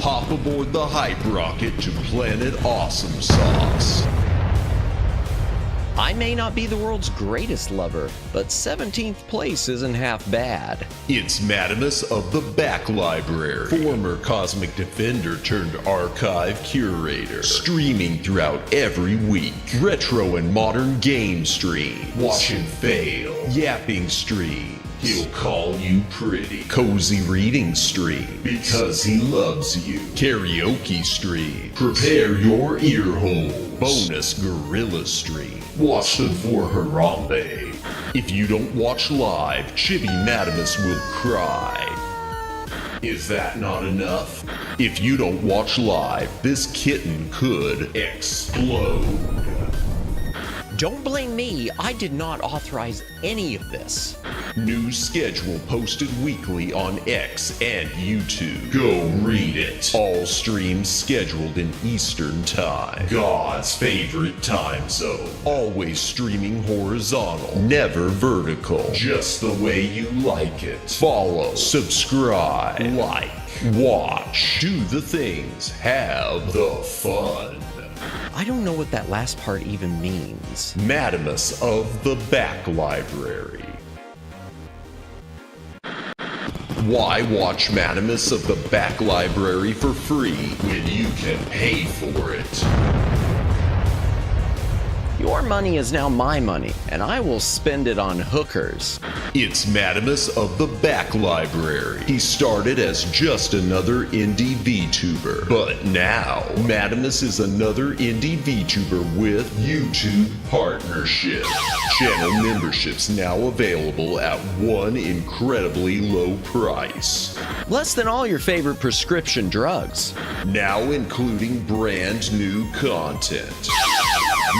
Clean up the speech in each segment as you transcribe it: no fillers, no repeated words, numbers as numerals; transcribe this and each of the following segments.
Hop aboard the hype rocket to Planet Awesome Sauce. I may not be the world's greatest lover, but 17th place isn't half bad. It's Madamus of the Back Library, former Cosmic Defender turned archive curator, streaming throughout every week. Retro and modern game stream, watch and fail, yapping stream. He'll call you pretty. Cozy reading stream, because he loves you. Karaoke stream, prepare your ear holes. Bonus gorilla stream, watch them for Harambe. If you don't watch live, Chibi Madamus will cry. Is that not enough? If you don't watch live, this kitten could explode. Don't blame me, I did not authorize any of this. New schedule posted weekly on X and YouTube. Go read it. All streams scheduled in Eastern Time. God's favorite time zone. Always streaming horizontal, never vertical. Just the way you like it. Follow, subscribe, like, watch, do the things, have the fun. I don't know what that last part even means. Madamus of the Back Library. Why watch Madamus of the Back Library for free when you can pay for it? Your money is now my money, and I will spend it on hookers. It's Madamus of the Back Library. He started as just another indie VTuber, but now Madamus is another indie VTuber with YouTube partnership. Channel memberships now available at one incredibly low price. Less than all your favorite prescription drugs. Now including brand new content.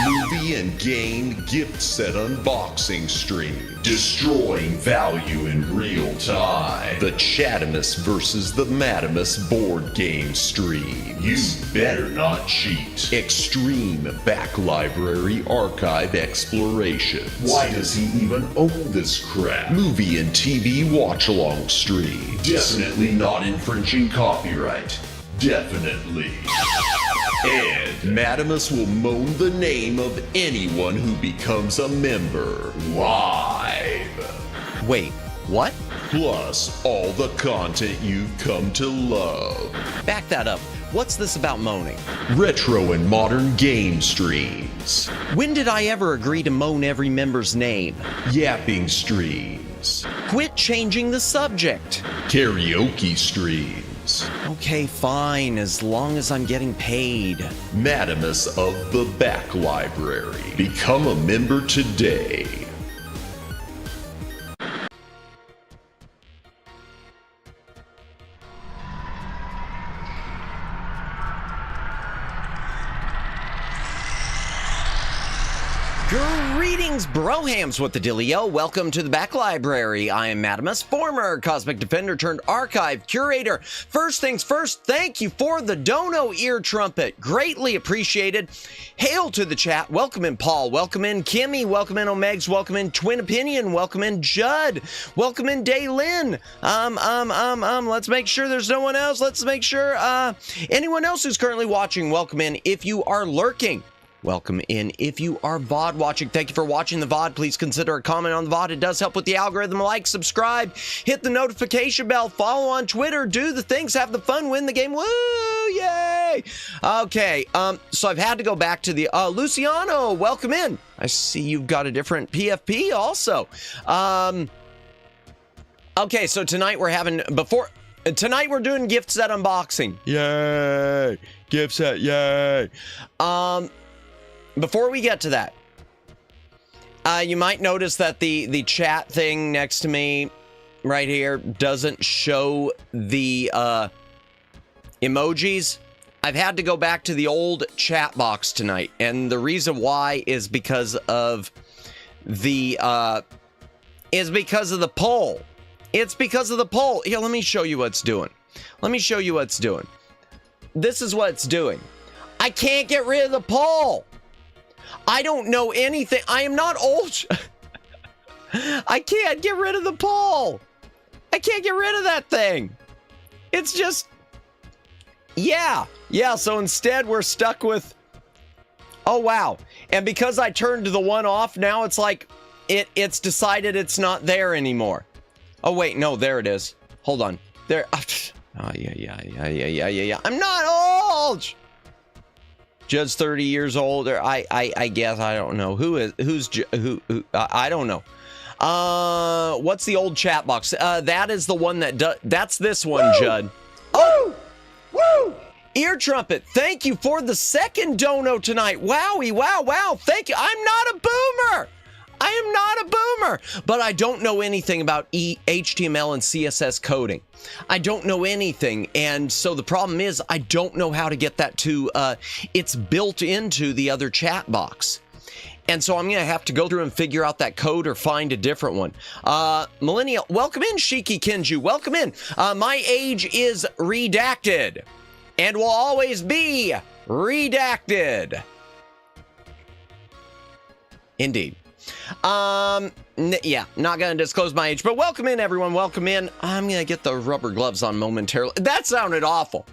Movie and game gift set unboxing stream, destroying value in real time. The Chatamus versus the Madamus board game stream. You better not cheat. Extreme Back Library archive exploration. Why does he even own this crap? Movie and TV watch-along stream. Definitely not infringing copyright. Definitely. And Madamus will moan the name of anyone who becomes a member live. Wait, what? Plus, all the content you've come to love. Back that up. What's this about moaning? Retro and modern game streams. When did I ever agree to moan every member's name? Yapping streams. Quit changing the subject. Karaoke streams. Okay, fine, as long as I'm getting paid. Madamus of the Back Library. Become a member today. Greetings, brohams, what the dealio? Welcome to the Back Library. I am Madamus, former Cosmic Defender turned archive curator. First things first, thank you for the dono ear trumpet. Greatly appreciated. Hail to the chat. Welcome in Paul. Welcome in Kimmy. Welcome in Omegs. Welcome in Twin Opinion. Welcome in Judd. Welcome in Daylin. Let's make sure there's no one else. Let's make sure anyone else who's currently watching, welcome in. If you are lurking, welcome in. If you are VOD watching, thank you for watching the VOD. Please consider a comment on the VOD. It does help with the algorithm. Like, subscribe, hit the notification bell, follow on Twitter, do the things, have the fun, win the game. Woo! Yay! Okay, so I've had to go back to the Luciano, welcome in. I see you've got a different PFP also. Okay, so tonight we're having tonight we're doing gift set unboxing. Yay! Gift set, yay! Before we get to that, you might notice that the chat thing next to me right here doesn't show the emojis. I've had to go back to the old chat box tonight, and the reason why is because of the poll. It's because of the poll. Here, let me show you what's doing. Let me show you what's doing. This is what it's doing. I can't get rid of the poll. I don't know anything. I am not old. I can't get rid of the poll. I can't get rid of that thing. It's just, yeah. So instead we're stuck with, oh wow. And because I turned the one off, now it's like, it's decided it's not there anymore. Oh wait, no, there it is. Hold on. There. Oh yeah. I'm not old. Just 30 years old, or I guess, I don't know who I don't know. What's the old chat box? That is the one that does. That's this one, woo! Judd. Oh, woo! Ear trumpet. Thank you for the second dono tonight. Wowie, wow. Thank you. I'm not a boomer. I am not a boomer, but I don't know anything about HTML and CSS coding. I don't know anything, and so the problem is I don't know how to get that to, it's built into the other chat box. And so I'm going to have to go through and figure out that code or find a different one. Millennial, welcome in, Shiki Kenju, welcome in. My age is redacted and will always be redacted. Indeed. Yeah, not gonna disclose my age, but welcome in, everyone. Welcome in. I'm gonna get the rubber gloves on momentarily. That sounded awful.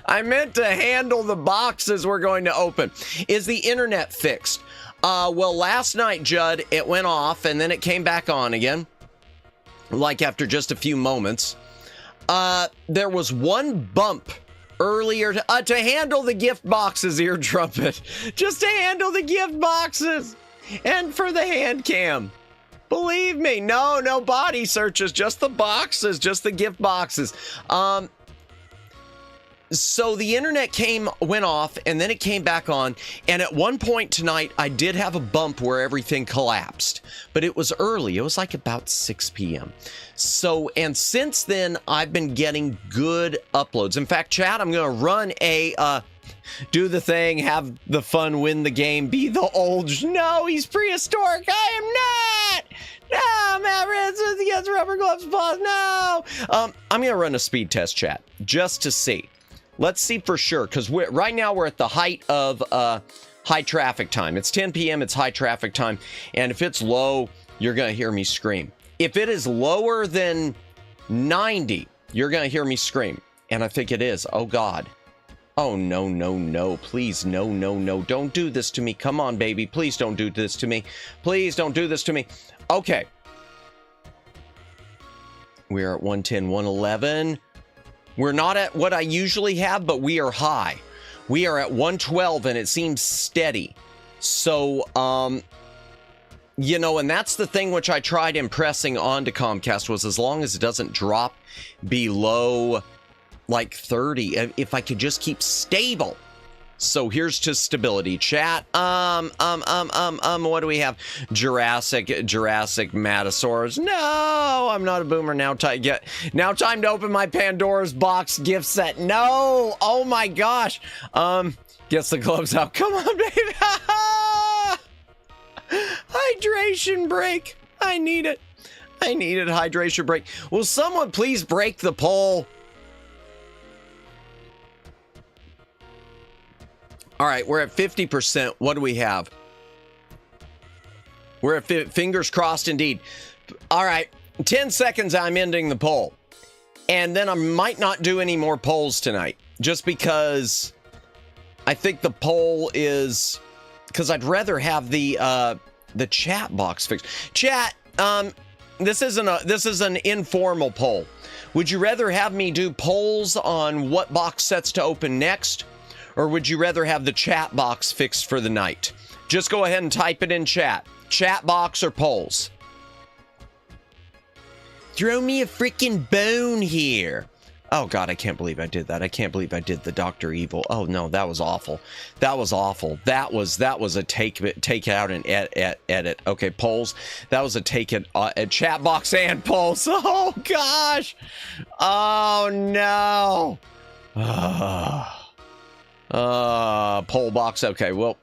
I meant to handle the boxes we're going to open. Is the internet fixed? Well, last night, Judd, it went off and then it came back on again, like after just a few moments. There was one bump earlier to handle the gift boxes, ear trumpet. Just to handle the gift boxes. And for the hand cam. Believe me, no body searches, just the boxes, just the gift boxes. So the internet went off and then it came back on. And at one point tonight, I did have a bump where everything collapsed, but it was early. It was like about 6 p.m. So, and since then I've been getting good uploads. In fact, chat, I'm going to run a, do the thing, have the fun, win the game, be the old. No, he's prehistoric. I am not. No, Matt Ransom against rubber gloves, boss. No. I'm going to run a speed test, chat, just to see. Let's see for sure, because right now we're at the height of high traffic time. It's 10 p.m., it's high traffic time, and if it's low, you're going to hear me scream. If it is lower than 90, you're going to hear me scream, and I think it is. Oh, God. Oh, no. Please, no. Don't do this to me. Come on, baby. Please don't do this to me. Please don't do this to me. Okay. We're at 110, 111. We're not at what I usually have, but we are high. We are at 112 and it seems steady. So, you know, and that's the thing which I tried impressing onto Comcast was as long as it doesn't drop below like 30, if I could just keep stable. So here's to stability, chat. What do we have? Jurassic Matasaurus. No, I'm not a boomer now. Now time to open my Pandora's box gift set. No, oh my gosh. Gets the gloves out. Come on, baby. Hydration break. I need it. I needed hydration break. Will someone please break the poll? All right, we're at 50%. What do we have? We're at fingers crossed indeed. All right, 10 seconds, I'm ending the poll. And then I might not do any more polls tonight, just because I think the poll is because I'd rather have the chat box fixed. Chat, this is an informal poll. Would you rather have me do polls on what box sets to open next, or would you rather have the chat box fixed for the night? Just go ahead and type it in chat. Chat box or polls? Throw me a freaking bone here. Oh God, I can't believe I did that. I can't believe I did the Dr. Evil. Oh no, that was awful. That was awful. That was a take it out and edit. Okay, polls. That was a take it chat box and polls. Oh gosh. Oh no. Poll box. Okay, well,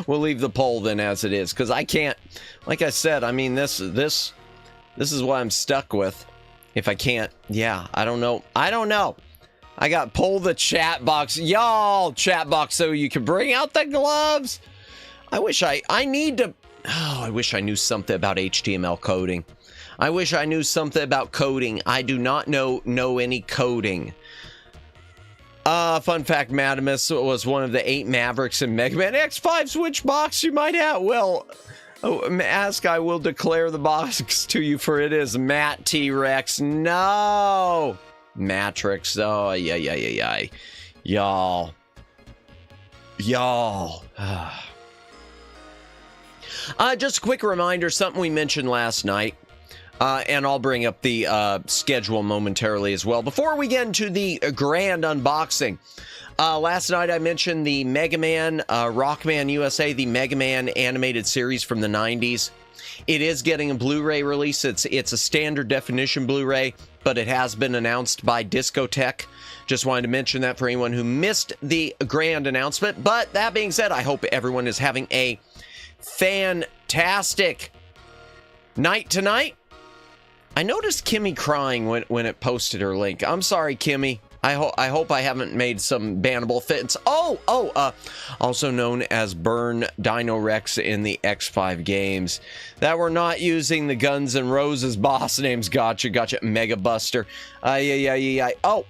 we'll leave the poll then as it is, because I can't. Like I said, I mean this is what I'm stuck with. If I can't, yeah, I don't know. I got pull the chat box. Y'all, chat box, so you can bring out the gloves. I wish I knew something about HTML coding. I wish I knew something about coding. I do not know any coding. Fun fact, Madamus was one of the 8 Mavericks in Mega Man X5 Switch box you might have. Well, ask, I will declare the box to you, for it is Matt T-Rex. No! Matrix. Oh, yeah. Y'all. Just a quick reminder, something we mentioned last night. And I'll bring up the schedule momentarily as well. Before we get into the grand unboxing, last night I mentioned the Mega Man, Rockman USA, the Mega Man animated series from the 90s. It is getting a Blu-ray release. It's a standard definition Blu-ray, but it has been announced by Discotech. Just wanted to mention that for anyone who missed the grand announcement. But that being said, I hope everyone is having a fantastic night tonight. I noticed Kimmy crying when it posted her link. I'm sorry, Kimmy. I hope I haven't made some bannable fits. Also known as Burn Dino Rex in the X5 games. That we're not using the Guns N' Roses boss names. Gotcha. Mega Buster. Yeah. Oh.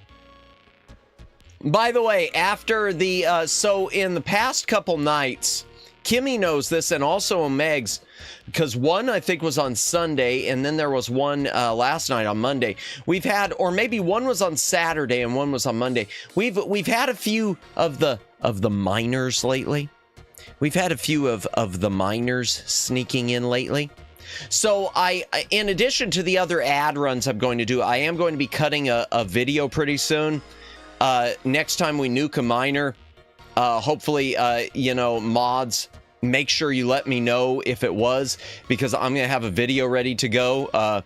By the way, after the, so in the past couple nights, Kimmy knows this, and also Megs, because one I think was on Sunday, and then there was one last night on Monday. We've had, or maybe one was on Saturday and one was on Monday. We've had a few of the minors lately. We've had a few of the minors sneaking in lately. So I, in addition to the other ad runs I'm going to do, I am going to be cutting a video pretty soon. Next time we nuke a minor, hopefully, mods, make sure you let me know if it was, because I'm going to have a video ready to go.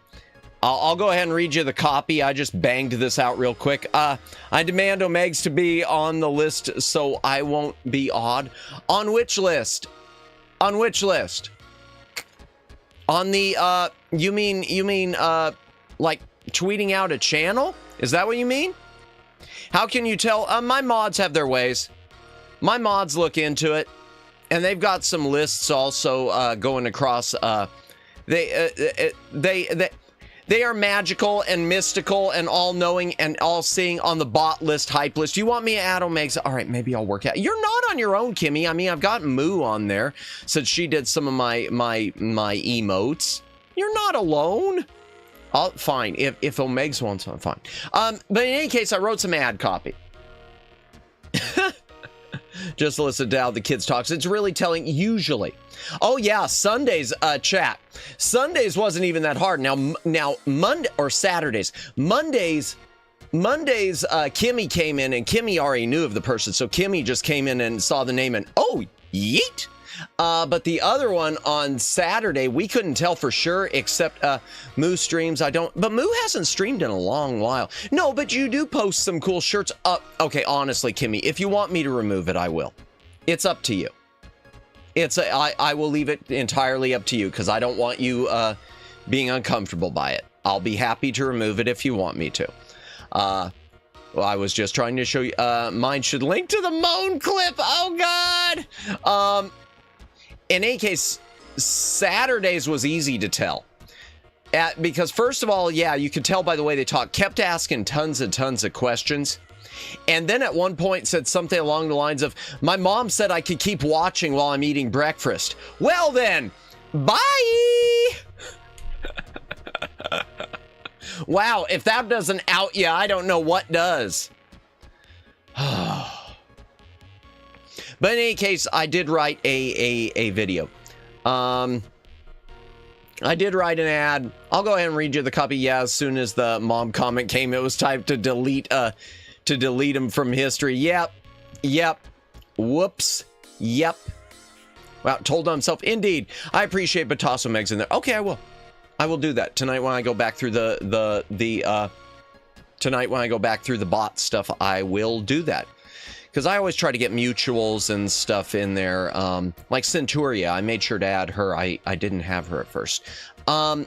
I'll go ahead and read you the copy. I just banged this out real quick. I demand Omegs to be on the list so I won't be odd. On which list? On which list? On the, you mean, like tweeting out a channel? Is that what you mean? How can you tell? My mods have their ways. My mods look into it, and they've got some lists also going across. They are magical and mystical and all-knowing and all-seeing on the bot list, hype list. You want me to add Omegs? All right, maybe I'll work out. You're not on your own, Kimmy. I mean, I've got Moo on there since she did some of my emotes. You're not alone. Fine. If Omegs wants one, fine. But in any case, I wrote some ad copy. Just to listen to how the kids talk. It's really telling, usually. Oh yeah, Sundays, chat. Sundays wasn't even that hard. Now Monday or Saturdays. Mondays, Kimmy came in, and Kimmy already knew of the person. So Kimmy just came in and saw the name and, oh, yeet. But the other one on Saturday, we couldn't tell for sure, except Moo streams. But Moo hasn't streamed in a long while. No, but you do post some cool shirts up. Okay, honestly, Kimmy, if you want me to remove it, I will. It's up to you. I will leave it entirely up to you, because I don't want you being uncomfortable by it. I'll be happy to remove it if you want me to. Well, I was just trying to show you. Mine should link to the moan clip. Oh God. In any case, Saturdays was easy to tell. Because first of all, yeah, you could tell by the way they talk. Kept asking tons and tons of questions. And then at one point said something along the lines of, my mom said I could keep watching while I'm eating breakfast. Well then, bye! Wow, if that doesn't out you, I don't know what does. But in any case, I did write a video. I did write an ad. I'll go ahead and read you the copy. Yeah, as soon as the mom comment came, it was time to delete them from history. Yep. Whoops. Yep. Wow, told on himself. Indeed. I appreciate Batasso Meg's in there. Okay, I will. I will do that tonight when I go back through tonight when I go back through the bot stuff. I will do that. Because I always try to get mutuals and stuff in there. Like Centuria, I made sure to add her. I didn't have her at first. Oh,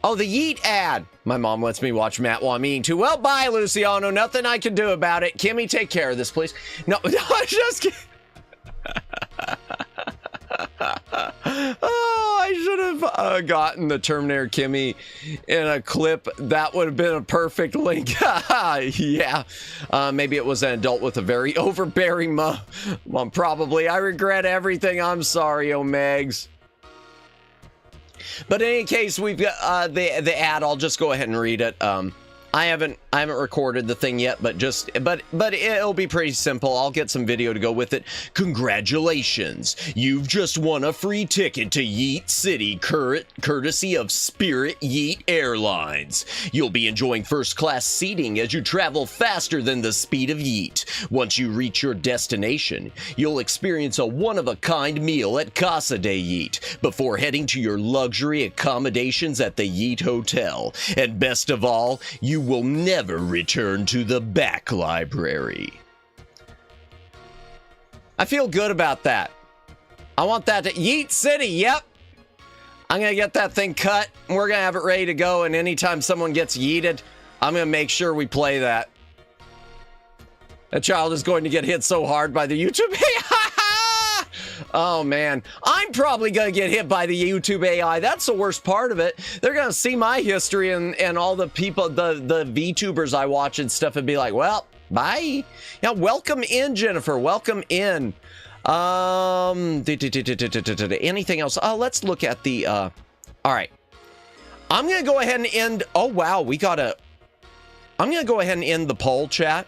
the Yeet ad. My mom lets me watch Matt while I'm eating too. Well, bye, Luciano. Nothing I can do about it. Kimmy, take care of this, please. No, I'm just kidding. Oh, I should have gotten the Terminator Kimmy in a clip. That would have been a perfect link. Yeah. Maybe it was an adult with a very overbearing mom. Probably. I regret everything. I'm sorry, Omegs. But in any case, we've got the ad. I'll just go ahead and read it. I haven't recorded the thing yet, but it'll be pretty simple. I'll get some video to go with it. Congratulations, you've just won a free ticket to Yeet City, courtesy of Spirit Yeet Airlines. You'll be enjoying first-class seating as you travel faster than the speed of Yeet. Once you reach your destination, you'll experience a one-of-a-kind meal at Casa de Yeet before heading to your luxury accommodations at the Yeet Hotel. And best of all, you will never return to the back library. I feel good about that. I want that to Yeet City. Yep. I'm going to get that thing cut. We're going to have it ready to go. And anytime someone gets yeeted, I'm going to make sure we play that. That child is going to get hit so hard by the YouTube Oh man, I'm probably gonna get hit by the YouTube AI. That's the worst part of it. They're gonna see my history and all the people, the VTubers I watch and stuff, and be like, well, bye. Yeah, welcome in, Jennifer. Welcome in. Anything else? Let's look at the. All right, I'm gonna go ahead and end. Oh wow, I'm gonna go ahead and end the poll chat,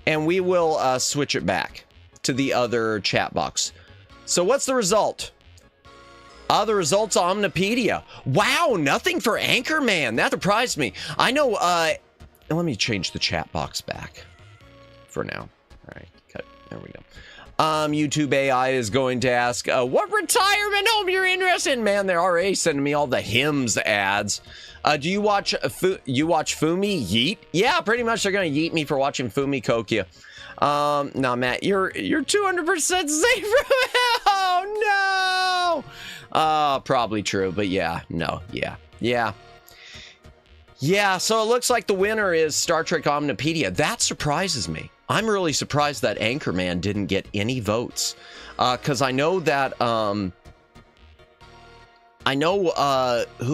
and we will switch it back to the other chat box. So what's the result? The results on Omnipedia. Wow, nothing for Anchorman. That surprised me. I know, let me change the chat box back for now. All right, cut. There we go. YouTube AI is going to ask, what retirement home you're interested in? Man, they're already sending me all the hymns ads. Do you watch Fumi Yeet? Yeah, pretty much they're gonna yeet me for watching Fumi Kokia. No, Matt, you're 200% safe from it. Oh no. Probably true, but yeah, no, yeah. So it looks like the winner is Star Trek Omnipedia. That surprises me. I'm really surprised that Anchorman didn't get any votes, because I know that who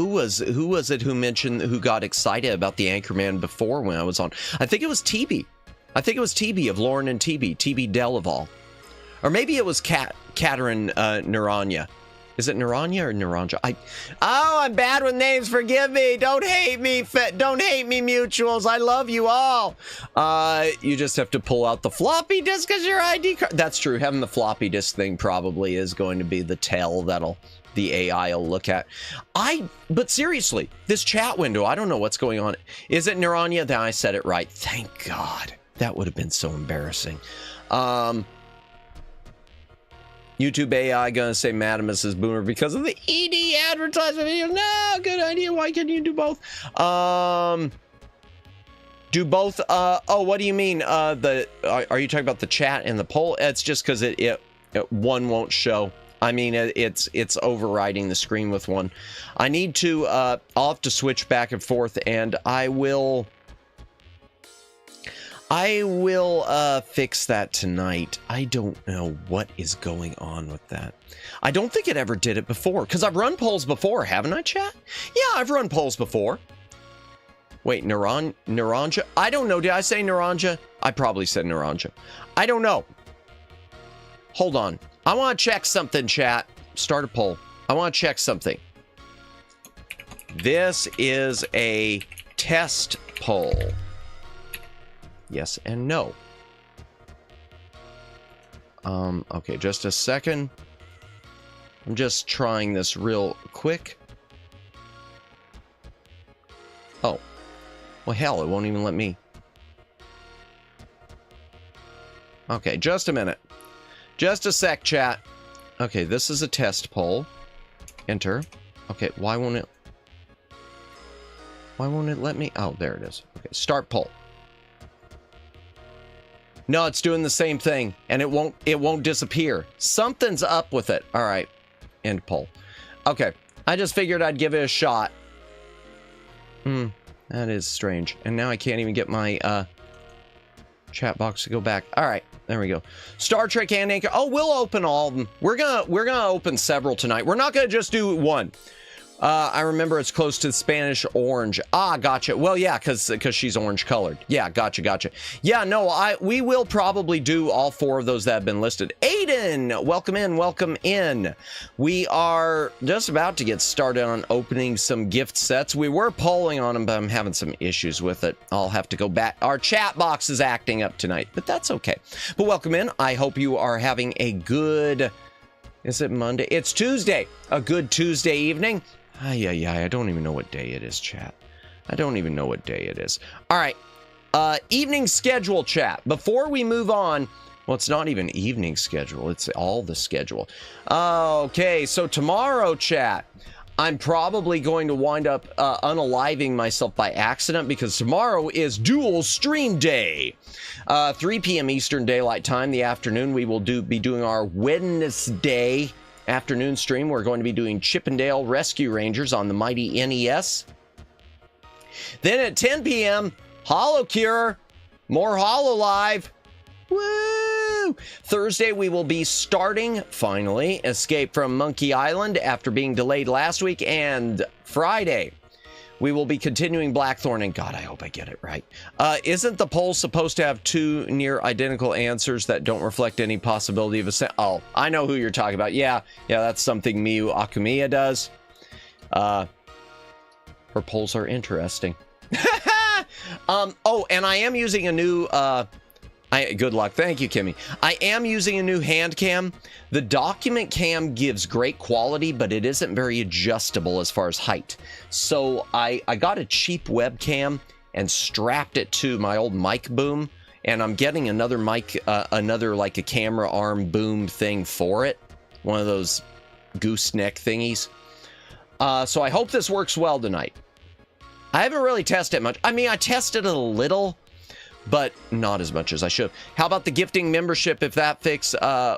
was it who got excited about the Anchorman before when I was on? I think it was TB. Of Lauren and TB Delaval. Or maybe it was Katerin Naranja. Is it Naranja or Naranja? I'm bad with names. Forgive me. Don't hate me. Don't hate me, mutuals. I love you all. You just have to pull out the floppy disk as your ID card. That's true. Having the floppy disk thing probably is going to be the tell that'll the AI will look at. But seriously, this chat window, I don't know what's going on. Is it Naranja? Then I said it right. Thank God. That would have been so embarrassing. YouTube AI gonna say Madamus is boomer because of the ED advertisement video. No, good idea. Why can't you do both? Do both. Oh, what do you mean? Are you talking about the chat and the poll? It's just because it one won't show. I mean, it's overriding the screen with one. I need to. I'll have to switch back and forth, and I will fix that tonight. I don't know what is going on with that. I don't think it ever did it before, because I've run polls before, haven't I, chat? Yeah, I've run polls before. Wait, Naranja? I don't know. Did I say Naranja? I probably said Naranja. I don't know. Hold on. I want to check something, chat. Start a poll. I want to check something. This is a test poll. Yes and no. Okay, just a second. I'm just trying this real quick. Oh. Well, hell, it won't even let me. Okay, just a minute. Just a sec, chat. Okay, this is a test poll. Enter. Okay, why won't it let me? Oh, there it is. Okay, start poll. No, it's doing the same thing, and it won't disappear. Something's up with it. All right, end poll. Okay, I just figured I'd give it a shot. That is strange. And now I can't even get my chat box to go back. All right, there we go. Star Trek and Anchor. Oh, we'll open all of them. We're gonna open several tonight. We're not gonna just do one. I remember it's close to Spanish orange. Ah, gotcha. Well, yeah, because she's orange colored. Yeah, gotcha. Yeah, no, we will probably do all 4 of those that have been listed. Aiden, welcome in. We are just about to get started on opening some gift sets. We were polling on them, but I'm having some issues with it. I'll have to go back. Our chat box is acting up tonight, but that's okay. But welcome in. I hope you are having a good... Is it Monday? It's Tuesday. A good Tuesday evening. I don't even know what day it is, chat. I don't even know what day it is. All right. Evening schedule, chat. Before we move on, well, it's not even evening schedule. It's all the schedule. Okay, so tomorrow, chat, I'm probably going to wind up unaliving myself by accident because tomorrow is dual stream day. 3 p.m. Eastern Daylight Time, the afternoon, we will be doing our Wednesday afternoon stream. We're going to be doing Chippendale Rescue Rangers on the mighty NES. Then at 10 p.m., HoloCure, more HoloLive. Woo! Thursday, we will be starting, finally, Escape from Monkey Island after being delayed last week. And Friday, we will be continuing Blackthorn, and God, I hope I get it right. Isn't the poll supposed to have 2 near identical answers that don't reflect any possibility of a... Oh, I know who you're talking about. Yeah, that's something Miyu Akumiya does. Her polls are interesting. Oh, and I am using a new... good luck. Thank you, Kimmy. I am using a new hand cam. The document cam gives great quality, but it isn't very adjustable as far as height. So I got a cheap webcam and strapped it to my old mic boom. And I'm getting another mic, another like a camera arm boom thing for it. One of those gooseneck thingies. So I hope this works well tonight. I haven't really tested it much. I mean, I tested it a little, but not as much as I should. How about the gifting membership? If that fix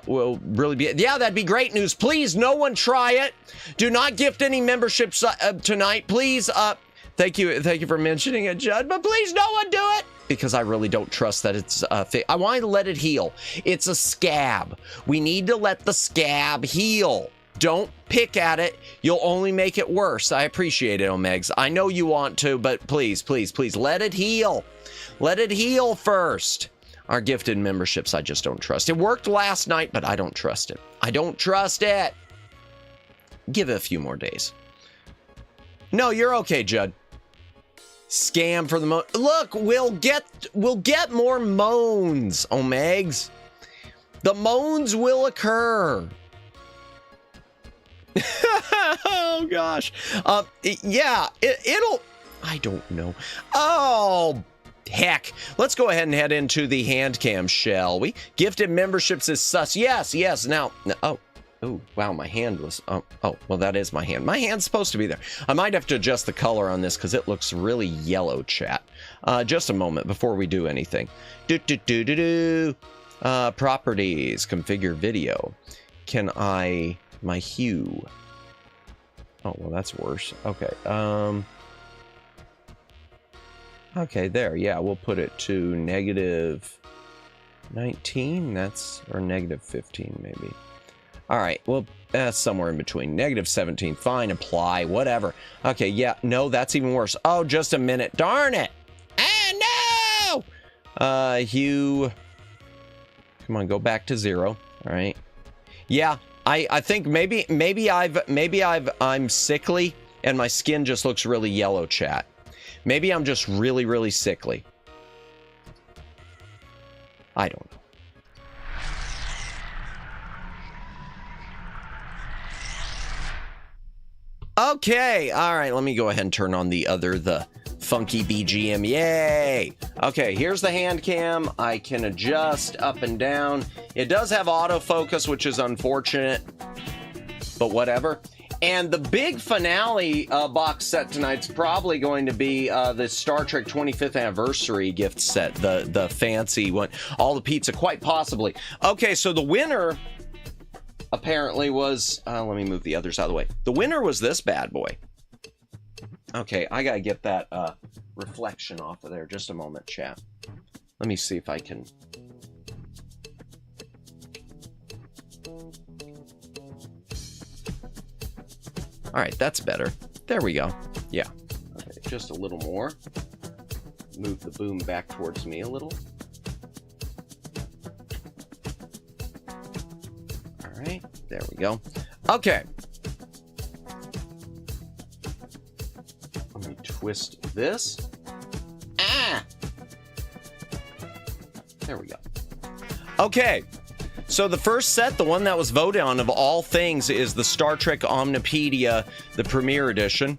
will really be... Yeah, that'd be great news. Please, no one try it. Do not gift any memberships tonight. Please, thank you for mentioning it, Judd, but please, no one do it. Because I really don't trust that it's I want to let it heal. It's a scab. We need to let the scab heal. Don't pick at it. You'll only make it worse. I appreciate it, Omegs. I know you want to, but please, let it heal. Let it heal first. Our gifted memberships, I just don't trust. It worked last night, but I don't trust it. I don't trust it. Give it a few more days. No, you're okay, Judd. Scam for the look, we'll get more moans, Omegs. The moans will occur. Oh gosh. Yeah, it'll... I don't know. Oh, heck. Let's go ahead and head into the hand cam, shall we? Gifted memberships is sus. Yes. Now, oh, wow, my hand was... Oh, well, that is my hand. My hand's supposed to be there. I might have to adjust the color on this because it looks really yellow, chat. Just a moment before we do anything. Properties, configure video. Can I... My hue. Oh, well, that's worse. Okay. Okay, there. Yeah, we'll put it to negative 19. That's, or negative 15, maybe. All right, well, somewhere in between. -17, fine, apply, whatever. Okay, yeah, no, that's even worse. Oh, just a minute. Darn it. Ah, no! Hue. Come on, go back to 0. All right. Yeah, I think maybe I'm sickly and my skin just looks really yellow, chat. Maybe I'm just really, really sickly. I don't know. Okay, all right, let me go ahead and turn on the funky BGM. Yay! Okay, here's the hand cam. I can adjust up and down. It does have autofocus, which is unfortunate, but whatever. And the big finale box set tonight's probably going to be the Star Trek 25th anniversary gift set, the fancy one, all the pizza, quite possibly. Okay, so the winner apparently was, let me move the others out of the way. The winner was this bad boy. Okay, I gotta get that reflection off of there. Just a moment, chat. Let me see if I can. All right, that's better. There we go. Yeah. Okay, just a little more. Move the boom back towards me a little. All right, there we go. Okay. Let me twist this. Ah! There we go. Okay. So the first set, the one that was voted on of all things, is the Star Trek Omnipedia, the Premiere Edition.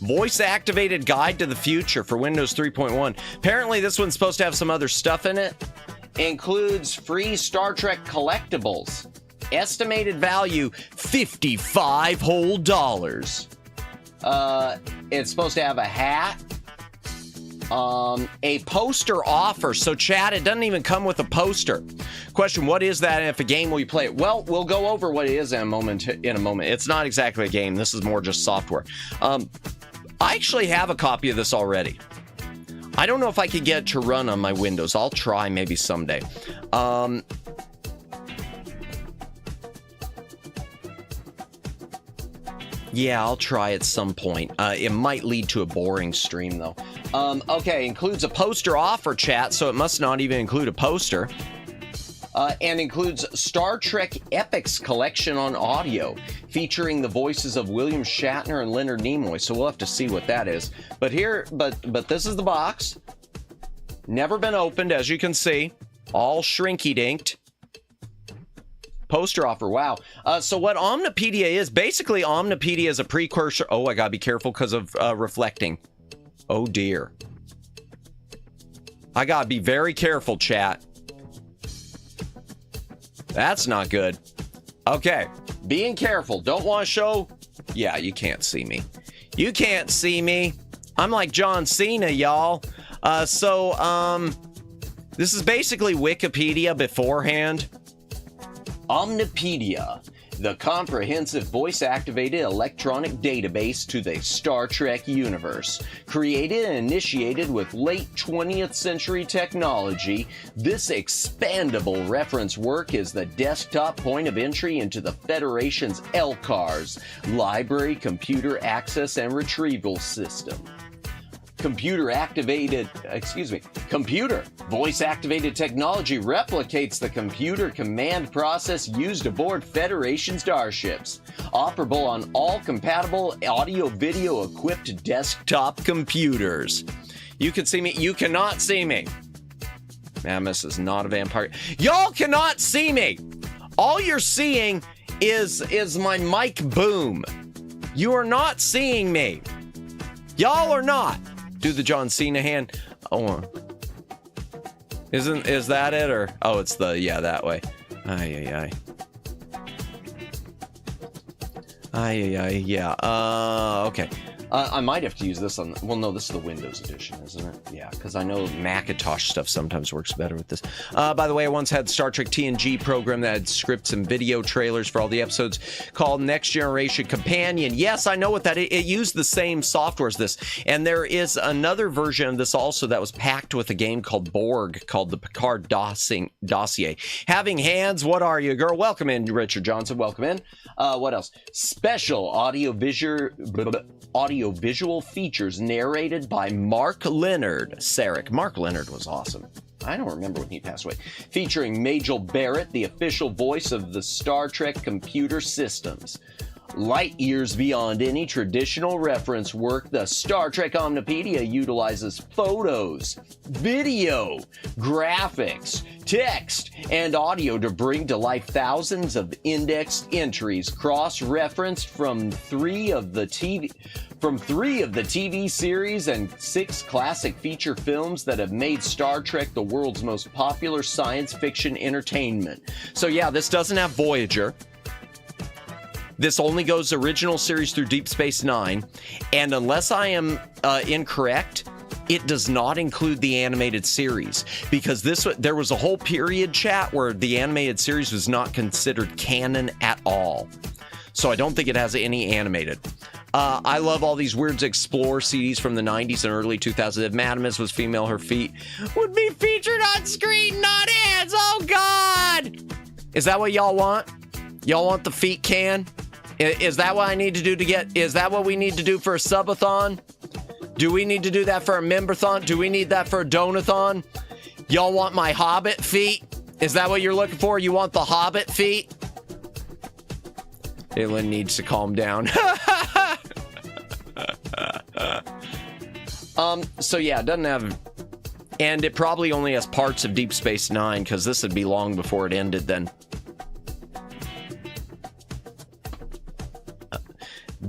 Voice-activated Guide to the Future for Windows 3.1. Apparently this one's supposed to have some other stuff in it. Includes free Star Trek collectibles. Estimated value, $55 whole. It's supposed to have a hat. A poster offer. So chat, it doesn't even come with a poster. Question, what is that, and if a game will you play it? Well, we'll go over what it is in a moment. It's not exactly a game. This is more just software. I actually have a copy of this already. I don't know if I could get it to run on my Windows. I'll try maybe someday. Yeah, I'll try at some point. It might lead to a boring stream, though. Okay, includes a poster offer, chat, so it must not even include a poster. And includes Star Trek Epics collection on audio, featuring the voices of William Shatner and Leonard Nimoy. So we'll have to see what that is. But here, but this is the box. Never been opened, as you can see. All shrinky-dinked. Poster offer, wow. So what Omnipedia is, basically Omnipedia is a precursor. Oh, I gotta be careful because of reflecting. Oh dear. I gotta be very careful, chat. That's not good. Okay, being careful. Don't want to show. Yeah, you can't see me. You can't see me. I'm like John Cena, y'all. This is basically Wikipedia beforehand. Omnipedia, the comprehensive voice-activated electronic database to the Star Trek universe. Created and initiated with late 20th century technology, this expandable reference work is the desktop point of entry into the Federation's LCARS, Library Computer Access and Retrieval System. Computer voice-activated technology replicates the computer command process used aboard Federation starships, operable on all compatible audio-video equipped desktop computers. You can see me. You cannot see me. Mammoth is not a vampire. Y'all cannot see me. All you're seeing is my mic boom. You are not seeing me. Y'all are not. Do the John Cena hand. Oh, is that it, or oh, it's the, yeah, that way. Ay. Yeah. Okay. I might have to use this on, well, no, this is the Windows edition, isn't it? Yeah, because I know Macintosh stuff sometimes works better with this. By the way, I once had Star Trek TNG program that had scripts and video trailers for all the episodes called Next Generation Companion. Yes, I know what that is. It used the same software as this. And there is another version of this also that was packed with a game called Borg, called the Picard Dossier. Having hands, what are you, girl? Welcome in, Richard Johnson. Welcome in. What else? Special audio-visual features narrated by Mark Leonard. Sarek. Mark Leonard was awesome. I don't remember when he passed away. Featuring Majel Barrett, the official voice of the Star Trek computer systems. Light years beyond any traditional reference work, the Star Trek Omnipedia utilizes photos, video, graphics, text, and audio to bring to life thousands of indexed entries, cross-referenced from three of the TV series and 6 classic feature films that have made Star Trek the world's most popular science fiction entertainment. So yeah, this doesn't have Voyager. This only goes original series through Deep Space Nine, and unless I am incorrect, it does not include the animated series, because there was a whole period, chat, where the animated series was not considered canon at all. So I don't think it has any animated. I love all these Weirds Explore CDs from the 90s and early 2000s. If Madamus was female, her feet would be featured on screen, not hands. Oh, God. Is that what y'all want? Y'all want the feet can? Is that what I need to do to get... Is that what we need to do for a subathon? Do we need to do that for a memberthon? Do we need that for a donathon? Y'all want my Hobbit feet? Is that what you're looking for? You want the Hobbit feet? Aylin needs to calm down. So yeah, it doesn't have... And it probably only has parts of Deep Space Nine, because this would be long before it ended then.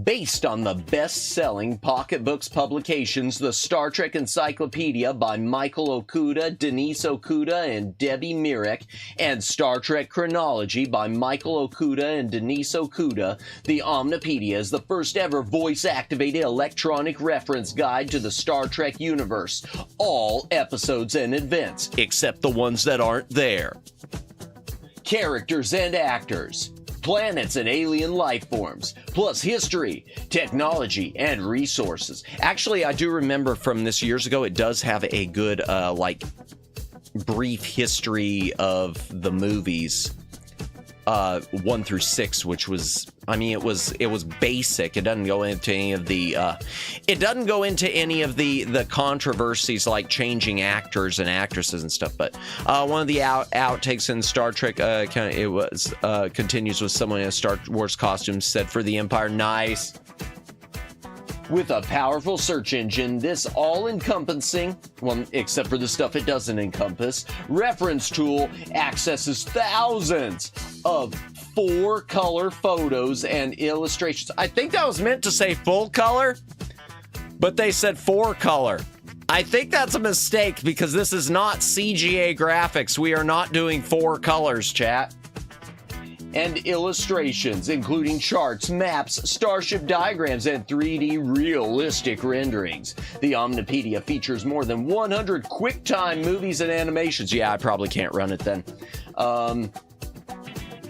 Based on the best-selling pocketbooks publications, the Star Trek Encyclopedia by Michael Okuda, Denise Okuda, and Debbie Mirek, and Star Trek Chronology by Michael Okuda and Denise Okuda, the Omnipedia is the first-ever voice-activated electronic reference guide to the Star Trek universe. All episodes and events, except the ones that aren't there. Characters and actors. Planets and alien life forms, plus history, technology, and resources. Actually, I do remember from this years ago, it does have a good, brief history of the movies, 1 through 6, which was, I mean, it was basic. It doesn't go into any of the, the controversies like changing actors and actresses and stuff. But one of the outtakes in Star Trek, continues with someone in a Star Wars costume said for the Empire. Nice. With a powerful search engine, this all-encompassing, well, except for the stuff it doesn't encompass, reference tool accesses thousands of 4-color photos and illustrations. I think that was meant to say full color, but they said 4-color. I think that's a mistake, because this is not CGA graphics. We are not doing 4 colors, chat. And illustrations, including charts, maps, starship diagrams, and 3D realistic renderings. The Omnipedia features more than 100 QuickTime movies and animations. Yeah, I probably can't run it then.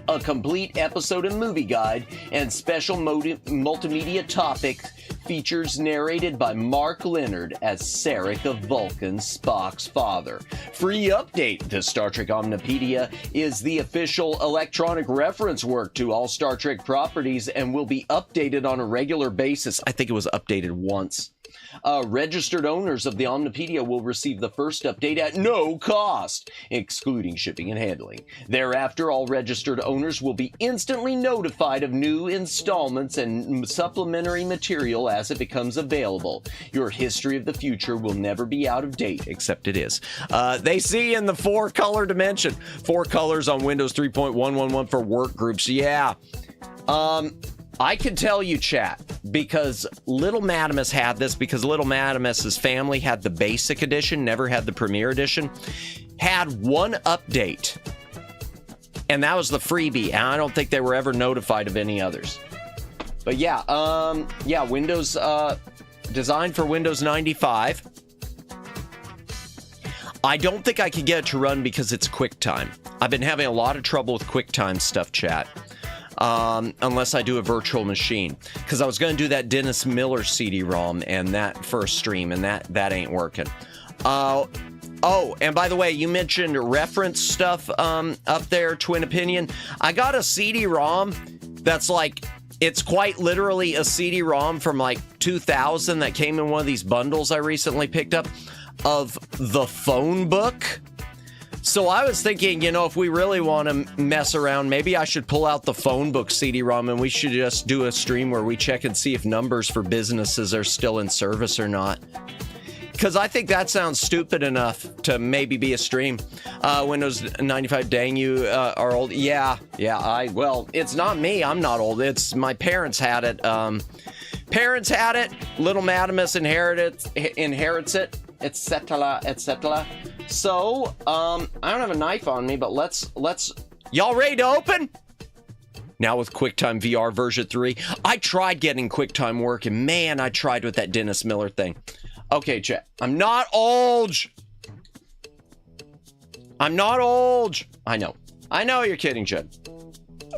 A complete episode and movie guide, and special multimedia topic features narrated by Mark Leonard as Sarek of Vulcan, Spock's father. Free update. The Star Trek Omnipedia is the official electronic reference work to all Star Trek properties and will be updated on a regular basis. I think it was updated once. Registered owners of the Omnipedia will receive the first update at no cost, excluding shipping and handling. Thereafter, all registered owners will be instantly notified of new installments and supplementary material as it becomes available. Your history of the future will never be out of date, except it is. They see in the 4-color dimension. 4 colors on Windows 3.111 for work groups. Yeah. I can tell you, chat, because Little Madamus had this, because Little Madamus's family had the basic edition, never had the premiere edition, had one update, and that was the freebie, and I don't think they were ever notified of any others. But yeah, Windows designed for Windows 95. I don't think I could get it to run because it's QuickTime. I've been having a lot of trouble with QuickTime stuff, chat. Unless I do a virtual machine. Because I was going to do that Dennis Miller CD-ROM and that first stream, and that ain't working. Oh, and by the way, you mentioned reference stuff up there, Twin Opinion. I got a CD-ROM that's like, it's quite literally a CD-ROM from like 2000 that came in one of these bundles I recently picked up of the phone book. So I was thinking, you know, if we really want to mess around, maybe I should pull out the phone book CD-ROM and we should just do a stream where we check and see if numbers for businesses are still in service or not. Because I think that sounds stupid enough to maybe be a stream. Windows 95, dang, you are old. Yeah, well, it's not me. I'm not old. It's my parents had it. Parents had it. Little Madamus inherits it, etc., etc. So, I don't have a knife on me, but let's, y'all ready to open? Now with QuickTime VR version 3. I tried getting QuickTime working. Man, I tried with that Dennis Miller thing. Okay, chat. I'm not old. I'm not old. I know you're kidding, chat.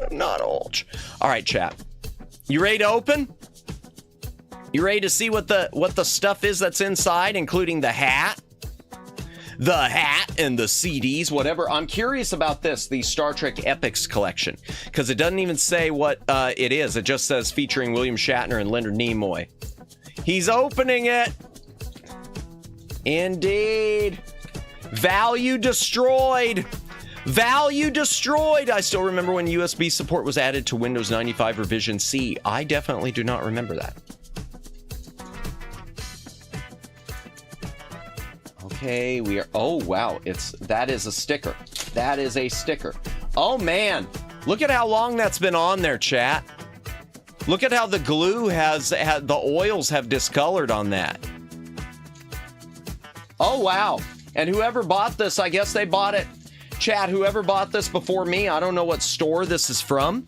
I'm not old. All right, chat. You ready to open? You ready to see what the stuff is that's inside, including the hat? The hat and the CDs, whatever. I'm curious about this, the Star Trek Epics collection, because it doesn't even say what it is. It just says featuring William Shatner and Leonard Nimoy. He's opening it. Indeed. Value destroyed. Value destroyed. I still remember when USB support was added to Windows 95 Revision C. I definitely do not remember that. Okay, we are, oh wow, that is a sticker. That is a sticker. Oh man, look at how long that's been on there, chat. Look at how the glue the oils have discolored on that. Oh wow, and whoever bought this, I guess they bought it. Chat, whoever bought this before me, I don't know what store this is from.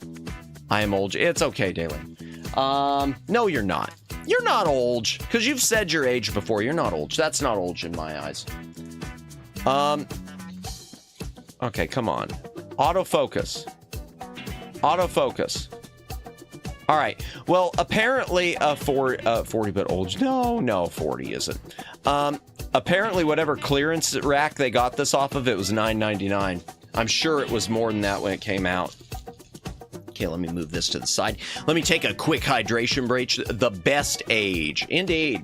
I am old, it's okay, Dalen. No, you're not. You're not old, because you've said your age before. You're not old. That's not old in my eyes. Okay, come on. Autofocus. Autofocus. All right. Well, apparently, 40 but old. No, 40 isn't. Apparently, whatever clearance rack they got this off of, it was $9.99. I'm sure it was more than that when it came out. Okay, let me move this to the side. Let me take a quick hydration break. The best age. Indeed.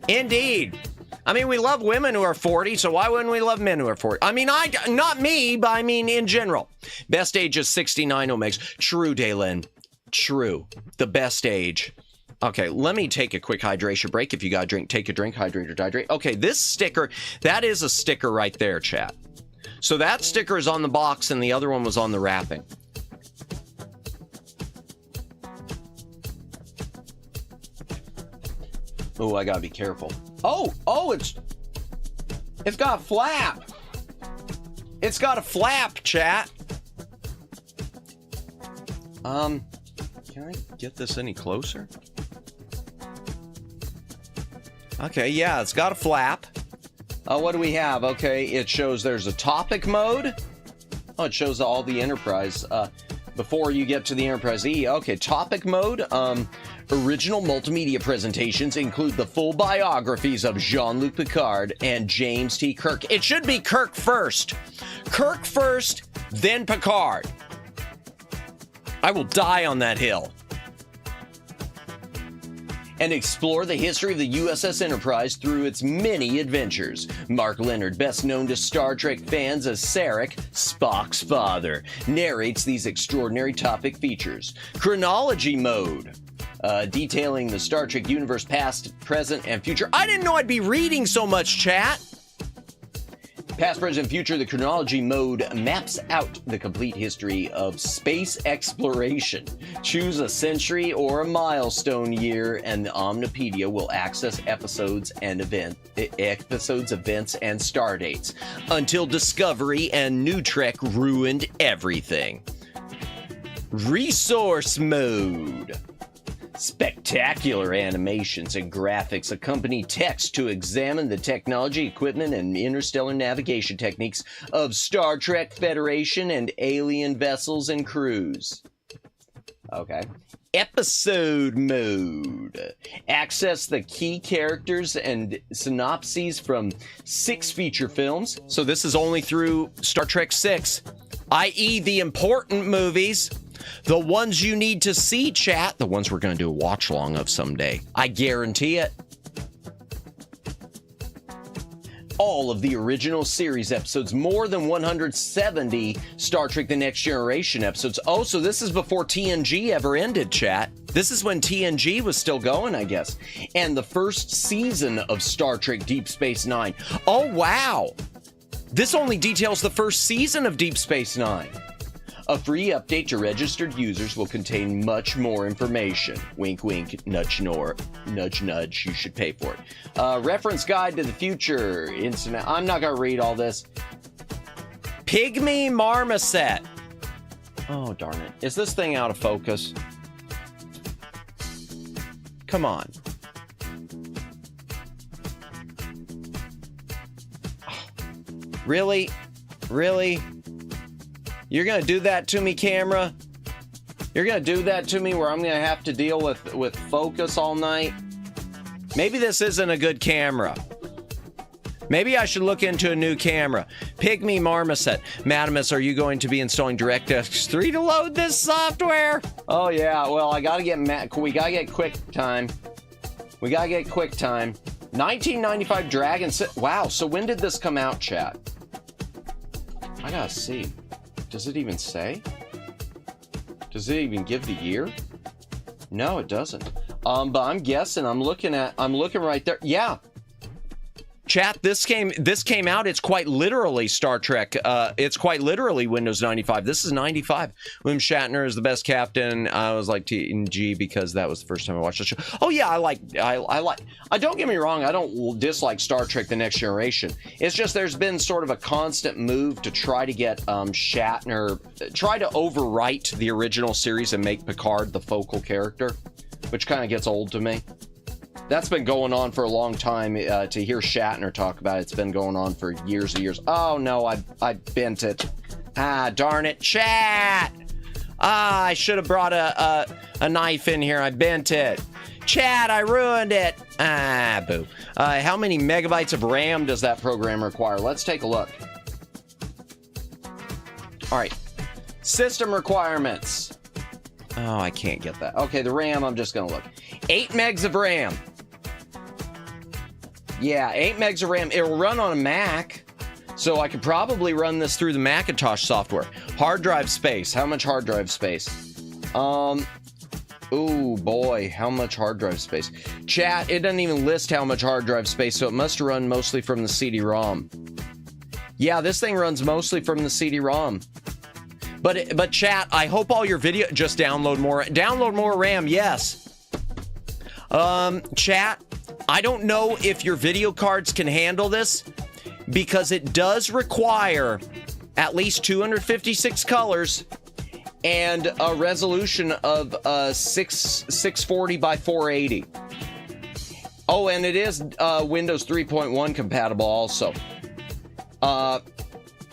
Indeed. I mean, we love women who are 40, so why wouldn't we love men who are 40? I mean, not me, but I mean in general. Best age is 69 omegas. True, Daylin. True. The best age. Okay, let me take a quick hydration break. If you got a drink, take a drink, hydrate or dehydrate. Okay, this sticker, that is a sticker right there, chat. So that sticker is on the box and the other one was on the wrapping. Oh, I gotta be careful. Oh, it's got a flap. It's got a flap, chat. Can I get this any closer? Okay, yeah, it's got a flap. What do we have? Okay, it shows there's a topic mode. Oh, it shows all the enterprise. Before you get to the Enterprise E. Okay, topic mode. Original multimedia presentations include the full biographies of Jean-Luc Picard and James T. Kirk. It should be Kirk first. Kirk first, then Picard. I will die on that hill. And explore the history of the USS Enterprise through its many adventures. Mark Leonard, best known to Star Trek fans as Sarek, Spock's father, narrates these extraordinary topic features. Chronology mode. Detailing the Star Trek universe past, present, and future. I didn't know I'd be reading so much, chat. Past, present, and future, the chronology mode maps out the complete history of space exploration. Choose a century or a milestone year, and the Omnipedia will access episodes, events, and star dates until Discovery and New Trek ruined everything. Resource mode. Spectacular animations and graphics accompany text to examine the technology, equipment, and interstellar navigation techniques of Star Trek Federation and alien vessels and crews. Okay. Episode mode. Access the key characters and synopses from 6 feature films. So this is only through Star Trek 6, i.e. the important movies. The ones you need to see, chat. The ones we're going to do a watch along of someday. I guarantee it. All of the original series episodes, more than 170 Star Trek The Next Generation episodes. Oh, so this is before TNG ever ended, chat. This is when TNG was still going, I guess. And the first season of Star Trek Deep Space Nine. Oh, wow. This only details the first season of Deep Space Nine. A free update to registered users will contain much more information. Wink, wink, nudge, nudge, nudge. You should pay for it. Reference guide to the future. Instant. I'm not going to read all this. Pygmy Marmoset. Oh, darn it. Is this thing out of focus? Come on. Really? Really? You're going to do that to me, camera? You're going to do that to me where I'm going to have to deal with focus all night? Maybe this isn't a good camera. Maybe I should look into a new camera. Pygmy Marmoset. Madamus, are you going to be installing DirectX 3 to load this software? Oh, yeah. Well, we got to get QuickTime. We got to get QuickTime. 1995 Dragon... Wow, so when did this come out, chat? I got to see. Does it even say? Does it even give the year? No, it doesn't. But I'm guessing. I'm looking right there. Yeah. Chat, this came out. It's quite literally Star Trek. It's quite literally Windows 95. This is 95. William Shatner is the best captain. I was like TNG because that was the first time I watched the show. Oh yeah, I like. Don't get me wrong. I don't dislike Star Trek: The Next Generation. It's just there's been sort of a constant move to try to get Shatner, try to overwrite the original series and make Picard the focal character, which kind of gets old to me. That's been going on for a long time. To hear Shatner talk about it's been going on for years and years. Oh no, I bent it. Ah, darn it, chat. Ah, I should have brought a knife in here. I bent it. Chat, I ruined it. Ah, boo. How many megabytes of RAM does that program require? Let's take a look. All right, system requirements. Oh, I can't get that. Okay, the RAM, I'm just gonna look. 8 megs of RAM. Yeah, 8 megs of RAM. It'll run on a Mac, so I could probably run this through the Macintosh software. Hard drive space. How much hard drive space? Oh boy, how much hard drive space? Chat, it doesn't even list how much hard drive space, so it must run mostly from the CD-ROM. Yeah, this thing runs mostly from the CD-ROM. But chat, I hope all your video just download more RAM. Yes. Chat, I don't know if your video cards can handle this because it does require at least 256 colors and a resolution of 640 by 480. Oh, and it is Windows 3.1 compatible also.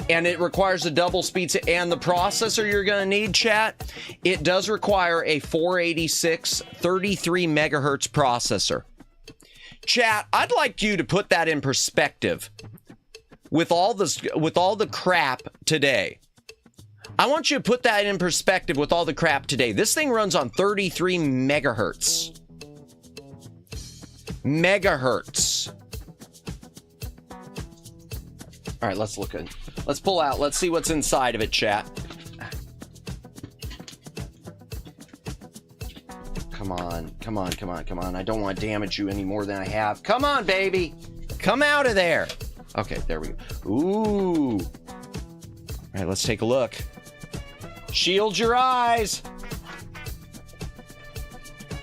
And it requires a double speed, and the processor you're going to need, chat, it does require a 486 33 megahertz processor. Chat, I'd like you to put that in perspective with all the crap today. I want you to put that in perspective with all the crap today. This thing runs on 33 megahertz. Megahertz. All right, let's look at it. Let's pull out. Let's see what's inside of it, chat. Come on, come on, come on, come on. I don't want to damage you any more than I have. Come on, baby. Come out of there. Okay, there we go. Ooh. All right, let's take a look. Shield your eyes.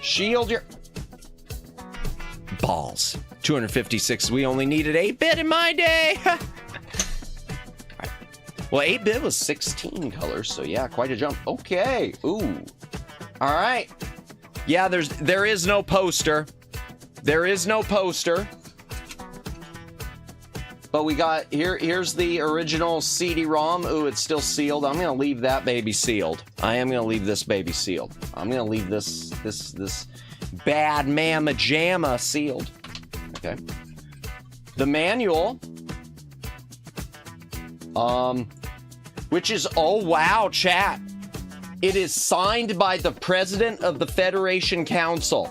Shield your... Balls. 256. We only needed 8-bit in my day. Well, 8-bit was 16 colors, so yeah, quite a jump. Okay, ooh. All right. Yeah, there is no poster. There is no poster. But we got, here's the original CD-ROM. Ooh, it's still sealed. I'm gonna leave that baby sealed. I am gonna leave this baby sealed. I'm gonna leave this bad mamma jamma sealed. Okay. The manual, which is, oh wow, chat. It is signed by the President of the Federation Council.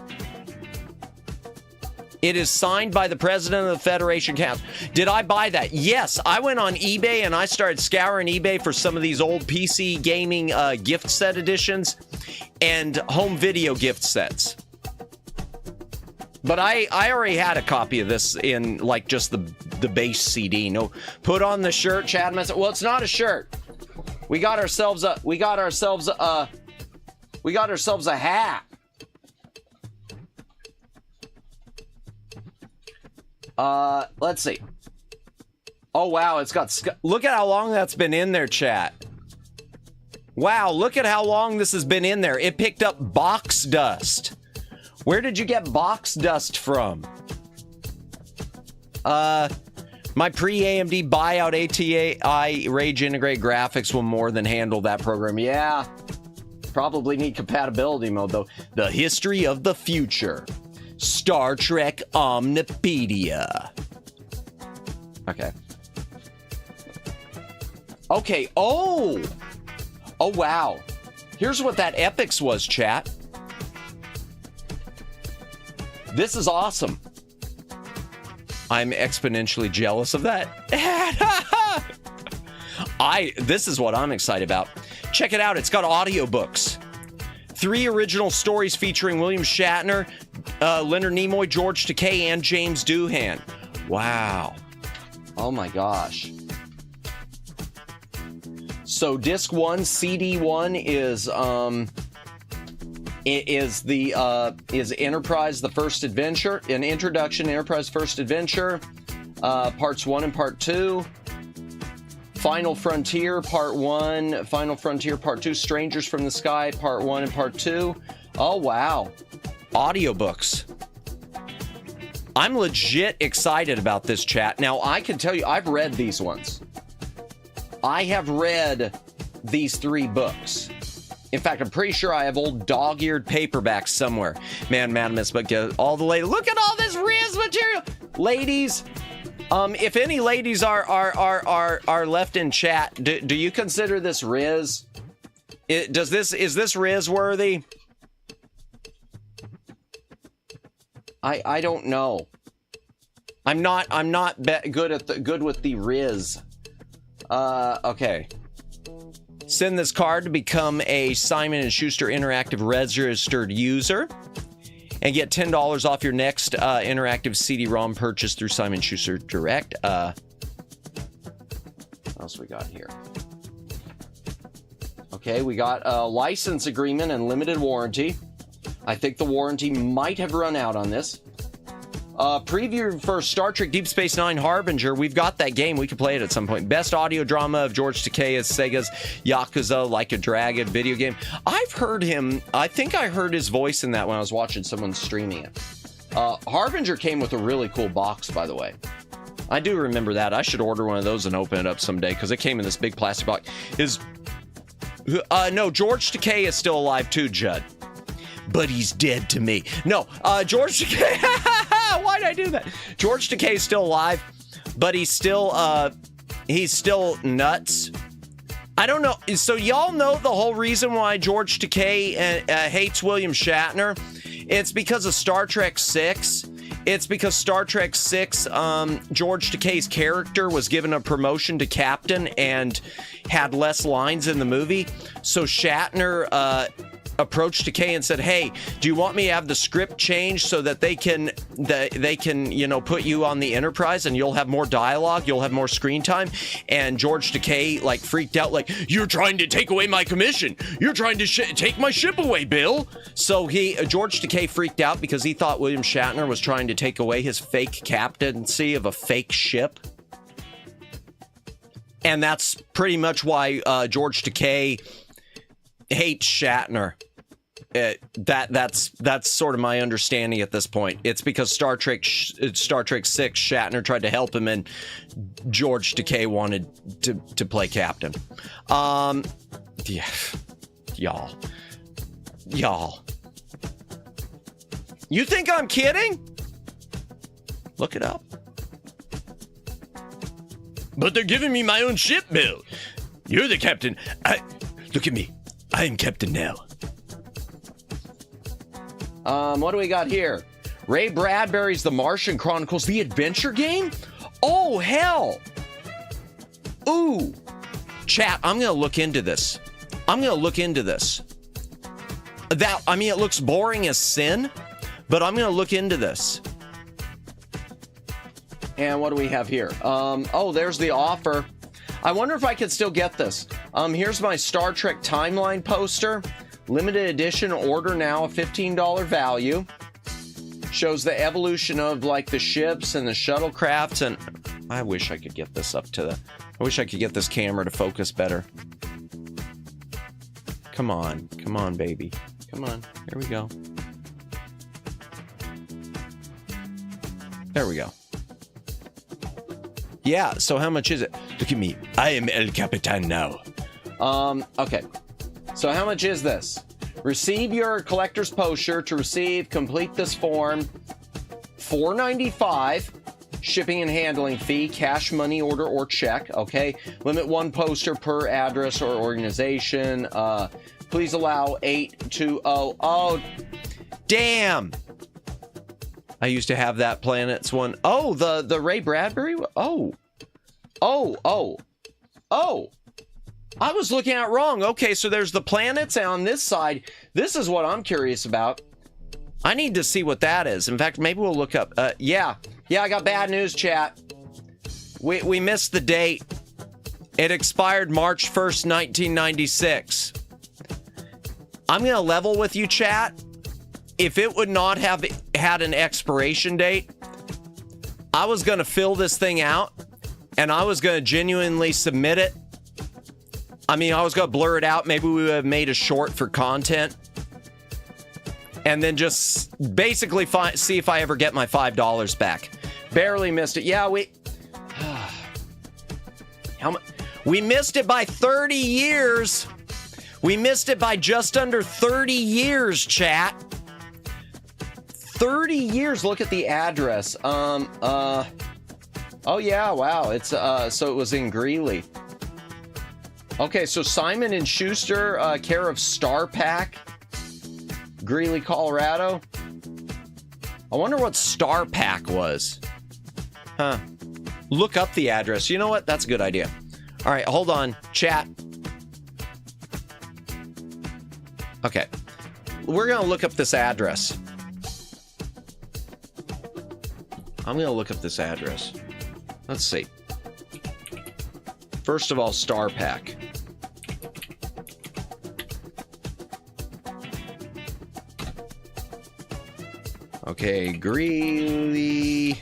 It is signed by the President of the Federation Council. Did I buy that? Yes, I went on eBay and I started scouring eBay for some of these old PC gaming gift set editions and home video gift sets. But I already had a copy of this in like just the base CD. No, put on the shirt, Chad. Well, it's not a shirt. We got ourselves a hat. Let's see. Oh, wow, it's got... Look at how long that's been in there, chat. Wow, look at how long this has been in there. It picked up box dust. Where did you get box dust from? My pre-AMD buyout ATI Rage integrated graphics will more than handle that program. Yeah, probably need compatibility mode, though. The history of the future. Star Trek Omnipedia. Okay. Okay, oh, wow. Here's what that Epix was, chat. This is awesome. I'm exponentially jealous of that. This is what I'm excited about. Check it out, it's got audiobooks. 3 original stories featuring William Shatner, Leonard Nimoy, George Takei, and James Doohan. Wow. Oh my gosh. So disc 1, CD 1 is Enterprise: The First Adventure, an introduction, Enterprise: First Adventure, parts 1 and part 2. Final Frontier Part 1, Final Frontier Part 2, Strangers from the Sky Part 1 and Part 2. Oh, wow. Audiobooks. I'm legit excited about this, chat. Now, I can tell you, I've read these ones. I have read these 3 books. In fact, I'm pretty sure I have old dog-eared paperbacks somewhere. Man, Madamus, but get all the ladies. Look at all this Riz material. Ladies, if any ladies are left in chat, do you consider this Riz? Is this Riz worthy? I don't know. I'm not good with the Riz. Okay. Send this card to become a Simon & Schuster Interactive registered user and get $10 off your next interactive CD-ROM purchase through Simon & Schuster Direct. What else we got here? Okay, we got a license agreement and limited warranty. I think the warranty might have run out on this. Preview for Star Trek Deep Space Nine Harbinger. We've got that game. We could play it at some point. Best audio drama of George Takeya's Sega's Yakuza Like a Dragon video game. I've heard him. I think I heard his voice in that when I was watching someone streaming it. Harbinger came with a really cool box, by the way. I do remember that. I should order one of those and open it up someday because it came in this big plastic box. No, George Takei is still alive too, Judd. But he's dead to me. No, George Takei. Why'd I do that? George Takei is still alive, but he's still nuts. I don't know. So y'all know the whole reason why George Takei hates William Shatner? It's because of Star Trek 6. It's because Star Trek 6, George Takei's character was given a promotion to captain and had less lines in the movie. So Shatner approached Takei and said, "Hey, do you want me to have the script changed so that they can put you on the Enterprise and you'll have more dialogue, you'll have more screen time?" And George Takei like freaked out, like, "You're trying to take away my commission. You're trying to take my ship away, Bill." So George Takei freaked out because he thought William Shatner was trying to take away his fake captaincy of a fake ship. And that's pretty much why George Takei hates Shatner. That's sort of my understanding at this point. It's because Star Trek 6 Shatner tried to help him, and George Takei wanted to play captain. Yeah, y'all. You think I'm kidding? Look it up. But they're giving me my own ship, Bill. You're the captain. Look at me. I am captain now. What do we got here? Ray Bradbury's The Martian Chronicles, the adventure game? Oh, hell. Ooh. Chat, I'm going to look into this. It looks boring as sin, but I'm going to look into this. And what do we have here? Oh, there's the offer. I wonder if I could still get this. Here's my Star Trek timeline poster. Limited edition, order now, a $15 value. Shows the evolution of like the ships and the shuttlecrafts, and I wish I could get this up to I wish I could get this camera to focus better. Come on, baby. Come on, here we go. There we go. Yeah, so how much is it? Look at me. I am El Capitan now. Okay. So how much is this? Receive your collector's poster. To receive, complete this form. $4.95. Shipping and handling fee, cash, money order, or check. Okay. Limit 1 poster per address or organization. Please allow 820. Oh, damn. I used to have that Planets one. Oh, the Ray Bradbury. Oh. I was looking at it wrong. Okay, so there's the planets, and on this side, this is what I'm curious about. I need to see what that is. In fact, maybe we'll look up. Yeah, I got bad news, chat. We missed the date. It expired March 1st, 1996. I'm going to level with you, chat. If it would not have had an expiration date, I was going to fill this thing out, and I was going to genuinely submit it. I mean, I was going to blur it out. Maybe we would have made a short for content. And then just basically see if I ever get my $5 back. Barely missed it. Yeah, we missed it by 30 years. We missed it by just under 30 years, chat. 30 years. Look at the address. Oh yeah, wow. It's so it was in Greeley. Okay, so Simon and Schuster, care of Star Pack, Greeley, Colorado. I wonder what Star Pack was. Huh. Look up the address. You know what? That's a good idea. All right, hold on. Chat. Okay. We're going to look up this address. I'm going to look up this address. Let's see. First of all, Star Pack. Okay, Greeley.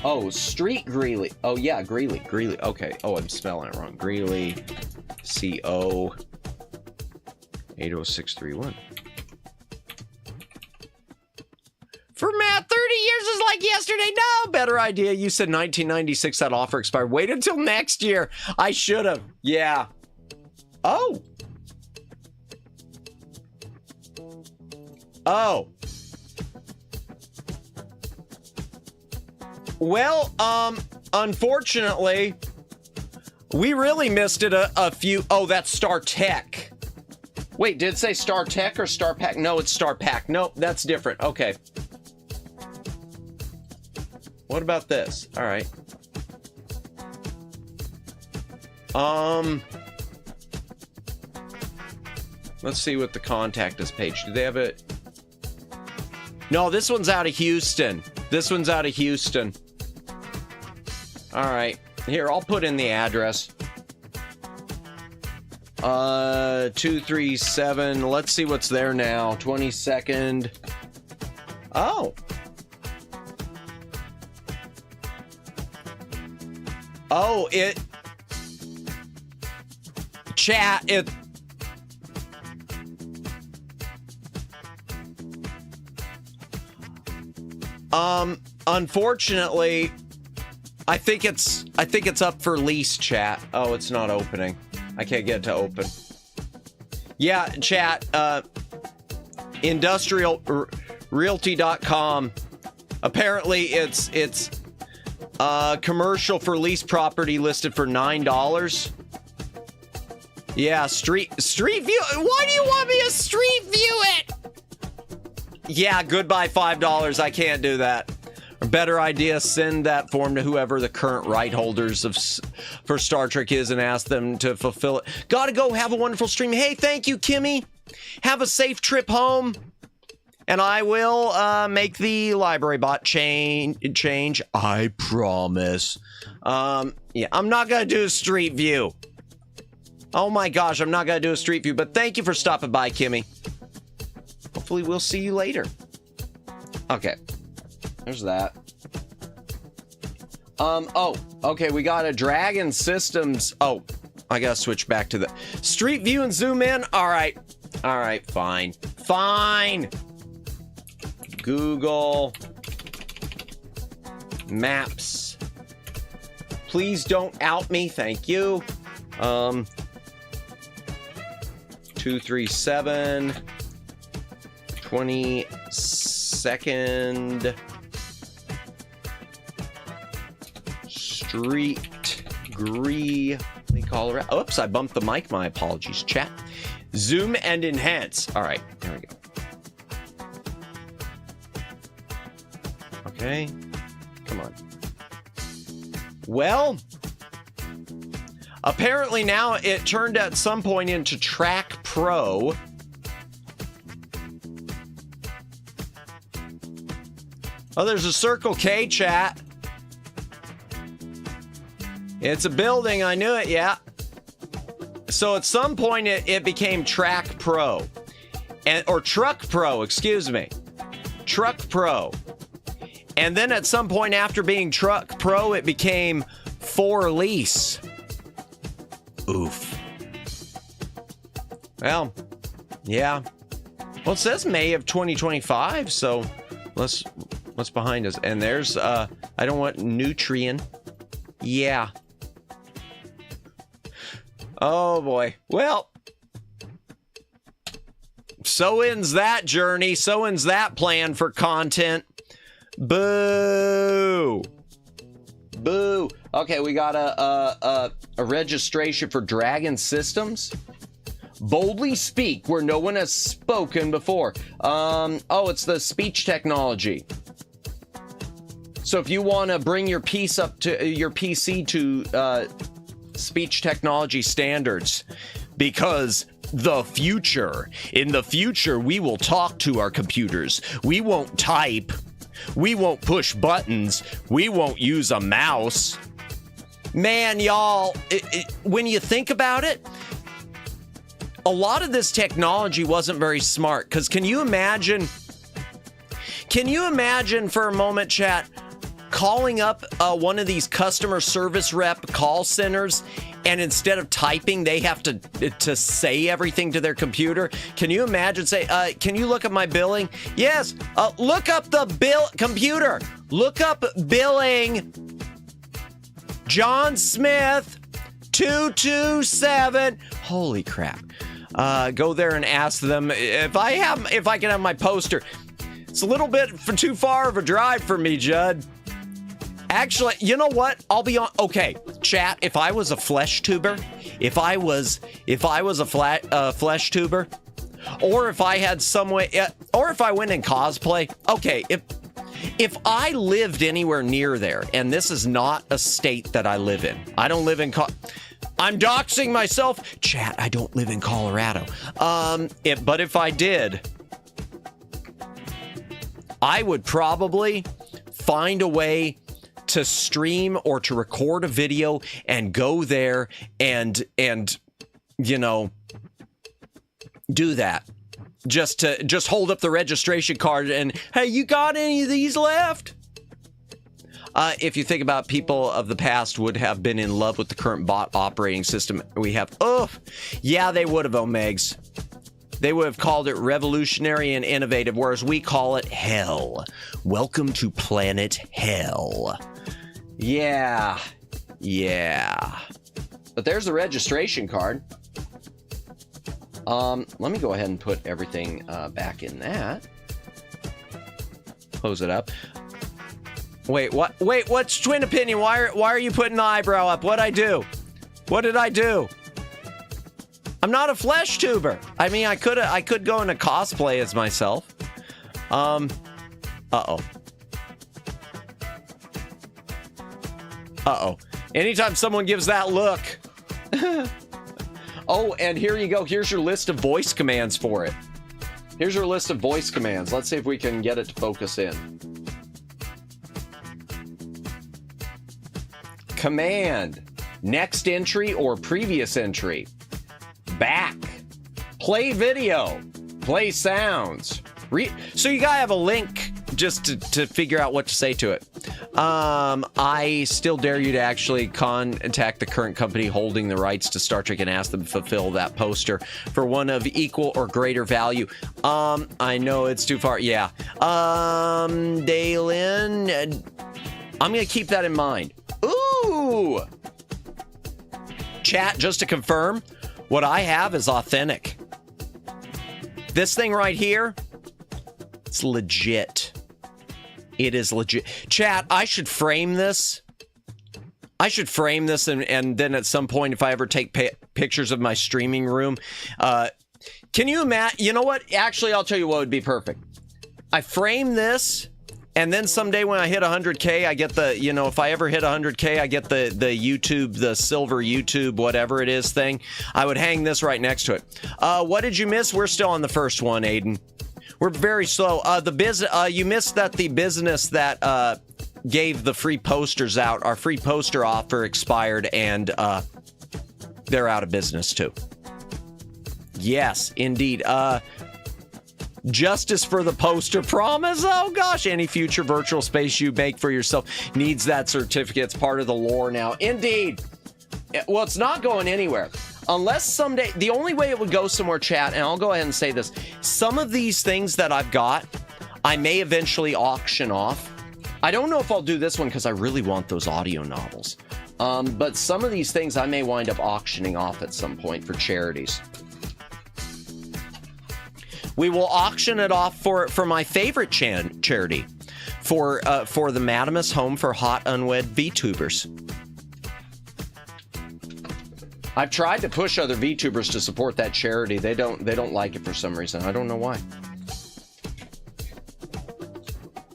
Oh, Street Greeley. Oh, yeah, Greeley. Okay. Oh, I'm spelling it wrong. Greeley. CO 80631. For Matt, 30 years is like yesterday. No, better idea. You said 1996, that offer expired. Wait until next year. I should have. Yeah. Oh. Well, unfortunately, we really missed it a few. Oh, that's Star Tech. Wait, did it say Star Tech or Star Pack? No, it's Star Pack. Nope, that's different. Okay. What about this? All right. Let's see what the contact us page. Do they have it? No, this one's out of Houston. All right. Here, I'll put in the address. 237. Let's see what's there now. 22nd. Oh. Oh, chat, Unfortunately, I think it's up for lease, chat. Oh, it's not opening. I can't get it to open. Yeah, chat, industrialrealty.com. Apparently it's commercial for lease property listed for $9. Yeah, street view. Why do you want me to street view it? Yeah, goodbye $5. I can't do that. A better idea, send that form to whoever the current right holders for Star Trek is and ask them to fulfill it. Gotta go. Have a wonderful stream. Hey, thank you, Kimmy. Have a safe trip home. And I will make the library bot change. I promise. Yeah, I'm not gonna do a street view. Oh my gosh, I'm not gonna do a street view. But thank you for stopping by, Kimmy. Hopefully we'll see you later. Okay. There's that. Oh, okay, we got a Dragon Systems. Oh, I gotta switch back to the street view and zoom in. All right, fine. Google Maps. Please don't out me, thank you. 237 22nd Street, Greeley, Colorado. Oops, I bumped the mic. My apologies, chat. Zoom and enhance. All right, there we go. Okay, come on. Well, apparently now it turned at some point into Track Pro. Oh, there's a Circle K, chat. It's a building, I knew it, yeah. So at some point it became Track Pro. Or Truck Pro, excuse me. Truck Pro. And then at some point after being Truck Pro, it became For Lease. Oof. Well, yeah. Well, it says May of 2025, so what's behind us? And there's, I don't want Nutrien. Yeah. Oh boy. Well, so ends that journey. So ends that plan for content. Boo. Boo. Okay, we got a registration for Dragon Systems. Boldly speak where no one has spoken before. Oh, it's the speech technology. So if you want to bring your PC to speech technology standards, because in the future, we will talk to our computers. We won't type. We won't push buttons. We won't use a mouse. Man, y'all, when you think about it, a lot of this technology wasn't very smart. Because can you imagine for a moment, chat, calling up one of these customer service rep call centers, and instead of typing, they have to say everything to their computer? Can you imagine, say, can you look up my billing? Yes, look up the computer. Look up billing. John Smith, 227. Holy crap. Go there and ask them if I can have my poster. It's a little bit too far of a drive for me, Judd. Actually, you know what? I'll be on. Okay, chat. If I was a flesh tuber, if I was a flesh tuber, or if I had some way, or if I went in cosplay. Okay, if I lived anywhere near there, and this is not a state that I live in. I don't live in. I'm doxing myself, chat. I don't live in Colorado. But if I did, I would probably find a way to stream or to record a video and go there and you know, do that. Just hold up the registration card and, hey, you got any of these left? If you think about, people of the past would have been in love with the current bot operating system we have. Oh, yeah, they would have, Omegs. they would have called it revolutionary and innovative, whereas we call it hell. Welcome to planet hell. Yeah. But there's the registration card. Let me go ahead and put everything back in that. Close it up. Wait, what? Wait, what's Twin Opinion? Why are you putting the eyebrow up? What'd I do? What did I do? I'm not a flesh tuber. I mean, I could go into cosplay as myself. Uh-oh. Anytime someone gives that look. Oh, and here you go. Here's your list of voice commands for it. Here's your list of voice commands. Let's see if we can get it to focus in. Command. Next entry or previous entry. Back. Play video. Play sounds. So you gotta have a link just to figure out what to say to it. I still dare you to actually contact the current company holding the rights to Star Trek and ask them to fulfill that poster for one of equal or greater value. I know it's too far. Yeah. Dalen, I'm gonna keep that in mind. Ooh. Chat, just to confirm, what I have is authentic. This thing right here, it's legit. It is legit. Chat, I should frame this. I should frame this and then at some point, if I ever take pictures of my streaming room, can you imagine? You know what? Actually, I'll tell you what would be perfect. I frame this, and then someday when I hit 100K, I get the, you know, if I ever hit 100K, I get the YouTube, the silver YouTube, whatever it is thing. I would hang this right next to it. What did you miss? We're still on the first one, Aiden. We're very slow. You missed that the business that gave the free posters out, our free poster offer expired, and they're out of business too. Yes, indeed. Justice for the poster promise. Oh gosh, any future virtual space you make for yourself needs that certificate. It's part of the lore now. Indeed. Well, it's not going anywhere. Unless someday, the only way it would go somewhere, chat, and I'll go ahead and say this, some of these things that I've got, I may eventually auction off. I don't know if I'll do this one because I really want those audio novels. But some of these things I may wind up auctioning off at some point for charities. We will auction it off for my favorite charity, for the Madamus Home for Hot Unwed VTubers. I've tried to push other VTubers to support that charity. They don't like it for some reason. I don't know why.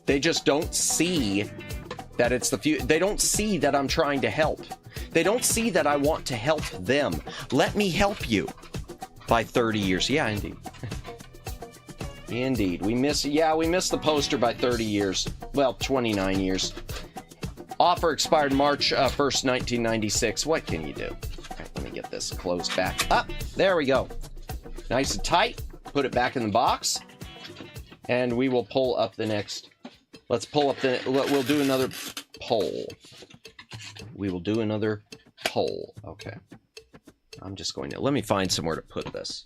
They just don't see that it's the few. They don't see that I'm trying to help. They don't see that I want to help them. Let me help you. By 30 years. Yeah, indeed. Indeed. We missed the poster by 30 years. Well, 29 years. Offer expired March 1st, 1996. What can you do? Let me get this closed back up. There we go. Nice and tight. Put it back in the box. And we will pull up the next. Let's pull up the. We'll do another poll. We will do another poll. Okay. I'm just going to. Let me find somewhere to put this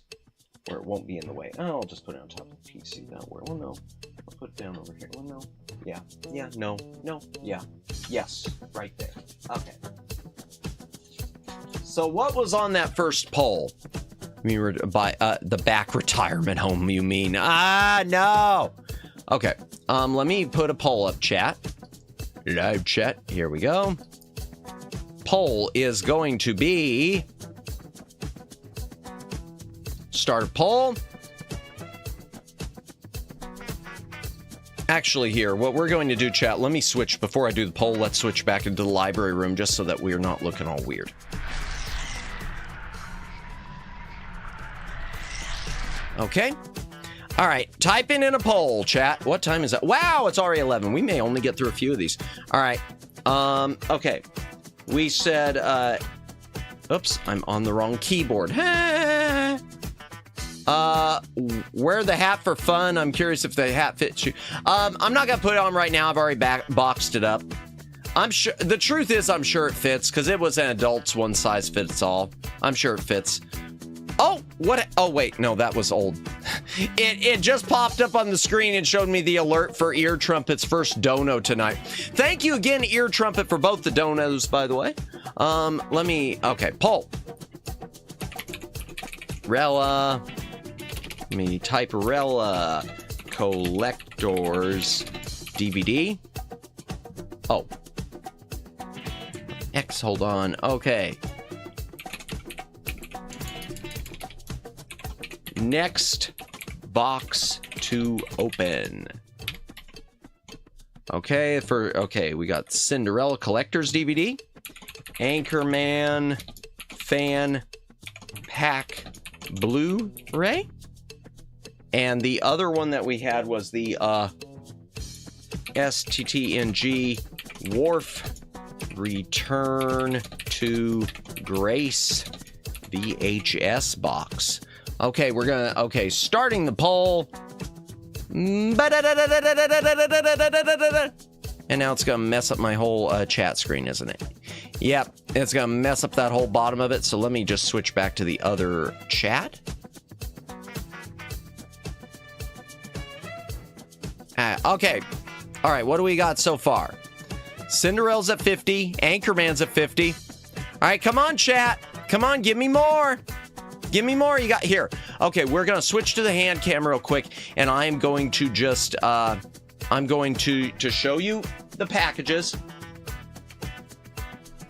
where it won't be in the way. Oh, I'll just put it on top of the PC. Now, where? Well, no. I'll put it down over here. Well, no. Yeah. Yeah. No. No. Yeah. Yes. Right there. Okay. So what was on that first poll? We were by the back retirement home, you mean? Ah, no. Okay. Let me put a poll up, chat. Live chat. Here we go. Poll is going to be start a poll. Actually, here, what we're going to do, chat, let me switch before I do the poll. Let's switch back into the library room just so that we're not looking all weird. Okay. All right. Typing in a poll, chat. What time is that? Wow, it's already 11. We may only get through a few of these. All right. Okay. We said, oops, I'm on the wrong keyboard. Wear the hat for fun. I'm curious if the hat fits you. I'm not going to put it on right now. I've already boxed it up. I'm sure. The truth is, I'm sure it fits because it was an adult's one size fits all. I'm sure it fits. Oh, what? Oh, wait. No, that was old. It just popped up on the screen and showed me the alert for Ear Trumpet's first dono tonight. Thank you again, Ear Trumpet, for both the donos, by the way. Okay, poll. Rella. Let me type Rella Collectors DVD. Oh. X, hold on. Okay. Next box to open. Okay, we got Cinderella Collectors DVD, Anchorman Fan Pack Blu-ray, and the other one that we had was the STTNG Wharf Return to Grace VHS box. Okay, starting the poll. And now it's gonna mess up my whole chat screen, isn't it? Yep, it's gonna mess up that whole bottom of it, so let me just switch back to the other chat. Okay, all right, what do we got so far? Cinderella's at 50, Anchorman's at 50. All right, come on, chat. Come on, give me more. Give me more. You got here. Okay, we're gonna switch to the hand camera real quick, and I'm going to just I'm going to show you the packages.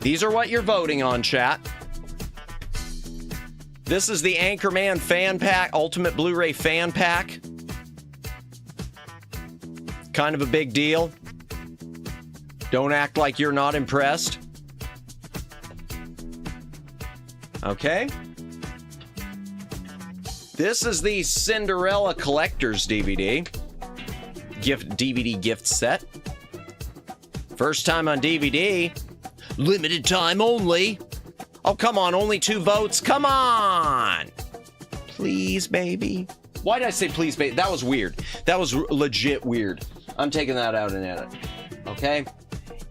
These are what you're voting on, chat. This is the Anchorman Fan Pack, Ultimate Blu-ray Fan Pack. Kind of a big deal. Don't act like you're not impressed. Okay. This is the Cinderella Collectors DVD. DVD gift set. First time on DVD. Limited time only. Oh, come on. Only 2 votes. Come on. Please, baby. Why did I say please, baby? That was weird. That was legit weird. I'm taking that out and edit. Okay.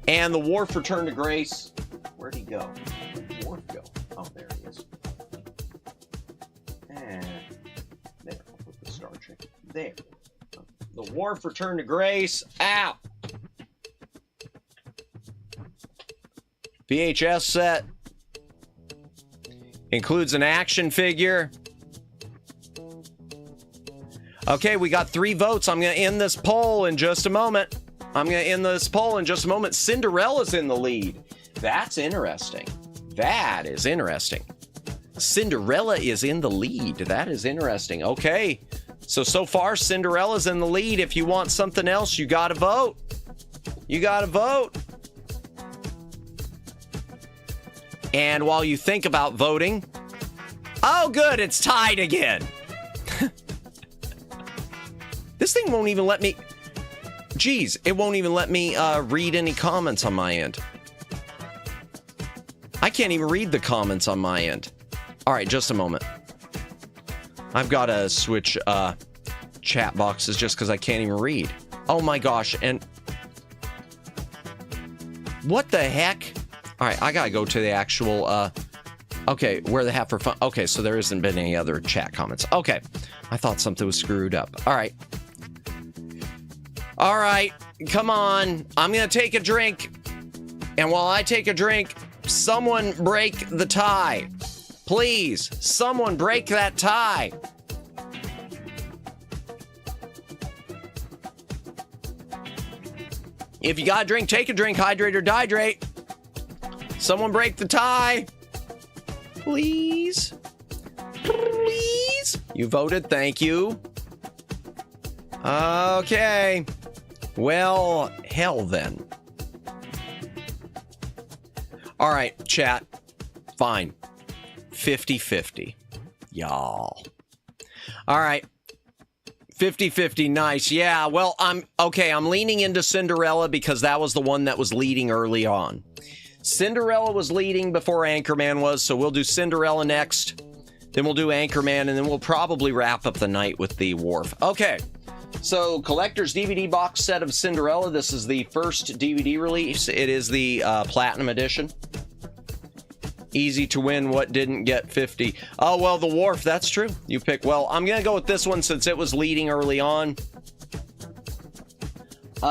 And the Wharf Return to Grace. Where'd he go? Where'd the Wharf go? Oh, there he is. And there. I'll put the Star Trek there. The Wharf Return to Grace. Ow! VHS set. Includes an action figure. Okay, we got 3 votes. I'm going to end this poll in just a moment. Cinderella's in the lead. That's interesting. That is interesting. Cinderella is in the lead. That is interesting. Okay. So far, Cinderella's in the lead. If you want something else, you got to vote. You got to vote. And while you think about voting, oh, good, it's tied again. This thing won't even let me, geez, it won't even let me read any comments on my end. I can't even read the comments on my end. All right, just a moment. I've got to switch chat boxes just because I can't even read. Oh my gosh, and what the heck? All right, I gotta go to the actual, okay, where the hat for fun. Okay, so there hasn't been any other chat comments. Okay, I thought something was screwed up. All right. All right, come on. I'm gonna take a drink. And while I take a drink, someone break the tie. Please, someone break that tie. If you got a drink, take a drink, hydrate or dehydrate. Someone break the tie. Please. Please. You voted, thank you. Okay. Well, hell then. All right, chat. Fine. 50-50. Y'all. All right. 50-50, nice. Yeah, well, I'm leaning into Cinderella because that was the one that was leading early on. Cinderella was leading before Anchorman was, so we'll do Cinderella next. Then we'll do Anchorman, and then we'll probably wrap up the night with the Wharf. Okay, so collector's DVD box set of Cinderella. This is the first DVD release. It is the Platinum Edition. Easy to win. What didn't get 50? Oh, well, the Wharf. That's true. You pick. Well, I'm going to go with this one since it was leading early on.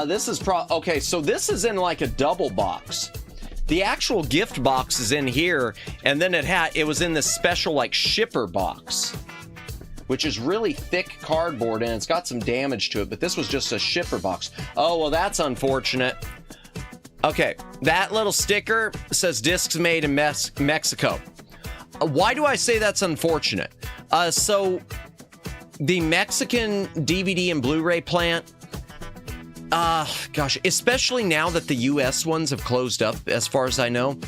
This is okay, so this is in like a double box. The actual gift box is in here, and then it was in this special like shipper box, which is really thick cardboard, and it's got some damage to it, but this was just a shipper box. Oh, well, that's unfortunate. Okay, that little sticker says discs made in Mexico. Why do I say that's unfortunate? So the Mexican DVD and Blu-ray plant, gosh, especially now that the US ones have closed up, as far as I know,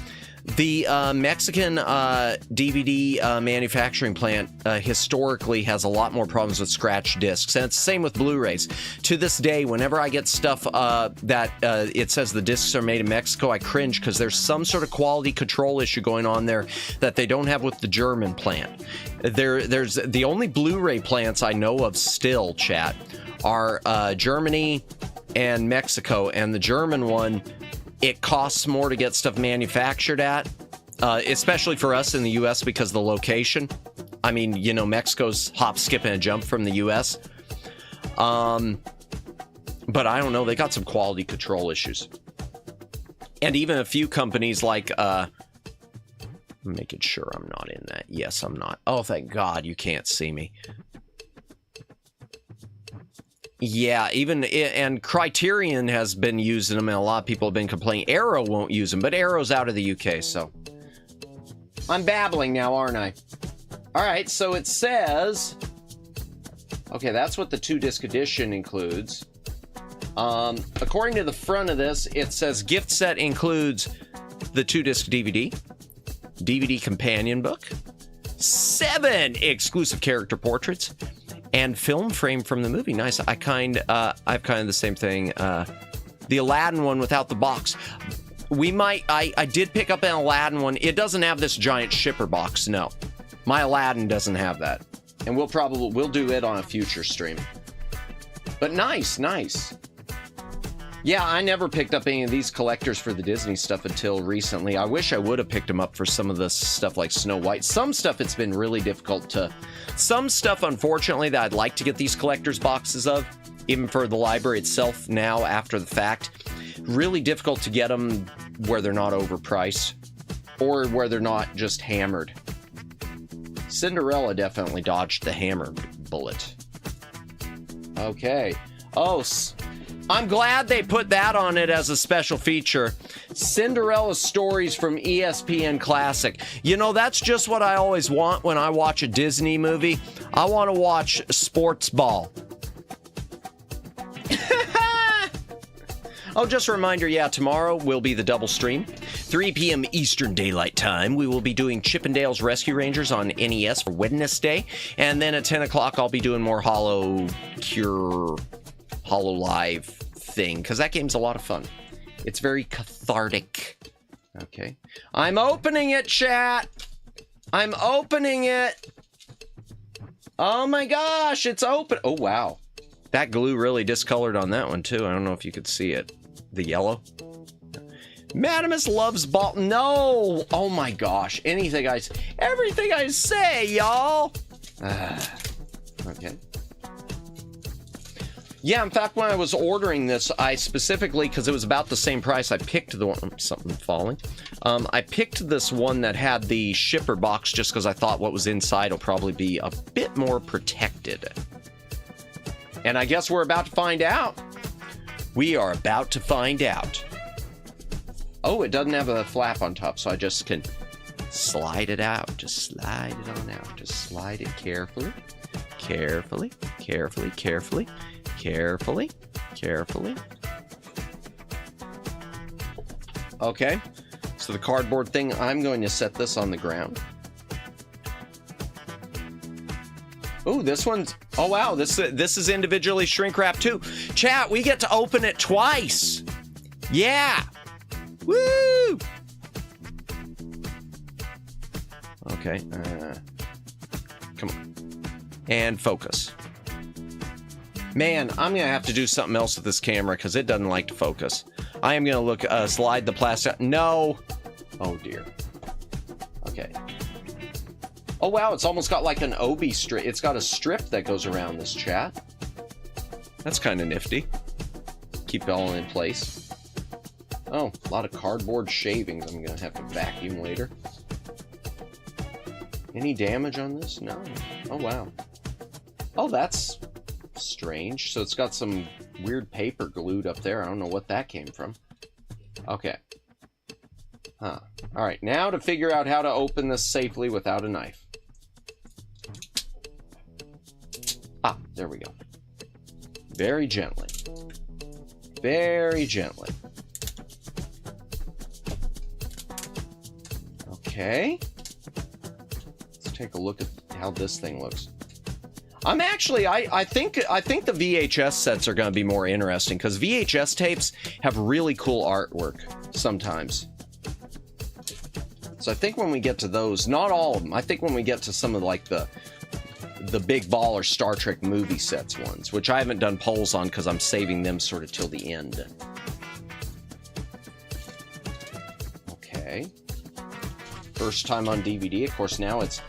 the Mexican DVD manufacturing plant historically has a lot more problems with scratched discs, and it's the same with Blu-rays. To this day, whenever I get stuff that it says the discs are made in Mexico, I cringe because there's some sort of quality control issue going on there that they don't have with the German plant. There's the only Blu-ray plants I know of still, chat, are Germany and Mexico, and the German one, it costs more to get stuff manufactured at, especially for us in the US because of the location. I mean, you know, Mexico's hop, skip, and a jump from the US. But I don't know, they got some quality control issues. And even a few companies like, I'm making sure I'm not in that. Yes, I'm not. Oh, thank God you can't see me. Yeah, and Criterion has been using them, and a lot of people have been complaining. Arrow won't use them, but Arrow's out of the UK, so. I'm babbling now, aren't I? All right, so it says... Okay, that's what the 2-disc edition includes. According to the front of this, it says gift set includes the 2-disc DVD, DVD companion book, 7 exclusive character portraits, and film frame from the movie. Nice. I've kind of the same thing. The Aladdin one without the box. I did pick up an Aladdin one. It doesn't have this giant shipper box. No, my Aladdin doesn't have that. And we'll do it on a future stream. But nice. Yeah, I never picked up any of these collectors for the Disney stuff until recently. I wish I would have picked them up for some of the stuff like Snow White. Some stuff it's been really difficult to... Some stuff, unfortunately, that I'd like to get these collector's boxes of, even for the library itself now after the fact, really difficult to get them where they're not overpriced or where they're not just hammered. Cinderella definitely dodged the hammer bullet. Okay. Oh, I'm glad they put that on it as a special feature. Cinderella stories from ESPN Classic. You know, that's just what I always want when I watch a Disney movie. I want to watch sports ball. Oh, just a reminder, yeah, tomorrow will be the double stream. 3 p.m. Eastern Daylight Time. We will be doing Chippendale's Rescue Rangers on NES for Wednesday. And then at 10 o'clock, I'll be doing more Hollow Live thing, because that game's a lot of fun. It's very cathartic. Okay. I'm opening it, chat. I'm opening it. Oh my gosh, it's open. Oh, wow. That glue really discolored on that one, too. I don't know if you could see it. The yellow. Madamus loves ball. No. Oh my gosh. Everything I say, y'all. Okay. Yeah, in fact, when I was ordering this, I specifically, because it was about the same price, I picked the one, something falling. I picked this one that had the shipper box just because I thought what was inside will probably be a bit more protected. And I guess we're about to find out. We are about to find out. Oh, it doesn't have a flap on top, so I just can slide it out. Just slide it on out. Just slide it carefully. Carefully. Okay, so the cardboard thing, I'm going to set this on the ground. Oh, this one's, oh wow, this is individually shrink wrapped too. Chat, we get to open it twice. Yeah. Woo! Okay, come on. And focus. Man, I'm gonna have to do something else with this camera because it doesn't like to focus. I am gonna slide the plastic. No. Oh dear. Oh, wow, it's almost got like an obi strip. It's got a strip that goes around this, chat. That's kind of nifty. Keep it all in place. Oh, a lot of cardboard shavings. I'm going to have to vacuum later. Any damage on this? No. Oh, wow. Oh, that's strange. So it's got some weird paper glued up there. I don't know what that came from. Okay. Huh. All right, now to figure out how to open this safely without a knife. Ah, there we go. Very gently. Very gently. Okay. Let's take a look at how this thing looks. I'm actually, I think the VHS sets are going to be more interesting because VHS tapes have really cool artwork sometimes. So I think when we get to those, not all of them, I think when we get to some of like the Big Baller Star Trek movie sets ones, which I haven't done polls on because I'm saving them sort of till the end. Okay. First time on DVD, of course. Now it's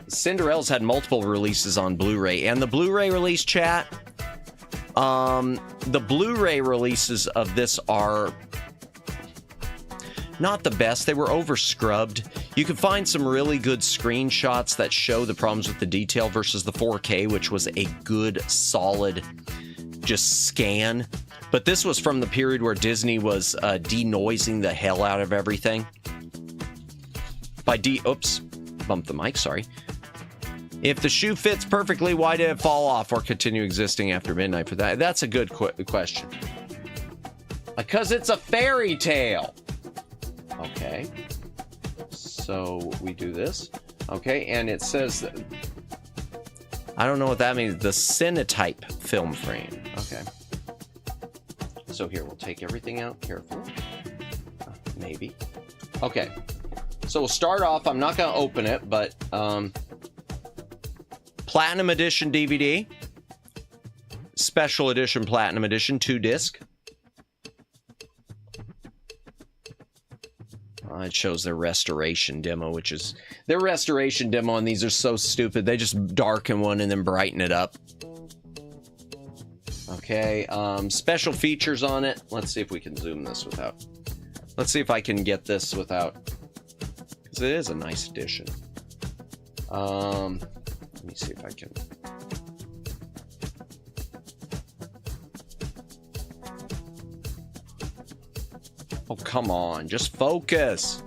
Cinderella's had multiple releases on Blu-ray, and the Blu-ray release, chat, the Blu-ray releases of this are not the best. They were over scrubbed. You can find some really good screenshots that show the problems with the detail versus the 4K, which was a good, solid, just scan. But this was from the period where Disney was denoising the hell out of everything. Oops, bumped the mic, sorry. If the shoe fits perfectly, why did it fall off or continue existing after midnight for that? That's a good question. Because it's a fairy tale. Okay. So we do this. Okay, and it says that, I don't know what that means. The Cinetype film frame. Okay. So here, we'll take everything out carefully. Maybe. Okay. So we'll start off. I'm not going to open it, but Platinum Edition DVD. Special Edition Platinum Edition 2-disc. It shows their restoration demo, which is their restoration demo, and these are so stupid. They just darken one and then brighten it up. Okay, special features on it. Let's see if we can zoom this without. Let's see if I can get this without, because it is a nice edition. Let me see if I can. Oh, come on. Just focus.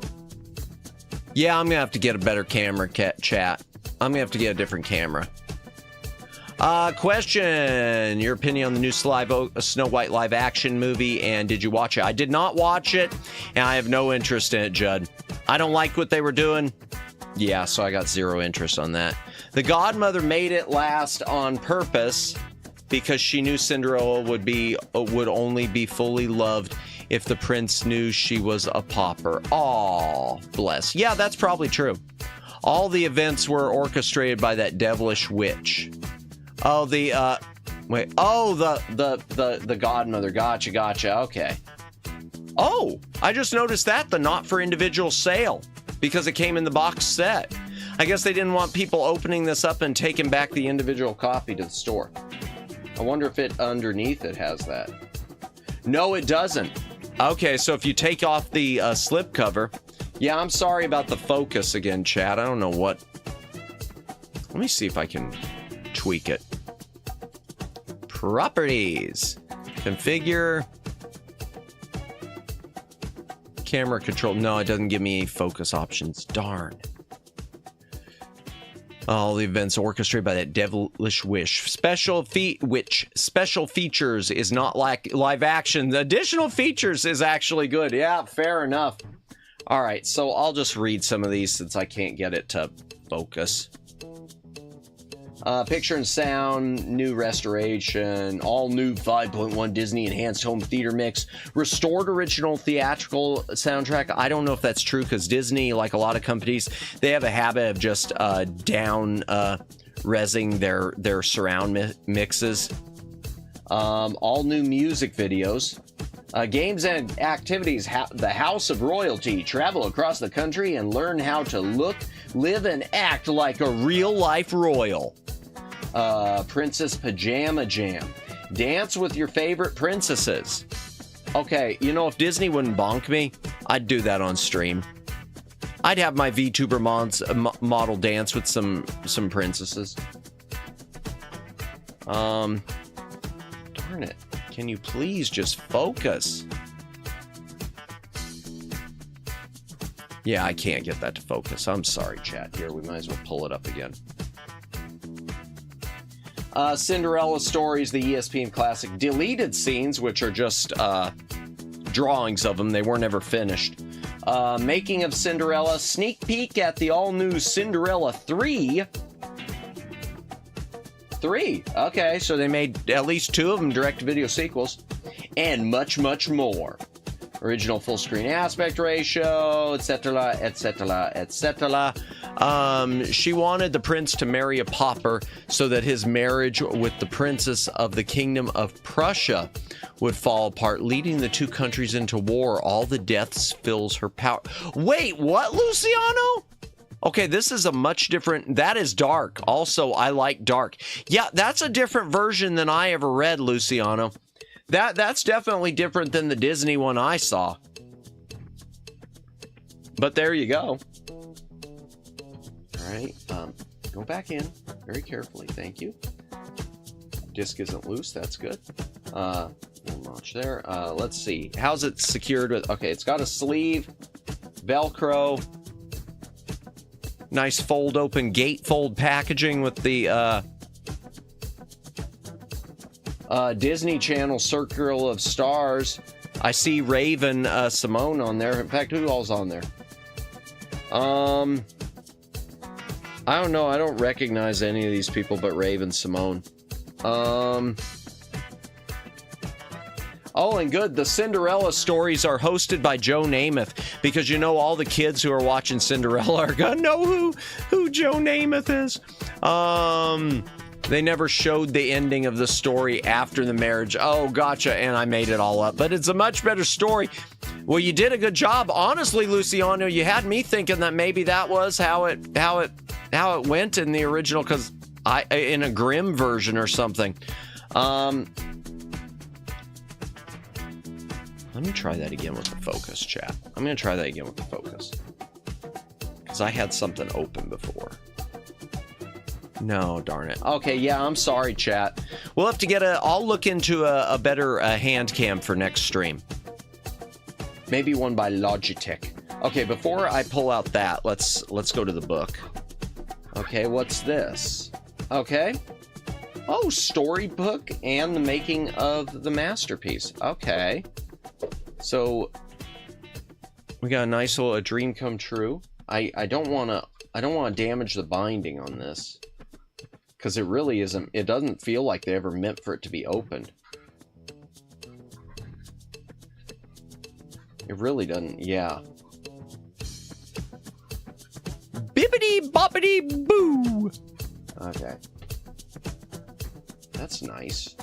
Yeah, I'm going to have to get a better camera, chat. I'm going to have to get a different camera. Question. Your opinion on the new Snow White live action movie, and did you watch it? I did not watch it, and I have no interest in it, Judd. I don't like what they were doing. Yeah, so I got zero interest on that. The godmother made it last on purpose because she knew Cinderella would only be fully loved if the prince knew she was a pauper. Aw, bless. Yeah, that's probably true. All the events were orchestrated by that devilish witch. Oh, the godmother. Gotcha. Okay. Oh, I just noticed that, the not for individual sale, because it came in the box set. I guess they didn't want people opening this up and taking back the individual copy to the store. I wonder if it underneath it has that. No, it doesn't. Okay, so if you take off the slip cover, yeah, I'm sorry about the focus again, chat. I don't know what. Let me see if I can tweak it. Properties. Configure. Camera control. No, it doesn't give me any focus options. Darn. All the events orchestrated by that devilish wish. Special features is not like live action. The additional features is actually good. Yeah, fair enough. All right, so I'll just read some of these since I can't get it to focus. Picture and sound, new restoration, all new 5.1 Disney enhanced home theater mix, restored original theatrical soundtrack. I don't know if that's true because Disney, like a lot of companies, they have a habit of just resing their surround mixes. All new music videos. Games and activities, the House of Royalty. Travel across the country and learn how to look, Live and act like a real-life royal. Princess Pajama Jam. Dance with your favorite princesses. Okay, you know, if Disney wouldn't bonk me, I'd do that on stream. I'd have my VTuber model dance with some princesses. Darn it. Can you please just focus? Yeah, I can't get that to focus. I'm sorry, chat. Here, we might as well pull it up again. Cinderella stories, the ESPN Classic. Deleted scenes, which are just drawings of them. They weren't ever finished. Making of Cinderella. Sneak peek at the all-new Cinderella 3. 3. Okay, so they made at least 2 of them direct-to-video sequels. And much, much more. Original full-screen aspect ratio, etc., etc., etc. She wanted the prince to marry a pauper so that his marriage with the princess of the Kingdom of Prussia would fall apart, leading the two countries into war. All the deaths fills her power. Wait, what, Luciano? Okay, this is a much different... That is dark. Also, I like dark. Yeah, that's a different version than I ever read, Luciano. That's definitely different than the Disney one I saw. But there you go. All right, go back in very carefully. Thank you. Disc isn't loose. That's good. We'll notch there. Let's see. How's it secured with... Okay, it's got a sleeve, Velcro, nice fold-open gatefold packaging with the Disney Channel Circle of Stars. I see Raven Simone on there. In fact, who all's on there? I don't know. I don't recognize any of these people but Raven Simone. Oh, and good. The Cinderella stories are hosted by Joe Namath, because you know all the kids who are watching Cinderella are gonna know who Joe Namath is. They never showed the ending of the story after the marriage. Oh, gotcha. And I made it all up, but it's a much better story. Well, you did a good job. Honestly, Luciano, you had me thinking that maybe that was how it went in the original, because in a Grimm version or something. Let me try that again with the focus, chat. I'm going to try that again with the focus, because I had something open before. No, darn it. Okay, yeah, I'm sorry, chat. We'll have to get I'll look into a better hand cam for next stream. Maybe one by Logitech. Okay, before I pull out that, let's go to the book. Okay, what's this? Okay. Oh, storybook and the making of the masterpiece. Okay. So we got a nice little dream come true. I don't want to damage the binding on this, because it really isn't. It doesn't feel like they ever meant for it to be opened. It really doesn't. Yeah. Bibbidi boppity boo. Okay. That's nice.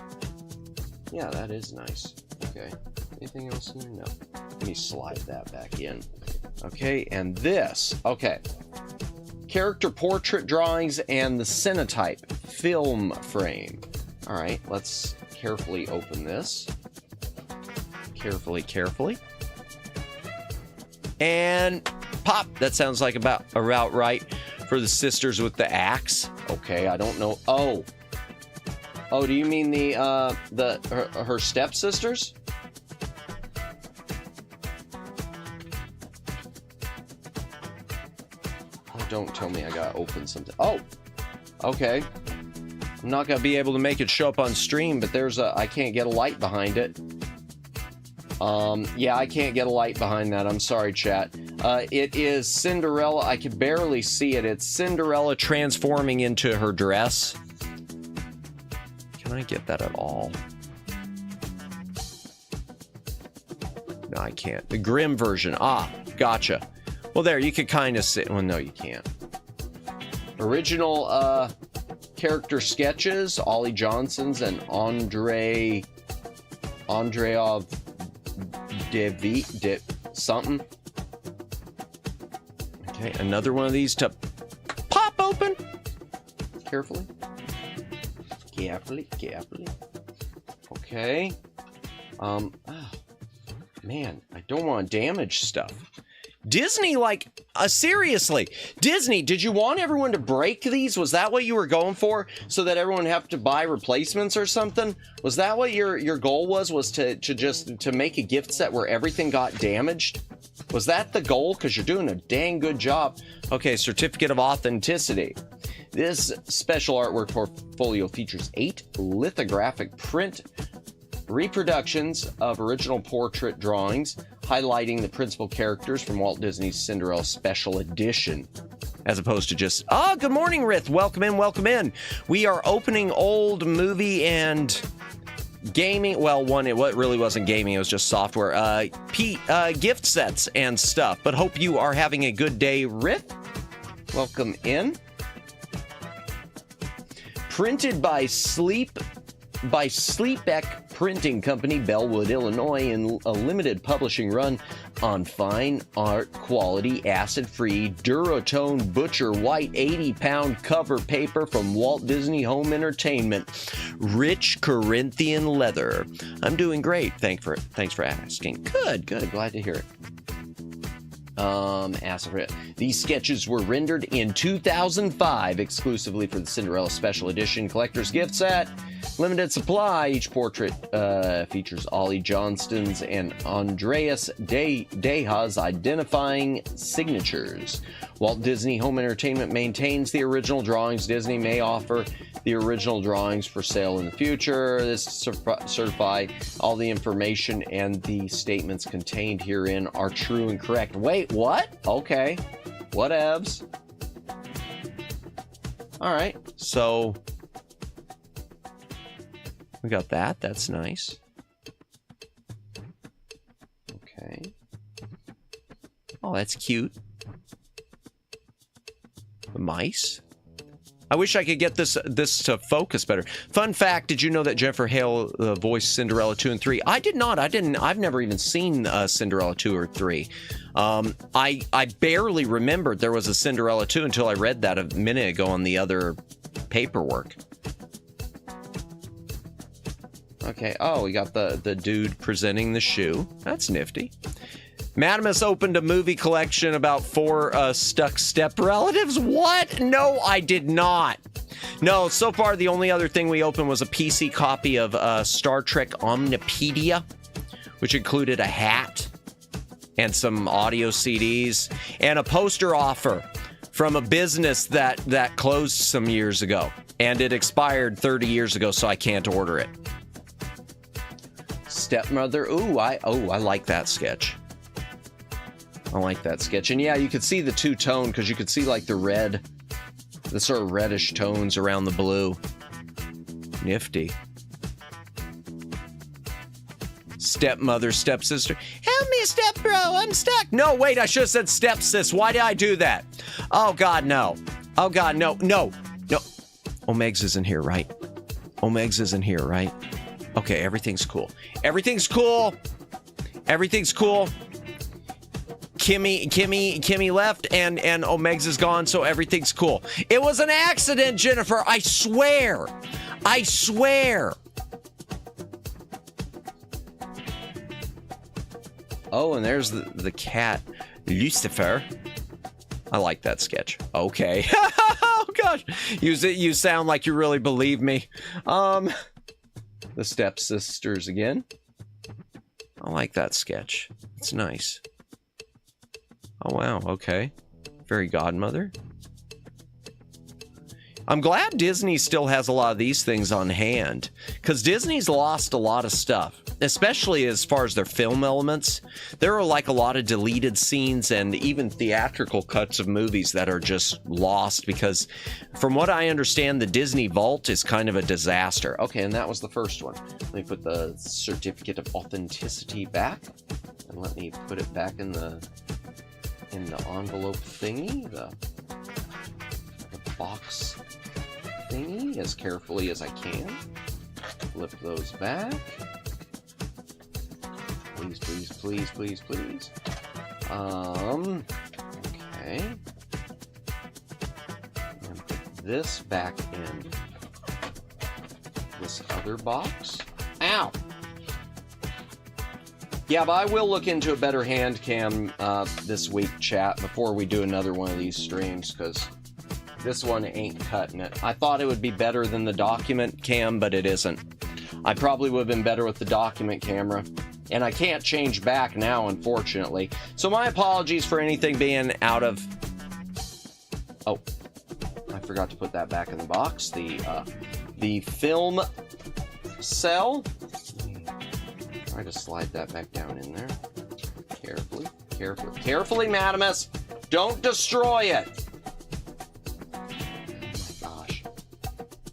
Yeah, that is nice. Okay. Anything else in there? No. Let me slide that back in. Okay, and this. Okay. Character portrait drawings and the Cinetype film frame. All right, let's carefully open this. Carefully. And pop. That sounds like about right for the sisters with the axe. Okay, I don't know. Oh, do you mean her stepsisters? Don't tell me I gotta open something. Oh, okay. I'm not gonna be able to make it show up on stream, but I can't get a light behind it. Yeah, I can't get a light behind that. I'm sorry, chat. It is Cinderella. I can barely see it. It's Cinderella transforming into her dress. Can I get that at all? No, I can't. The Grimm version. Ah, gotcha. Well, there, you could kind of see. Well, no, you can't. Original character sketches, Ollie Johnson's and Andreov something. Okay, another one of these to carefully. Carefully. Okay. Oh, man, I don't want to damage stuff. Disney, like, seriously, Disney, did you want everyone to break these? Was that what you were going for? So that everyone would have to buy replacements or something? Was that what your goal was to just make a gift set where everything got damaged? Was that the goal? Because you're doing a dang good job. Okay, Certificate of Authenticity. This special artwork portfolio features 8 lithographic print reproductions of original portrait drawings highlighting the principal characters from Walt Disney's Cinderella Special Edition, as opposed to just, good morning, Rith. Welcome in. We are opening old movie and gaming. Well, it really wasn't gaming. It was just software. Gift sets and stuff. But hope you are having a good day, Rith. Welcome in. Printed by Sleepbeck Printing Company, Bellwood, Illinois, in a limited publishing run on fine art quality, acid-free, Duratone Butcher White 80-pound cover paper from Walt Disney Home Entertainment. Rich Corinthian leather. I'm doing great. Thanks for asking. Good. Glad to hear it. These sketches were rendered in 2005 exclusively for the Cinderella Special Edition Collector's Gift Set. Limited supply. Each portrait features Ollie Johnston's and Andreas Deha's identifying signatures. Walt Disney Home Entertainment maintains the original drawings. Disney may offer the original drawings for sale in the future. This certify all the information and the statements contained herein are true and correct. Wait, what? Okay. Whatevs. All right. So we got that. That's nice. Okay. Oh, that's cute. The mice. I wish I could get this to focus better. Fun fact, did you know that Jennifer Hale voiced Cinderella 2 and 3? I did not. I've never even seen Cinderella 2 or 3. I barely remembered there was a Cinderella 2 until I read that a minute ago on the other paperwork. Okay. Oh, we got the dude presenting the shoe. That's nifty. Madamus opened a movie collection about 4 stuck step relatives. What? No, I did not. No, so far the only other thing we opened was a PC copy of Star Trek Omnipedia, which included a hat and some audio CDs and a poster offer from a business that closed some years ago, and it expired 30 years ago, so I can't order it. Stepmother. Ooh, I like that sketch. I like that sketch. And yeah, you could see the two-tone because you could see like the sort of reddish tones around the blue. Nifty. Stepmother, stepsister. Help me, stepbro, I'm stuck. No, wait, I should have said stepsis. Why did I do that? Oh, God, no. Oh, God, no. Omegs isn't here, right? Omegs isn't here, right? Okay, everything's cool. Everything's cool. Kimmy left and Omegs is gone, so everything's cool. It was an accident, Jennifer. I swear. Oh, and there's the cat, Lucifer. I like that sketch. Okay. Oh gosh, you sound like you really believe me. The stepsisters again. I like that sketch. It's nice. Oh, wow. Okay. Fairy godmother. I'm glad Disney still has a lot of these things on hand, because Disney's lost a lot of stuff, especially as far as their film elements. There are like a lot of deleted scenes and even theatrical cuts of movies that are just lost because, from what I understand, the Disney Vault is kind of a disaster. Okay, and that was the first one. Let me put the certificate of authenticity back, and let me put it back in the envelope thingy, the box thingy, as carefully as I can. Flip those back. Please. Okay. And put this back in this other box. Ow! Yeah, but I will look into a better hand cam this week, chat, before we do another one of these streams, because this one ain't cutting it. I thought it would be better than the document cam, but it isn't. I probably would have been better with the document camera. And I can't change back now, unfortunately. So my apologies for anything being out of... Oh, I forgot to put that back in the box. The film cell. Try to slide that back down in there. Carefully, carefully, carefully, Madamus. Don't destroy it. Oh my gosh.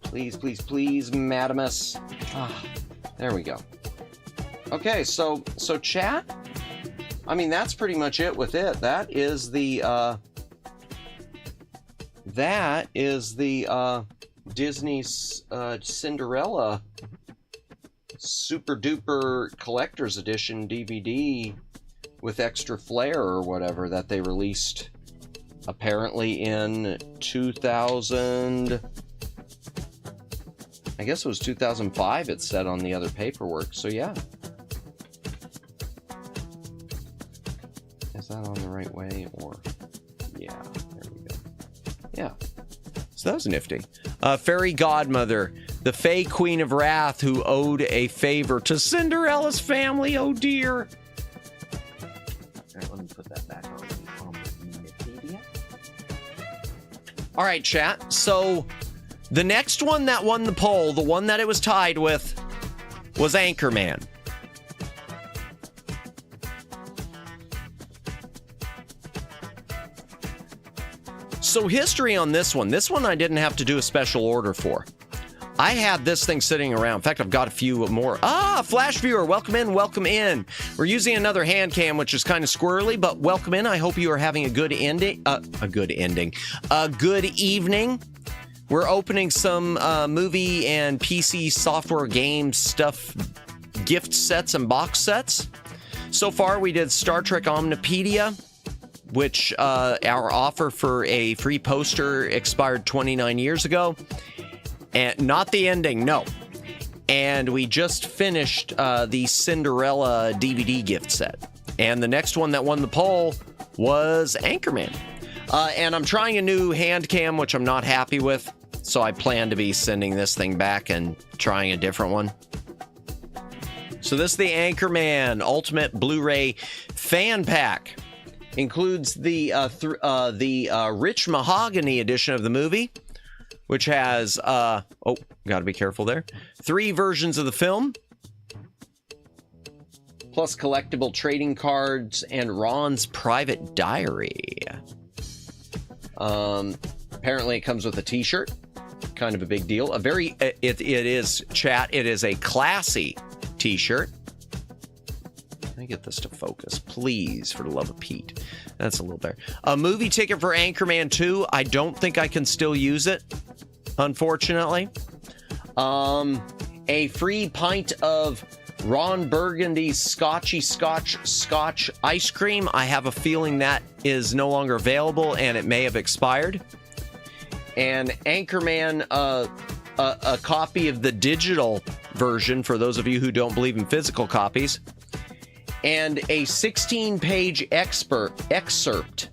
Please, please, please, Madamus. Ah, there we go. Okay, so chat. I mean, that's pretty much it with it. That is the Disney's Cinderella super duper collector's edition DVD with extra flair or whatever that they released apparently in 2000. I guess it was 2005 it said on the other paperwork. So yeah. Is that on the right way or yeah, there we go. Yeah. So that was nifty. Fairy godmother, the Fey Queen of Wrath who owed a favor to Cinderella's family. Oh dear. Alright, let me put that back on Omnipedia. Alright, chat. So the next one that won the poll, the one that it was tied with, was Anchorman. So history on this one I didn't have to do a special order for. I had this thing sitting around. In fact, I've got a few more. Flash viewer, welcome in, welcome in. We're using another hand cam, which is kind of squirrely, but welcome in. I hope you are having a good ending, a good evening. We're opening some movie and PC software game stuff, gift sets and box sets. So far, we did Star Trek Omnipedia, which our offer for a free poster expired 29 years ago. And not the ending, no. And we just finished the Cinderella DVD gift set. And the next one that won the poll was Anchorman. And I'm trying a new hand cam, which I'm not happy with. So I plan to be sending this thing back and trying a different one. So this is the Anchorman Ultimate Blu-ray Fan Pack. Includes the rich mahogany edition of the movie, which has, oh, gotta be careful there, 3 versions of the film, plus collectible trading cards and Ron's private diary. Apparently it comes with a t-shirt, kind of a big deal. It is, chat, it is a classy t-shirt. Let me get this to focus, please, for the love of Pete. That's a little better. A movie ticket for Anchorman 2. I don't think I can still use it, unfortunately. A free pint of Ron Burgundy's Scotch ice cream. I have a feeling that is no longer available and it may have expired. And Anchorman, a copy of the digital version for those of you who don't believe in physical copies. And a 16-page excerpt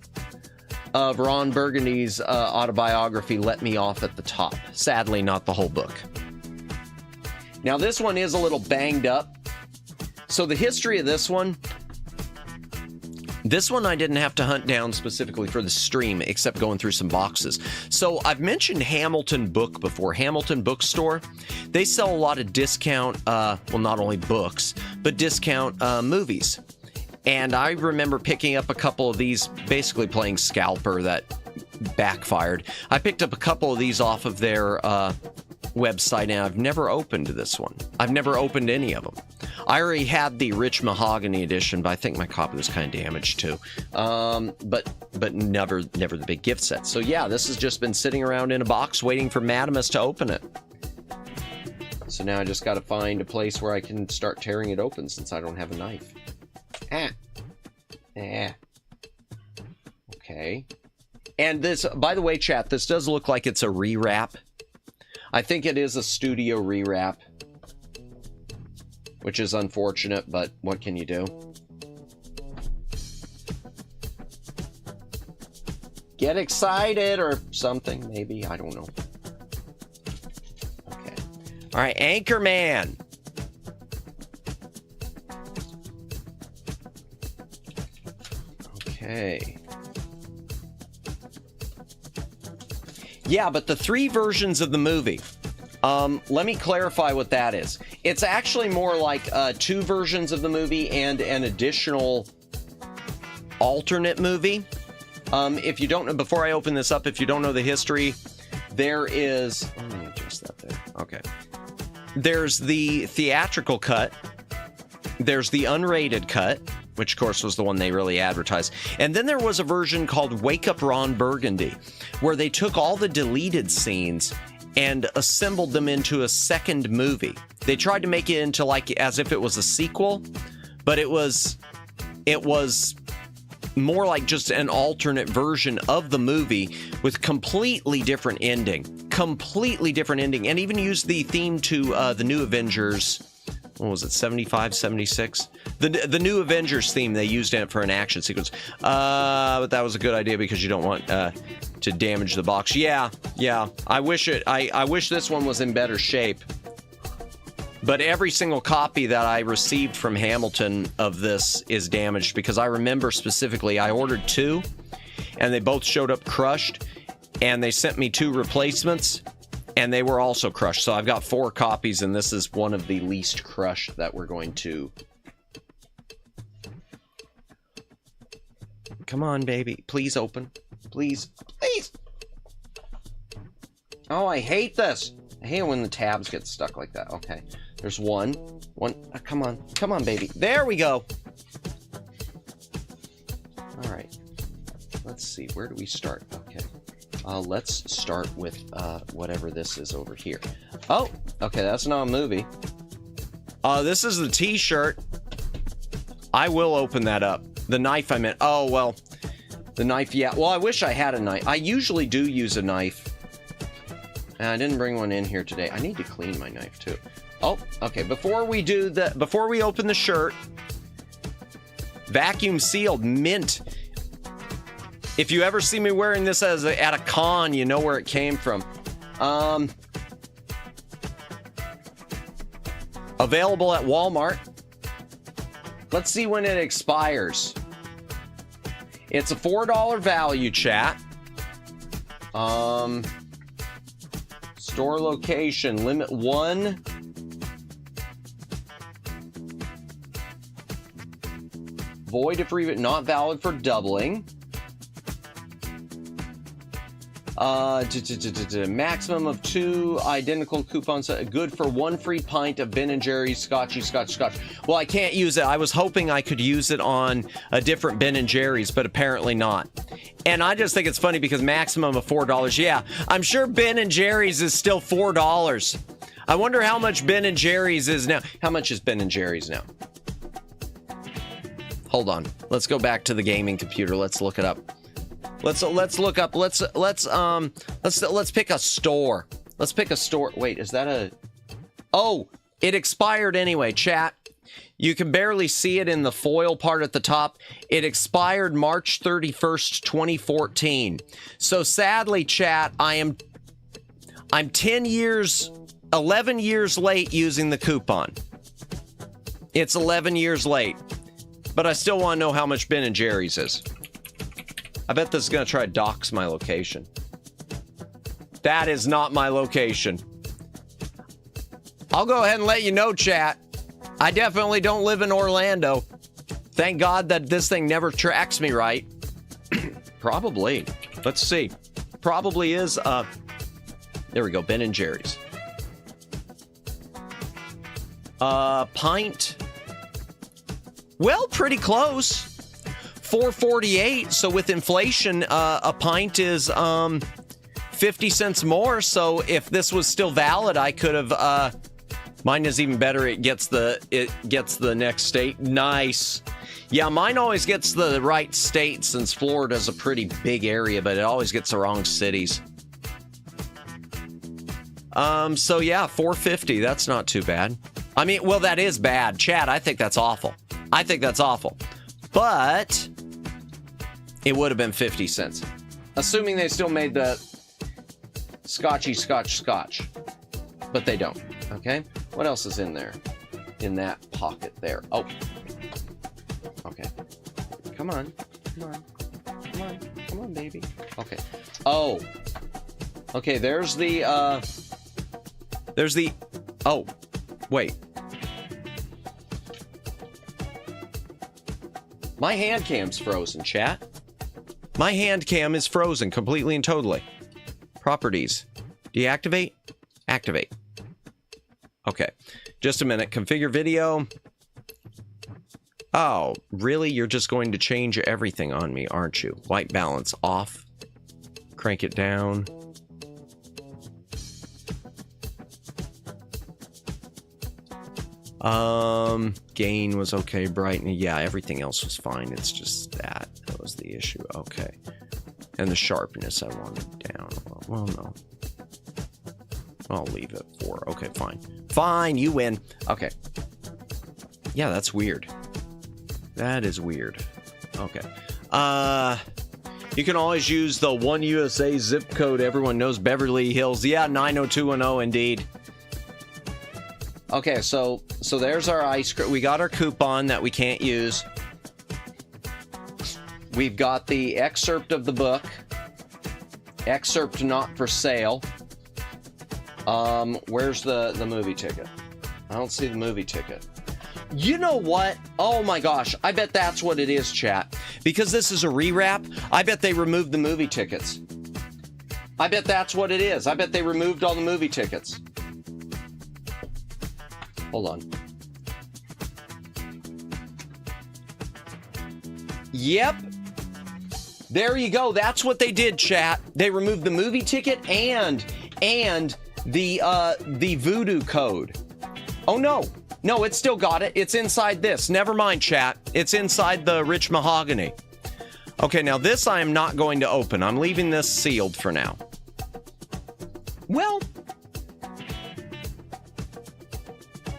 of Ron Burgundy's autobiography, Let Me Off at the Top. Sadly, not the whole book. Now, this one is a little banged up. So the history of this one I didn't have to hunt down specifically for the stream, except going through some boxes. So I've mentioned Hamilton Book before, Hamilton Bookstore. They sell a lot of discount, well, not only books, but discount movies. And I remember picking up a couple of these, basically playing Scalper that backfired. I picked up a couple of these off of their website, and I've never opened this one. I've never opened any of them. I already had the rich mahogany edition, but I think my copy was kind of damaged too. But never the big gift set. So yeah, this has just been sitting around in a box waiting for Madamus to open it. So now I just got to find a place where I can start tearing it open since I don't have a knife. Okay. And this, by the way, chat, this does look like it's a rewrap. I think it is a studio rewrap, which is unfortunate, but what can you do? Get excited or something, maybe. I don't know. Okay. All right, Anchorman. Okay. Yeah, but the 3 versions of the movie. Let me clarify what that is. It's actually more like 2 versions of the movie and an additional alternate movie. If you don't know, before I open this up, if you don't know the history, there is... Let me adjust that there. Okay. There's the theatrical cut. There's the unrated cut, which of course was the one they really advertised. And then there was a version called Wake Up Ron Burgundy, where they took all the deleted scenes and assembled them into a second movie. They tried to make it into like as if it was a sequel, but it was more like just an alternate version of the movie with completely different ending. Completely different ending. And even used the theme to the New Avengers. What was it, 75, 76? The New Avengers theme, they used it for an action sequence. But that was a good idea because you don't want to damage the box. Yeah. I wish this one was in better shape. But every single copy that I received from Hamilton of this is damaged because I remember specifically I ordered 2 and they both showed up crushed and they sent me 2 replacements and they were also crushed. So I've got 4 copies and this is one of the least crushed that we're going to... Come on, baby. Please open. Please. Please. Oh, I hate this. I hate it when the tabs get stuck like that. Okay. There's one. Come on. Come on, baby. There we go. All right. Let's see. Where do we start? Okay. Let's start with whatever this is over here. Oh, okay. That's not a movie. This is the t-shirt. I will open that up. The knife I meant. Oh, well. The knife, yeah. Well, I wish I had a knife. I usually do use a knife. And I didn't bring one in here today. I need to clean my knife, too. Oh, okay. Before we open the shirt, vacuum sealed mint. If you ever see me wearing this at a con, you know where it came from. Available at Walmart. Let's see when it expires. It's a $4 value, chat. Store location, limit 1. Void if not valid for doubling. Maximum of 2 identical coupons, good for 1 free pint of Ben & Jerry's Scotch. Well, I can't use it. I was hoping I could use it on a different Ben & Jerry's, but apparently not. And I just think it's funny because maximum of $4. Yeah, I'm sure Ben & Jerry's is still $4. I wonder how much Ben & Jerry's is now. How much is Ben & Jerry's now? Hold on. Let's go back to the gaming computer. Let's look it up. Let's look up. Let's pick a store. Let's pick a store. Wait, is that a... Oh, it expired anyway, chat. You can barely see it in the foil part at the top. It expired March 31st, 2014. So sadly, chat, I'm 11 years late using the coupon. It's 11 years late. But I still want to know how much Ben & Jerry's is. I bet this is going to try to dox my location. That is not my location. I'll go ahead and let you know, chat. I definitely don't live in Orlando. Thank God that this thing never tracks me right. Probably. Let's see. Probably is, there we go, Ben & Jerry's. Pint. Well, pretty close. $4.48. So with inflation, a pint is 50 cents more. So if this was still valid, I could have Mine is even better. It gets the next state. Nice. Yeah, mine always gets the right state since Florida's a pretty big area, but it always gets the wrong cities. So yeah, 450. That's not too bad. I mean, well, that is bad. Chad, I think that's awful. I think that's awful. But it would have been 50 cents. Assuming they still made the Scotchy Scotch. But they don't. Okay? What else is in there? In that pocket there. Oh. Okay. Come on. Come on, baby. Okay. Oh. Okay, there's the, oh. Wait. My hand cam's frozen, chat. My hand cam is frozen completely and totally. Properties. Deactivate? Activate. Okay. Just a minute. Configure video. Oh, really? You're just going to change everything on me, aren't you? White balance off. Crank it down. Gain was okay. Brightening. Yeah, everything else was fine. It's just that was the issue. Okay. And the sharpness I wanted down. Well, no. I'll leave it 4. Okay, fine. Fine, you win. Okay. Yeah, that's weird. That is weird. Okay. You can always use the 1USA zip code. Everyone knows Beverly Hills. Yeah, 90210 indeed. Okay, so there's our ice cream. We got our coupon that we can't use. We've got the excerpt of the book. Excerpt not for sale. Where's the movie ticket? I don't see the movie ticket. You know what? Oh my gosh. I bet that's what it is, chat. Because this is a rewrap, I bet they removed the movie tickets. I bet that's what it is. I bet they removed all the movie tickets. Hold on. Yep. There you go. That's what they did, chat. They removed the movie ticket and the voodoo code. Oh no. No, it's still got it. It's inside this. Never mind, chat. It's inside the rich mahogany. Okay, now this I am not going to open. I'm leaving this sealed for now. Well,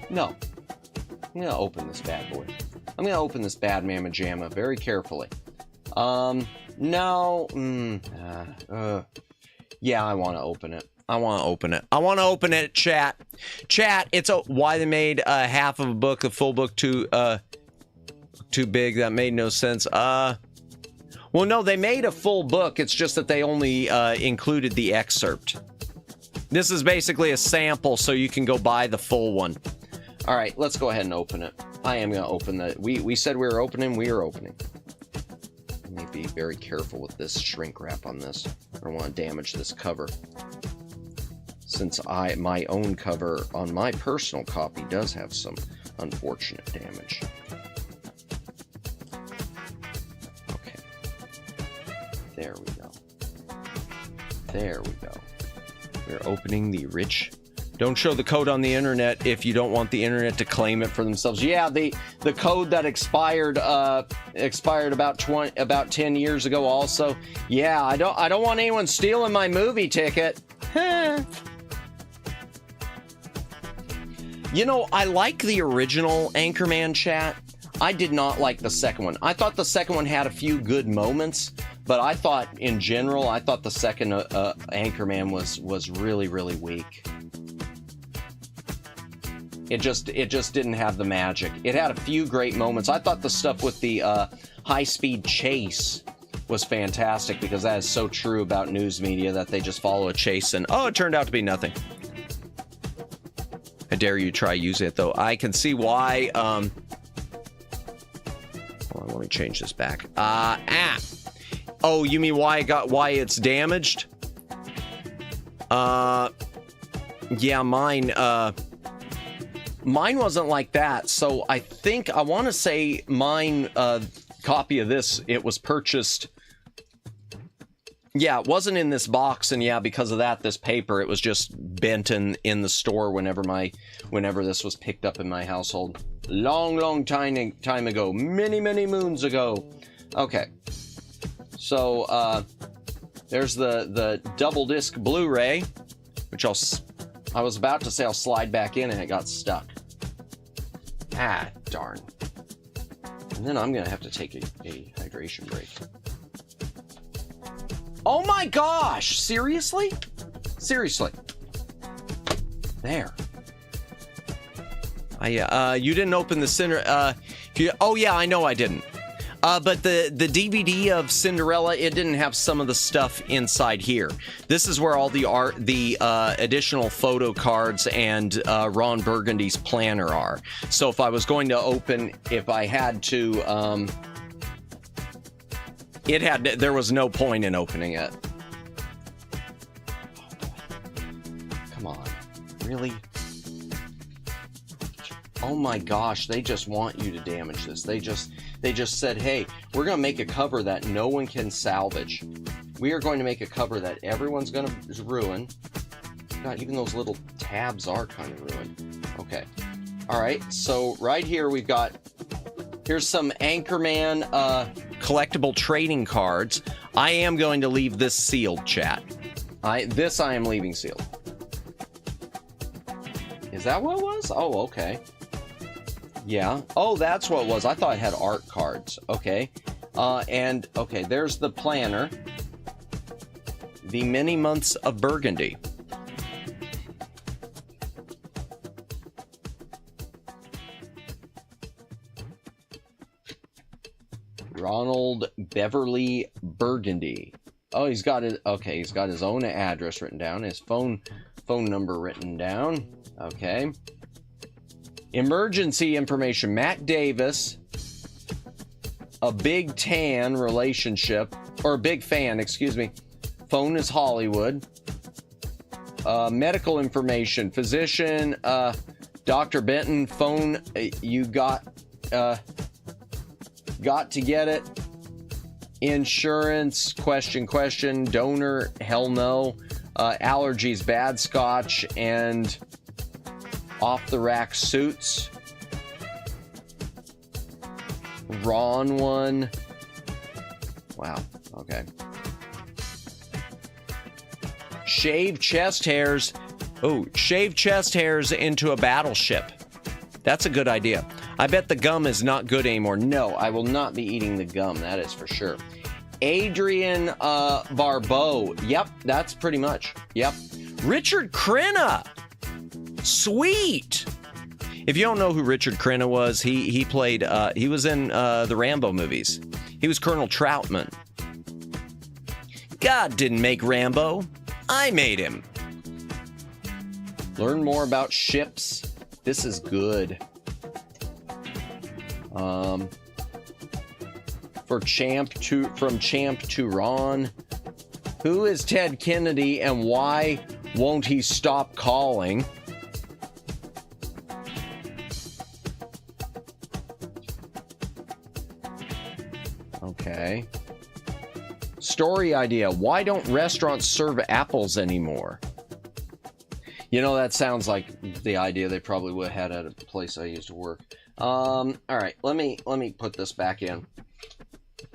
no. I'm going to open this bad boy. I'm going to open this bad mamma jamma very carefully. No. Yeah, I want to open it. I want to open it, chat. Chat, it's why they made half of a book, a full book too big. That made no sense. Well, no, they made a full book. It's just that they only included the excerpt. This is basically a sample, so you can go buy the full one. All right, let's go ahead and open it. I am going to open the... We said we were opening. We are opening. Let me be very careful with this shrink wrap on this. I don't want to damage this cover. Since my own cover on my personal copy does have some unfortunate damage. Okay. There we go. There we go. We're opening the rich... Don't show the code on the internet if you don't want the internet to claim it for themselves. Yeah, the code that expired about 10 years ago also. Yeah, I don't want anyone stealing my movie ticket. You know, I like the original Anchorman, chat. I did not like the second one. I thought the second one had a few good moments, but I thought in general, I thought the second Anchorman was really, really weak. It just didn't have the magic. It had a few great moments. I thought the stuff with the high-speed chase was fantastic because that is so true about news media that they just follow a chase and, oh, it turned out to be nothing. I dare you try use it, though. I can see why, hold on, let me change this back. Oh, you mean why it's damaged? Yeah, mine wasn't like that, so I want to say mine, copy of this, it was purchased, Yeah, it wasn't in this box, and yeah, because of that, this paper, it was just bent in the store whenever this was picked up in my household. Long time ago. Many moons ago. Okay. So, there's the double disc Blu-ray, which I was about to say I'll slide back in, and it got stuck. Ah, darn. And then I'm gonna have to take a hydration break. Oh my gosh! Seriously? Seriously. There. You didn't open the Cinderella. Oh yeah, I know I didn't. But the DVD of Cinderella, it didn't have some of the stuff inside here. This is where all the additional photo cards and Ron Burgundy's planner are. So if I was going to open, if I had to, there was no point in opening it. Oh boy. Come on. Really? Oh my gosh, they just want you to damage this. They just said, hey, we're going to make a cover that no one can salvage. We are going to make a cover that everyone's going to ruin. God, even those little tabs are kind of ruined. Okay. All right, so right here here's some Anchorman collectible trading cards. I am going to leave this sealed, chat. I am leaving sealed. Is that what it was? Oh, okay. Yeah. Oh, that's what it was. I thought it had art cards. Okay. And, okay, there's the planner. The Many Months of Burgundy. Ronald Beverly Burgundy. Oh, he's got it. Okay, he's got his own address written down. His phone number written down. Okay. Emergency information. Matt Davis, a big tan relationship, or a big fan, excuse me. Phone is Hollywood. Medical information. Physician, Dr. Benton. Phone, you got to get it. Insurance, question. Donor, hell no. Allergies, bad scotch, and off-the-rack suits. Ron one. Wow, okay. Shave chest hairs. Oh, shave chest hairs into a battleship. That's a good idea. I bet the gum is not good anymore. No, I will not be eating the gum, that is for sure. Adrian Barbeau. Yep, that's pretty much. Yep. Richard Crenna. Sweet. If you don't know who Richard Crenna was, he played, he was in the Rambo movies. He was Colonel Troutman. God didn't make Rambo. I made him. Learn more about ships. This is good. From Champ to Ron. Who is Ted Kennedy and why won't he stop calling? Okay. Story idea. Why don't restaurants serve apples anymore? You know, that sounds like the idea they probably would have had at a place I used to work. All right, let me put this back in.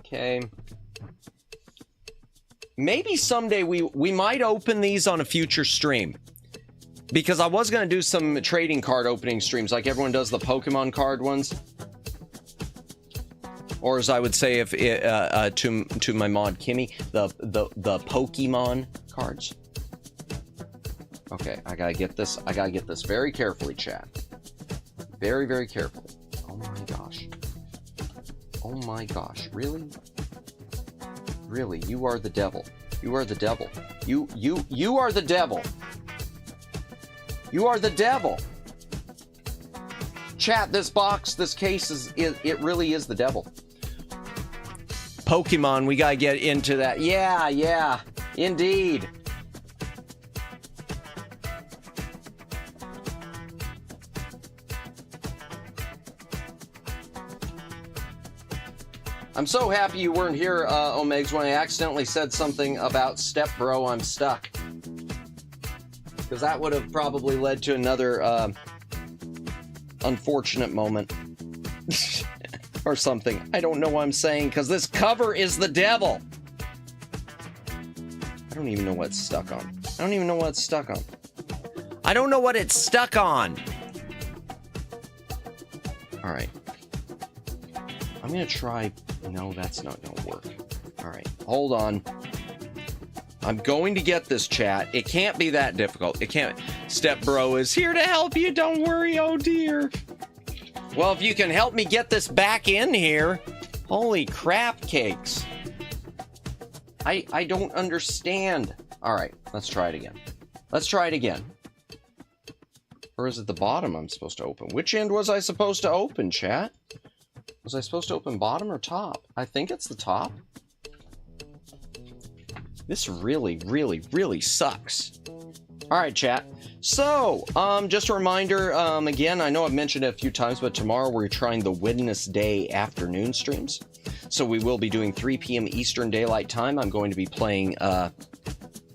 Okay. Maybe someday we might open these on a future stream. Because I was going to do some trading card opening streams like everyone does the Pokemon card ones. Or as I would say if to my mod Kimmy, the Pokemon cards. Okay, I gotta get this very carefully, chat. Very, very carefully. Oh my gosh. Oh my gosh. Really? Really, you are the devil. You are the devil. You are the devil. You are the devil. Chat, this box, this case it really is the devil. Pokemon, we gotta get into that. Yeah, indeed. I'm so happy you weren't here, Omegs, when I accidentally said something about Step Bro, I'm stuck. Because that would have probably led to another unfortunate moment. Or something. I don't know what I'm saying, because this cover is the devil. I don't even know what it's stuck on. I don't even know what it's stuck on. I don't know what it's stuck on. All right. I'm going to try... No, that's not going to work. All right. Hold on. I'm going to get this, chat. It can't be that difficult. It can't... Step Bro is here to help you. Don't worry. Oh, dear. Well, if you can help me get this back in here. Holy crap cakes. I don't understand. All right. Let's try it again. Let's try it again. Or is it the bottom I'm supposed to open? Which end was I supposed to open, chat? Was I supposed to open bottom or top? I think it's the top. This really, really, really sucks. All right, chat. So, just a reminder, again, I know I've mentioned it a few times, but tomorrow we're trying the Wednesday afternoon streams. So we will be doing 3 p.m. Eastern Daylight Time. I'm going to be playing,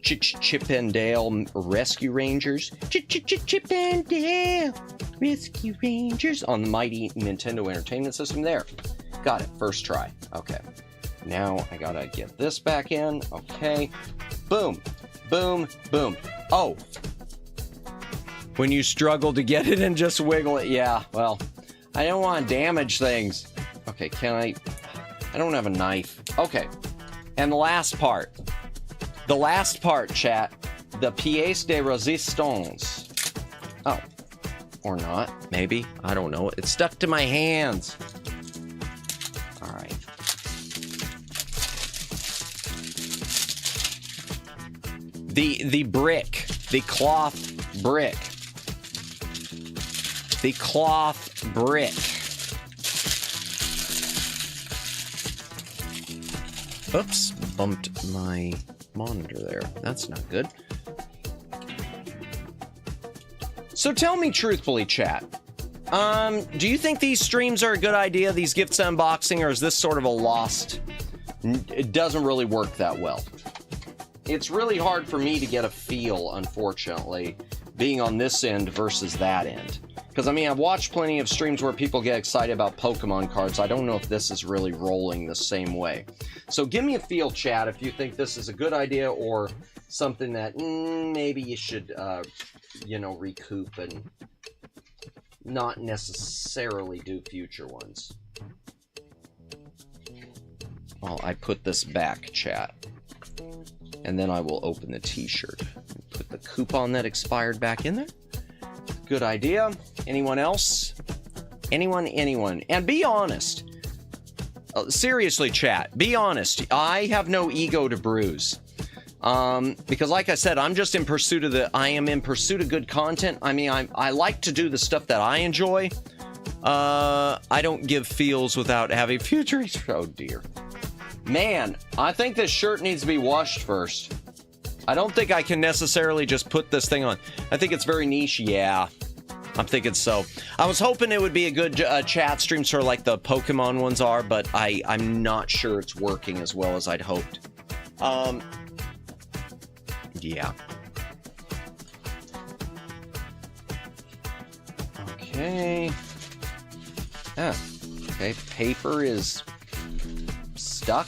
Chip and Dale Rescue Rangers. Chip and Dale Rescue Rangers on the mighty Nintendo Entertainment System. There. Got it. First try. Okay. Now I gotta get this back in. Okay. Boom. Boom. Boom. Oh. When you struggle to get it and just wiggle it. Yeah, well, I don't want to damage things. Okay, can I don't have a knife. Okay. And the last part. The last part, chat. The pièce de résistance. Oh. Or not. Maybe. I don't know. It's stuck to my hands. All right. The brick. The cloth brick. The cloth brick. Oops. Bumped my monitor there. That's not good. So tell me truthfully, chat. Do you think these streams are a good idea, these gifts unboxing, or is this sort of a lost? It doesn't really work that well. It's really hard for me to get a feel, unfortunately, being on this end versus that end. Because, I mean, I've watched plenty of streams where people get excited about Pokemon cards. I don't know if this is really rolling the same way. So give me a feel, chat, if you think this is a good idea or something that maybe you should, you know, recoup and not necessarily do future ones. Well, I put this back, chat. And then I will open the t-shirt. Put the coupon that expired back in there. Good idea. Anyone else? Anyone? And be honest. Seriously, chat. Be honest. I have no ego to bruise. Because like I said, I'm just in pursuit of I am in pursuit of good content. I mean, I like to do the stuff that I enjoy. I don't give feels without having future. Oh dear. Man, I think this shirt needs to be washed first. I don't think I can necessarily just put this thing on. I think it's very niche. Yeah, I'm thinking so. I was hoping it would be a good chat stream, sort of like the Pokemon ones are, but I'm not sure it's working as well as I'd hoped. Yeah. Okay. Yeah. Okay, paper is stuck.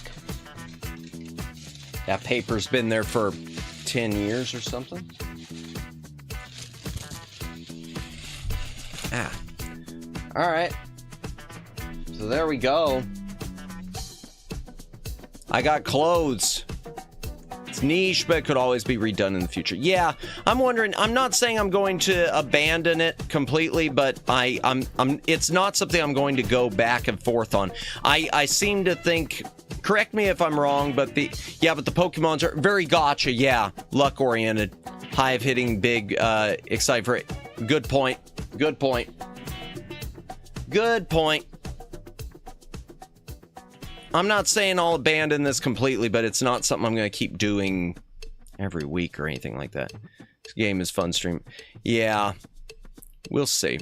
That paper's been there for 10 years or something. Ah. All right. So there we go. I got clothes. It's niche, but it could always be redone in the future. Yeah, I'm wondering. I'm not saying I'm going to abandon it completely, but I'm it's not something I'm going to go back and forth on. I seem to think. Correct me if I'm wrong, but the Pokemons are very gotcha. Yeah, luck oriented, hive hitting, big, excited for it. Good point. Good point. Good point. I'm not saying I'll abandon this completely, but it's not something I'm going to keep doing every week or anything like that. This game is fun stream. Yeah, we'll see.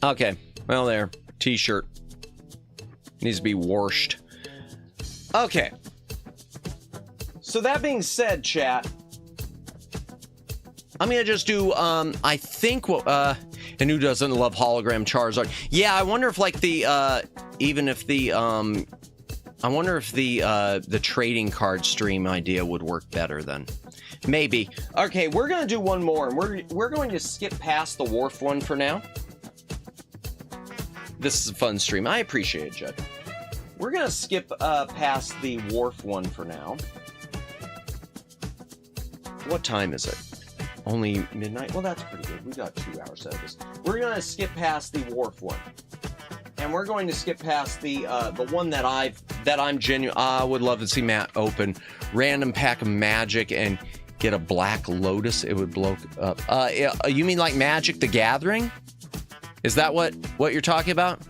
Okay, well there, t-shirt. Needs to be washed. Okay. So that being said, chat, I'm gonna just do, I think what, and who doesn't love hologram Charizard? Yeah, I wonder if like the, even if the, I wonder if the trading card stream idea would work better then. Maybe. Okay, we're gonna do one more, and we're going to skip past the Wharf one for now. This is a fun stream. I appreciate it, Judd. We're gonna skip past the Wharf one for now. What time is it? Only midnight? Well, that's pretty good. We got 2 hours out of this. We're gonna skip past the Wharf one. And we're going to skip past the one that I'm genuine. I would love to see Matt open random pack of magic and get a Black Lotus. It would blow up. You mean like Magic the Gathering? Is that what you're talking about?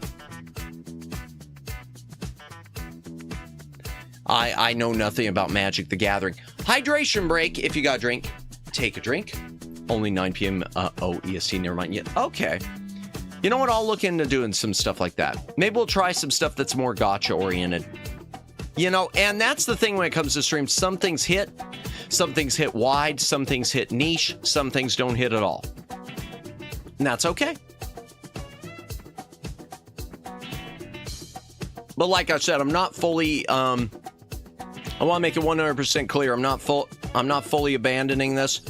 I know nothing about Magic the Gathering. Hydration break. If you got a drink, take a drink. Only 9 p.m. Oh, EST. Never mind yet. Okay. You know what? I'll look into doing some stuff like that. Maybe we'll try some stuff that's more gacha oriented. You know, and that's the thing when it comes to streams. Some things hit wide, some things hit niche, some things don't hit at all. And that's okay. But like I said, I'm not fully, I want to make it 100% clear. I'm not fully abandoning this.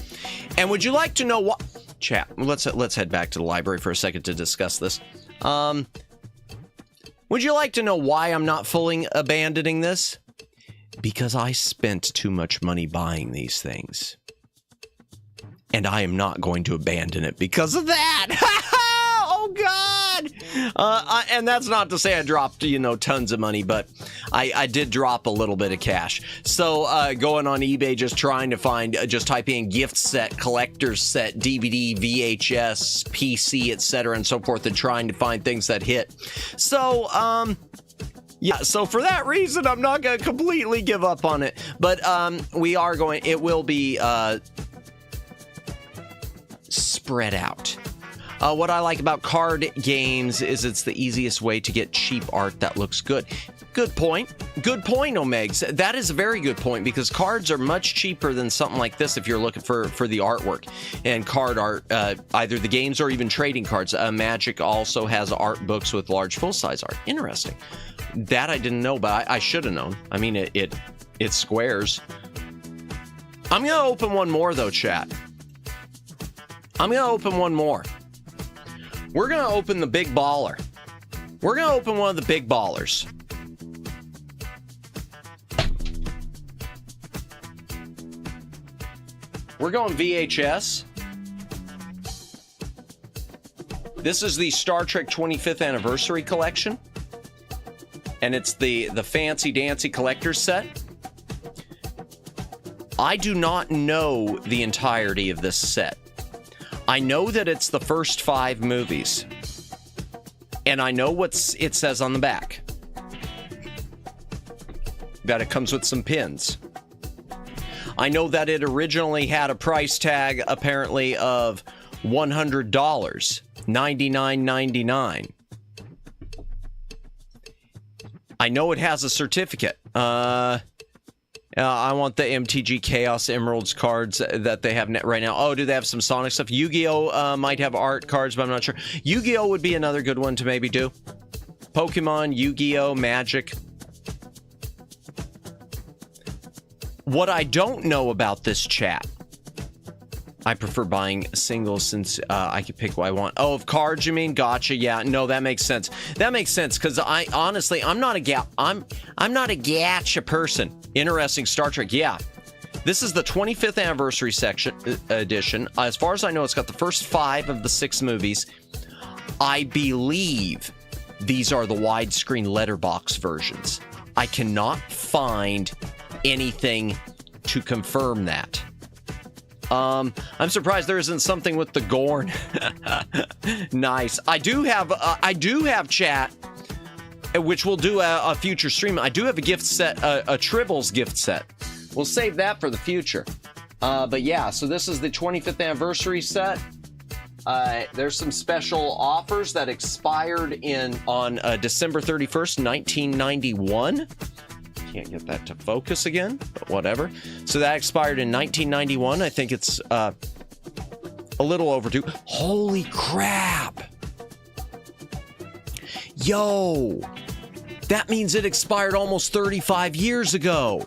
And would you like to know what? Chat. Let's head back to the library for a second to discuss this. Would you like to know why I'm not fully abandoning this? Because I spent too much money buying these things. And I am not going to abandon it because of that. Oh, God. And that's not to say I dropped, tons of money, but I did drop a little bit of cash. So going on eBay, just trying to find, just typing in gift set, collector's set, DVD, VHS, PC, etc. and so forth, and trying to find things that hit. So, yeah, so for that reason, I'm not going to completely give up on it. But it will be spread out. What I like about card games is it's the easiest way to get cheap art that looks good. Good point. Good point, Omegs. That is a very good point, because cards are much cheaper than something like this if you're looking for the artwork. And card art, either the games or even trading cards. Magic also has art books with large full-size art. Interesting. That I didn't know, but I should have known. I mean, it squares. I'm going to open one more, though, chat. I'm going to open one more. We're going to open the Big Baller. We're going to open one of the Big Ballers. We're going VHS. This is the Star Trek 25th Anniversary Collection. And it's the Fancy Dancy Collector's Set. I do not know the entirety of this set. I know that it's the first 5 movies. And I know what it says on the back. That it comes with some pins. I know that it originally had a price tag, apparently, of $100. $99.99. I know it has a certificate. I want the MTG Chaos Emeralds cards that they have right now. Oh, do they have some Sonic stuff? Yu-Gi-Oh! Might have art cards, but I'm not sure. Yu-Gi-Oh! Would be another good one to maybe do. Pokemon, Yu-Gi-Oh!, Magic. What I don't know about this chat, I prefer buying singles since I can pick what I want. Oh, of cards, you mean? Gotcha. Yeah, no, that makes sense. That makes sense, because I'm not a gacha person. Interesting. Star Trek. Yeah, this is the 25th anniversary edition. As far as I know, it's got the first 5 of the 6 movies. I believe these are the widescreen letterbox versions. I cannot find anything to confirm that. I'm surprised there isn't something with the Gorn. Nice. I do have chat, which we'll do a future stream. I do have a gift set, a Tribbles gift set. We'll save that for the future. But yeah, so this is the 25th anniversary set. There's some special offers that expired on December 31st, 1991. Can't get that to focus again, but whatever. So that expired in 1991. I think it's a little overdue. Holy crap! Yo! That means it expired almost 35 years ago.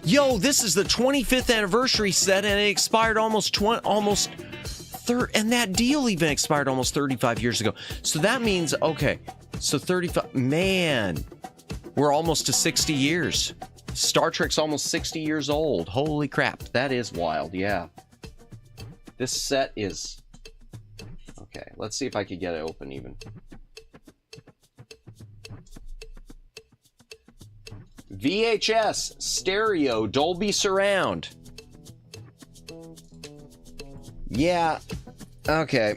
Yo, this is the 25th anniversary set, and it expired and that deal even expired almost 35 years ago. So that means, okay, so 35, man, we're almost to 60 years. Star Trek's almost 60 years old. Holy crap, that is wild, yeah. This set is, okay, let's see if I could get it open even. VHS, stereo, Dolby Surround. Yeah. Okay.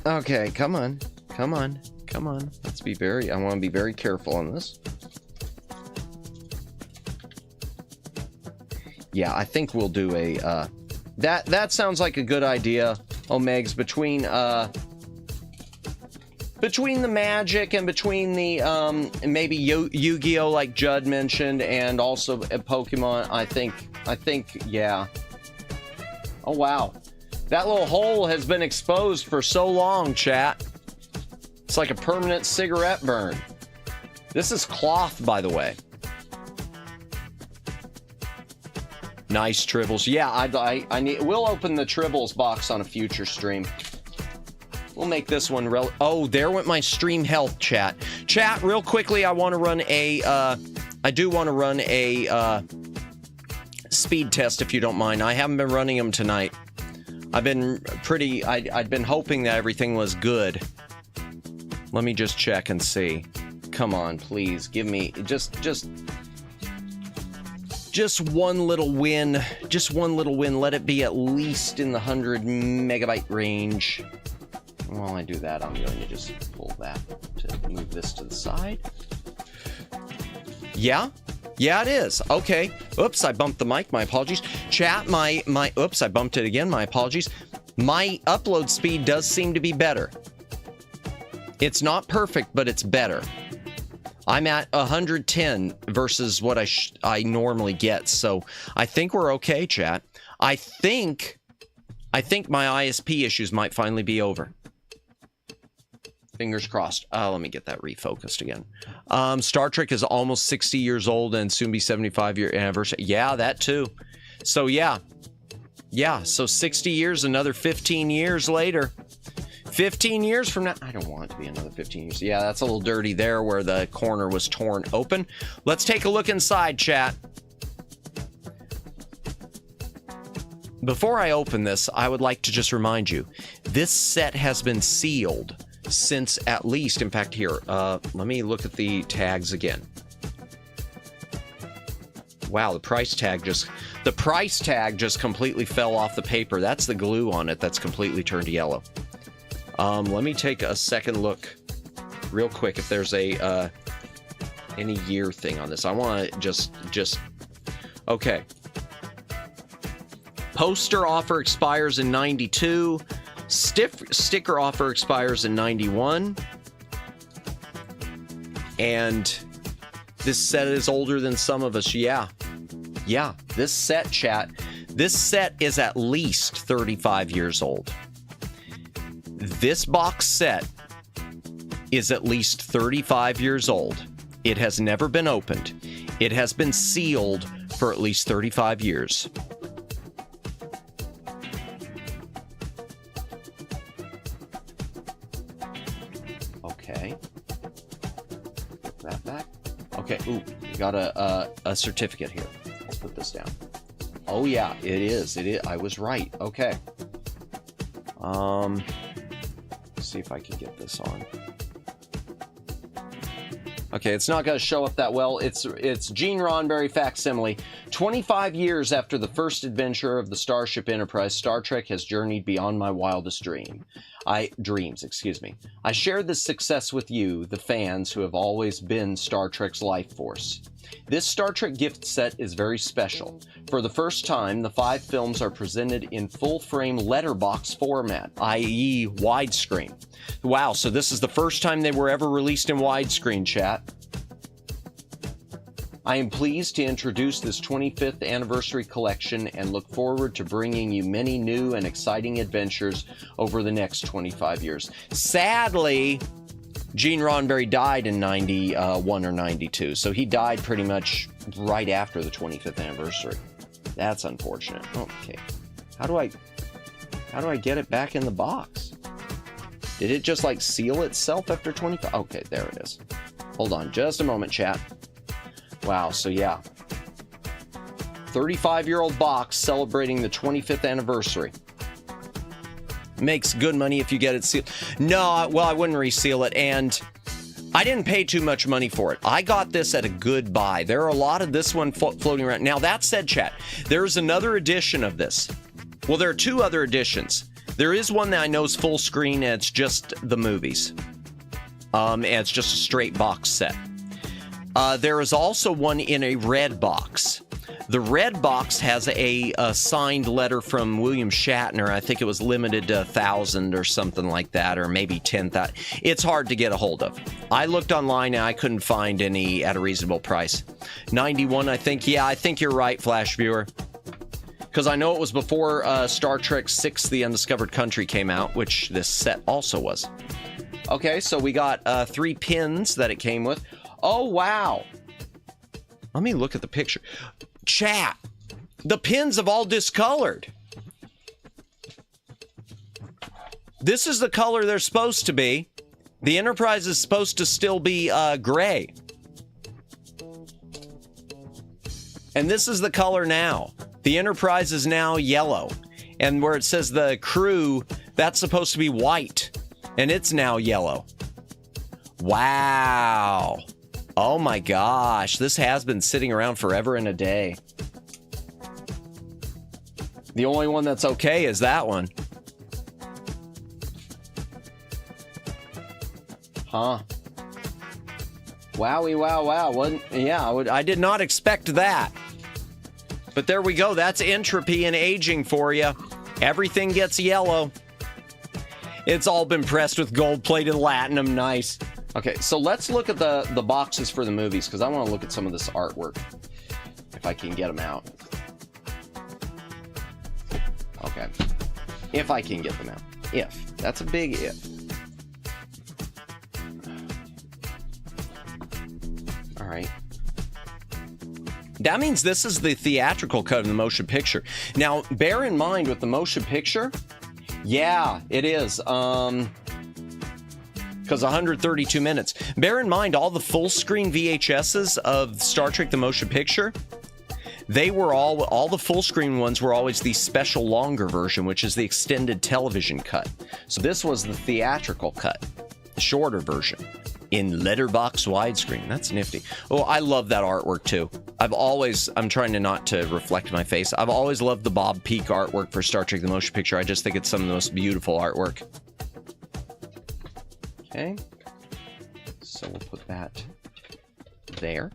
Okay, come on. Come on. Come on. Let's be I want to be very careful on this. Yeah, I think we'll do a, that sounds like a good idea, Omegs, between the magic and between the maybe Yu-Gi-Oh, like Judd mentioned, and also Pokemon, I think yeah. Oh wow, that little hole has been exposed for so long, chat. It's like a permanent cigarette burn. This is cloth, by the way. Nice Tribbles. Yeah, I need. We'll open the Tribbles box on a future stream. We'll make this one oh, there went my stream health, chat. Chat, real quickly, I want to run a, I do want to run a, speed test, if you don't mind. I haven't been running them tonight. I've been I'd been hoping that everything was good. Let me just check and see. Come on, please, give me, just one little win. Just one little win. Let it be at least in the 100 megabyte range. While I do that, I'm going to just pull that to move this to the side. Yeah? Yeah, it is. Okay. Oops, I bumped the mic. My apologies. Chat, oops, I bumped it again. My apologies. My upload speed does seem to be better. It's not perfect, but it's better. I'm at 110 versus what I normally get, so I think we're okay, chat. I think my ISP issues might finally be over. Fingers crossed. Let me get that refocused again. Star Trek is almost 60 years old and soon be 75-year anniversary. Yeah, that too. So yeah. Yeah, so 60 years, another 15 years later. 15 years from now. I don't want it to be another 15 years. Yeah, that's a little dirty there where the corner was torn open. Let's take a look inside, chat. Before I open this, I would like to just remind you, this set has been sealed since at least, in fact, here, let me look at the tags again. Wow, the price tag just completely fell off the paper. That's the glue on it that's completely turned yellow. Let me take a second look real quick if there's a any year thing on this. I want to just okay. Poster offer expires in 92. Sticker offer expires in 91. And this set is older than some of us. Yeah. Yeah. This set, chat. This set is at least 35 years old. This box set is at least 35 years old. It has never been opened. It has been sealed for at least 35 years. Okay. Put that back. Okay, ooh, we got a certificate here. Let's put this down. Oh yeah, it is. It is. I was right. Okay. Let's see if I can get this on. Okay, it's not going to show up that well. It's Gene Roddenberry facsimile. 25 years after the first adventure of the Starship Enterprise, Star Trek has journeyed beyond my wildest dream. Dreams, excuse me. I share this success with you, the fans who have always been Star Trek's life force. This Star Trek gift set is very special. For the first time, the 5 films are presented in full-frame letterbox format, i.e. widescreen. Wow, so this is the first time they were ever released in widescreen, chat. I am pleased to introduce this 25th anniversary collection and look forward to bringing you many new and exciting adventures over the next 25 years. Sadly, Gene Roddenberry died in 91 or 92, so he died pretty much right after the 25th anniversary. That's unfortunate. Okay, how do I get it back in the box? Did it just like seal itself after 25? Okay, there it is. Hold on just a moment, chat. Wow, so yeah. 35-year-old box celebrating the 25th anniversary. Makes good money if you get it sealed. No, well, I wouldn't reseal it, and I didn't pay too much money for it. I got this at a good buy. There are a lot of this one floating around. Now, that said, chat, there's another edition of this. Well, there are 2 other editions. There is one that I know is full screen, and it's just the movies. And it's just a straight box set. There is also one in a red box. The red box has a signed letter from William Shatner. I think it was limited to 1,000 or something like that, or maybe 10,000. It's hard to get a hold of. I looked online and I couldn't find any at a reasonable price. 91, I think. Yeah, I think you're right, Flash Viewer. Because I know it was before Star Trek VI: The Undiscovered Country came out, which this set also was. Okay, so we got 3 pins that it came with. Oh, wow. Let me look at the picture. Chat, the pins have all discolored. This is the color they're supposed to be. The Enterprise is supposed to still be gray. And this is the color now. The Enterprise is now yellow. And where it says the crew, that's supposed to be white. And it's now yellow. Wow. Oh my gosh, this has been sitting around forever and a day. The only one that's okay is that one. Huh. Wowie, wow, wow. Yeah, I did not expect that. But there we go. That's entropy and aging for you. Everything gets yellow. It's all been pressed with gold-plated latinum. Nice. Okay, so let's look at the boxes for the movies, because I want to look at some of this artwork, if I can get them out. Okay, if I can get them out. If. That's a big if. All right. That means this is the theatrical cut of the motion picture. Now, bear in mind with the motion picture, yeah, it is. Because 132 minutes. Bear in mind, all the full screen VHSs of Star Trek: The Motion Picture, they were all the full screen ones were always the special longer version, which is the extended television cut. So this was the theatrical cut, the shorter version, in letterbox widescreen. That's nifty. Oh, I love that artwork too. I'm trying to not to reflect my face. I've always loved the Bob Peak artwork for Star Trek: The Motion Picture. I just think it's some of the most beautiful artwork. Okay, so we'll put that there.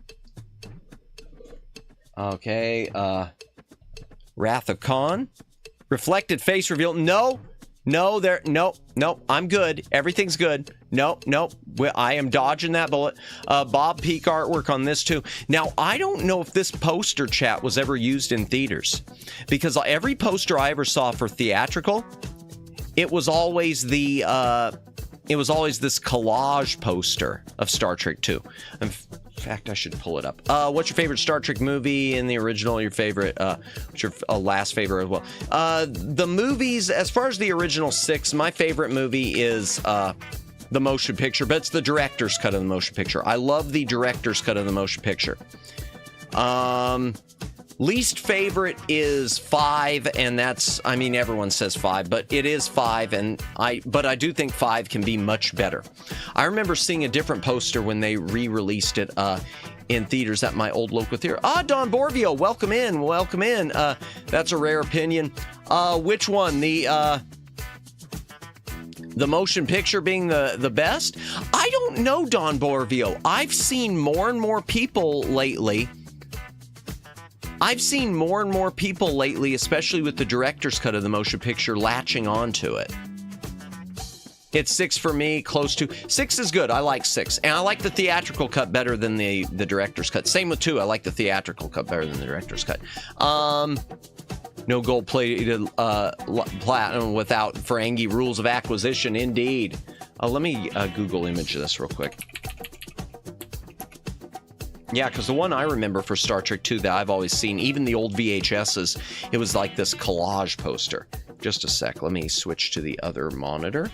Okay, Wrath of Khan. Reflected face reveal. No, I'm good. Everything's good. No, I am dodging that bullet. Bob Peak artwork on this too. Now, I don't know if this poster, chat, was ever used in theaters, because every poster I ever saw for theatrical, it was always this collage poster of Star Trek 2. In fact, I should pull it up. What's your favorite Star Trek movie in the original? Your favorite, what's your last favorite as well? The movies, as far as the original 6, my favorite movie is the motion picture, but it's the director's cut of the motion picture. I love the director's cut of the motion picture. Least favorite is 5, and that's, I mean, everyone says 5, but it is 5, but I do think 5 can be much better. I remember seeing a different poster when they re-released it in theaters at my old local theater. Don Borvio, welcome in. That's a rare opinion. Which one? The motion picture being the best? I don't know, Don Borvio. I've seen more and more people lately. Especially with the director's cut of the motion picture, latching onto it. It's 6 for me, close to. 6 is good. I like 6. And I like the theatrical cut better than the director's cut. Same with 2. I like the theatrical cut better than the director's cut. No gold-plated platinum without Ferengi rules of acquisition, indeed. Let me Google image this real quick. Yeah, because the one I remember for Star Trek 2 that I've always seen, even the old VHSs, it was like this collage poster. Just a sec. Let me switch to the other monitor.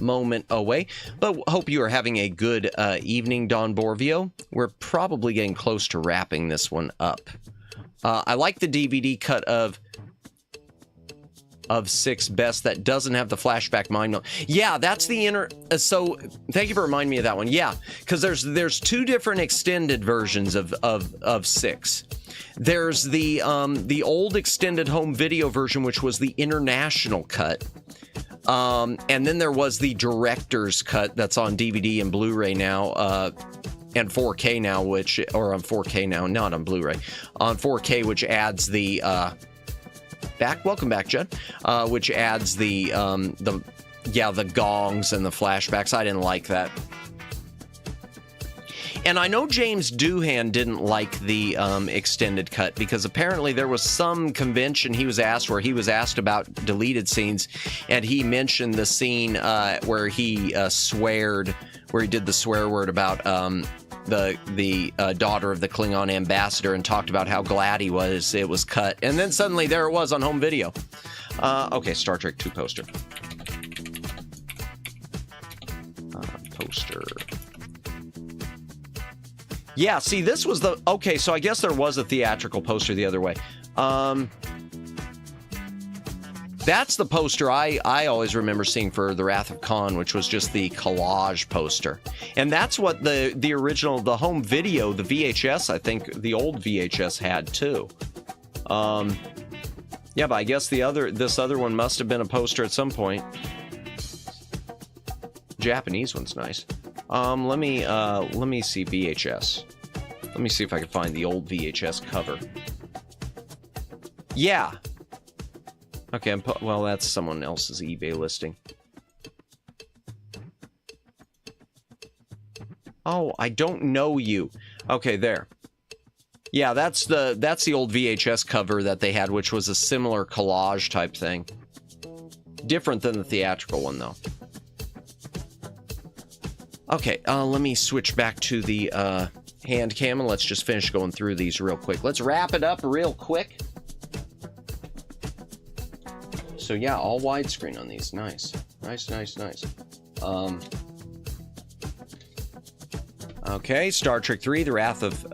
Moment away. But hope you are having a good evening, Don Borvio. We're probably getting close to wrapping this one up. I like the DVD cut of 6 best that doesn't have the flashback mind meld. Yeah, that's the inner. So thank you for reminding me of that one. Yeah, because there's 2 different extended versions of 6. There's the old extended home video version, which was the international cut. And then there was the director's cut that's on DVD and Blu-ray now, and 4K now, or on 4K now, not on Blu-ray, on 4K, which adds the welcome back, Judd, which adds the gongs and the flashbacks. I didn't like that. And I know James Doohan didn't like the extended cut because apparently there was some convention he was asked where he was asked about deleted scenes, and he mentioned the scene where he did the swear word about the daughter of the Klingon ambassador and talked about how glad he was it was cut. And then suddenly there it was on home video. Okay, Star Trek 2 poster. Poster. Yeah, see, this was the... Okay, so I guess there was a theatrical poster the other way. That's the poster I always remember seeing for The Wrath of Khan, which was just the collage poster. And that's what the original, the home video, the VHS, I think the old VHS had too. Yeah, but I guess this other one must have been a poster at some point. Japanese one's nice. Let me see VHS. Let me see if I can find the old VHS cover. Yeah. Okay, well, that's someone else's eBay listing. Oh, I don't know you. Okay, there. Yeah, that's the old VHS cover that they had, which was a similar collage type thing. Different than the theatrical one, though. Okay, let me switch back to the hand cam, and let's just finish going through these real quick. Let's wrap it up real quick. So yeah, all widescreen on these. Nice. Nice. Okay, Star Trek 3, The Wrath of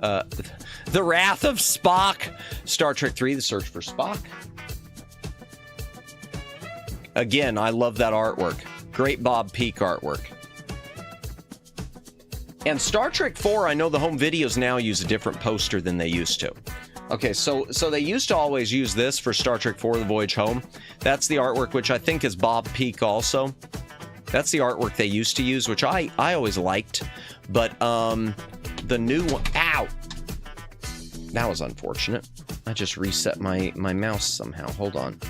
Spock. Star Trek 3, The Search for Spock. Again, I love that artwork. Great Bob Peak artwork. And Star Trek 4, I know the home videos now use a different poster than they used to. Okay, so they used to always use this for Star Trek 4, The Voyage Home. That's the artwork, which I think is Bob Peak also. That's the artwork they used to use, which I always liked. But the new one... Ow! That was unfortunate. I just reset my mouse somehow. Hold on.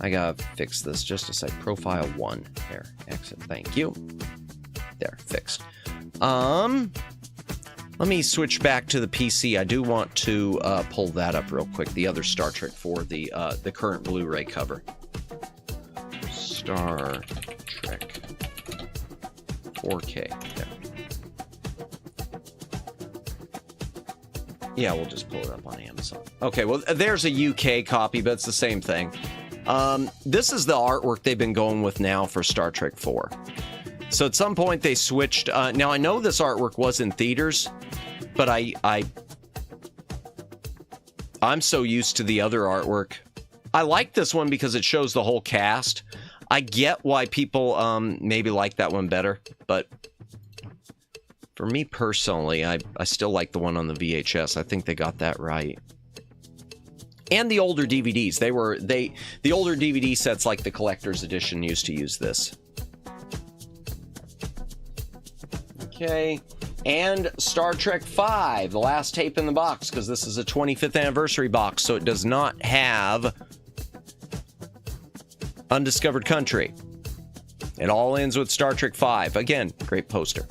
I gotta fix this. Just a sec. Profile 1. There. Exit. Thank you. There. Fixed. Let me switch back to the PC. I do want to pull that up real quick. The other Star Trek 4, the current Blu-ray cover. Star Trek 4K. There. Yeah, we'll just pull it up on Amazon. Okay, well, there's a UK copy, but it's the same thing. This is the artwork they've been going with now for Star Trek 4. So at some point they switched. Now I know this artwork was in theaters, but I'm so used to the other artwork. I like this one because it shows the whole cast. I get why people maybe like that one better, but for me personally, I still like the one on the VHS. I think they got that right. And the older DVDs, the older DVD sets like the collector's edition used to use this. Okay. And Star Trek V, the last tape in the box, because this is a 25th anniversary box, so it does not have Undiscovered Country. It all ends with Star Trek V. Again, great poster.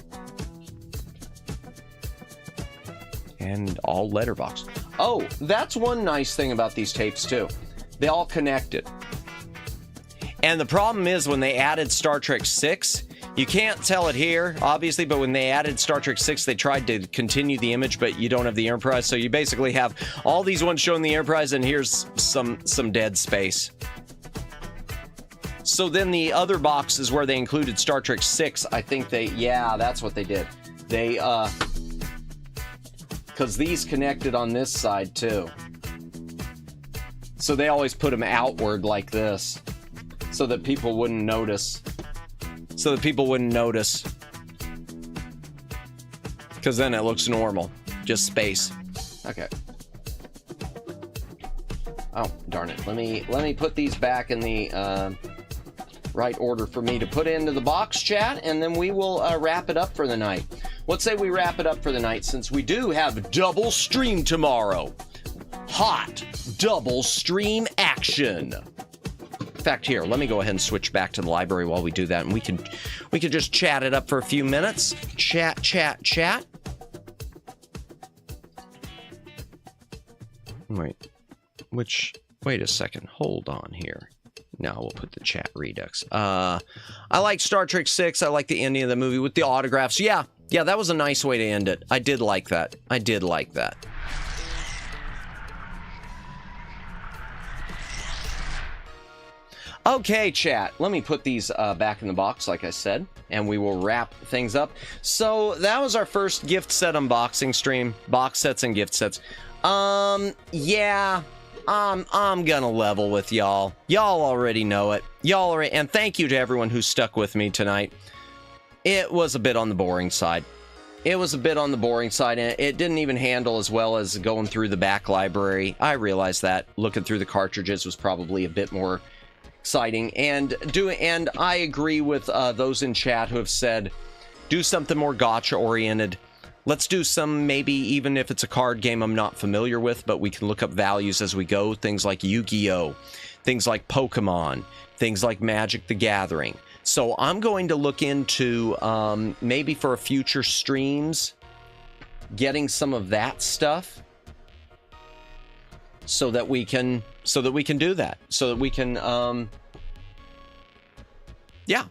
And all letterbox. Oh, that's one nice thing about these tapes, too. They all connected. And the problem is when they added Star Trek VI, you can't tell it here, obviously, but when they added Star Trek VI, they tried to continue the image, but you don't have the Enterprise, so you basically have all these ones showing the Enterprise, and here's some dead space. So then the other boxes where they included Star Trek VI, I think yeah, that's what they did. They, because these connected on this side, too. So they always put them outward like this, so that people wouldn't notice. Because then it looks normal. Just space. Okay. Oh, darn it. Let me put these back in the right order for me to put into the box, chat, and then we will wrap it up for the night. Let's say we wrap it up for the night, since we do have double stream tomorrow. Hot double stream action. In fact, here, let me go ahead and switch back to the library while we do that, and we can just chat it up for a few minutes. Chat. Wait a second. Hold on here. No, we'll put the chat redux. I like Star Trek VI. I like the ending of the movie with the autographs. Yeah, that was a nice way to end it. I did like that. Okay, chat, let me put these back in the box, like I said, and we will wrap things up. So that was our first gift set unboxing stream, box sets and gift sets. Yeah, I'm gonna level with y'all. Y'all already know it. And thank you to everyone who stuck with me tonight. It was a bit on the boring side. And it didn't even handle as well as going through the back library. I realized that. Looking through the cartridges was probably a bit more exciting, and I agree with those in chat who have said do something more gacha oriented. Let's do some, maybe even if it's a card game I'm not familiar with, but we can look up values as we go. Things like Yu-Gi-Oh, things like Pokemon, things like Magic the Gathering. So I'm going to look into maybe for a future streams getting some of that stuff, so that we can do that. So that we can, yeah.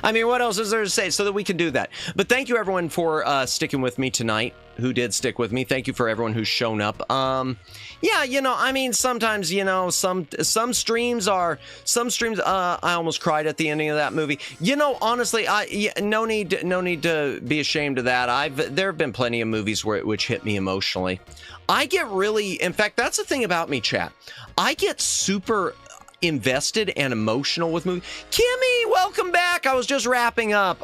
I mean, what else is there to say? So that we can do that. But thank you, everyone, for sticking with me tonight, who did stick with me. Thank you for everyone who's shown up. Yeah, I mean, sometimes, some streams, I almost cried at the ending of that movie. Honestly, no need to be ashamed of that. There have been plenty of movies which hit me emotionally. I get really, in fact, that's the thing about me, chat. I get super invested and emotional with movies. Kimmy, welcome back. I was just wrapping up.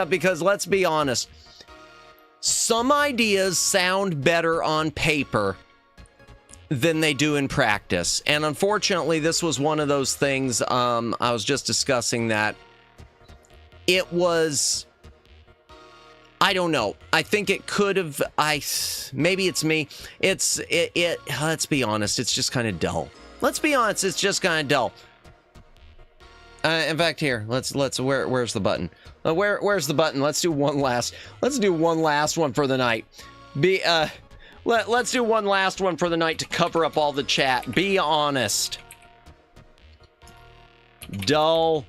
Because let's be honest, some ideas sound better on paper than they do in practice. And unfortunately, this was one of those things. I was just discussing that it was, I don't know. I think it could have, maybe it's me. Let's be honest, it's just kind of dull. Let's be honest, it's just kind of dull. In fact, here, where's the button? Where's the button? Let's do one last one for the night. Let's do one last one for the night to cover up all the chat. Be honest. Dull.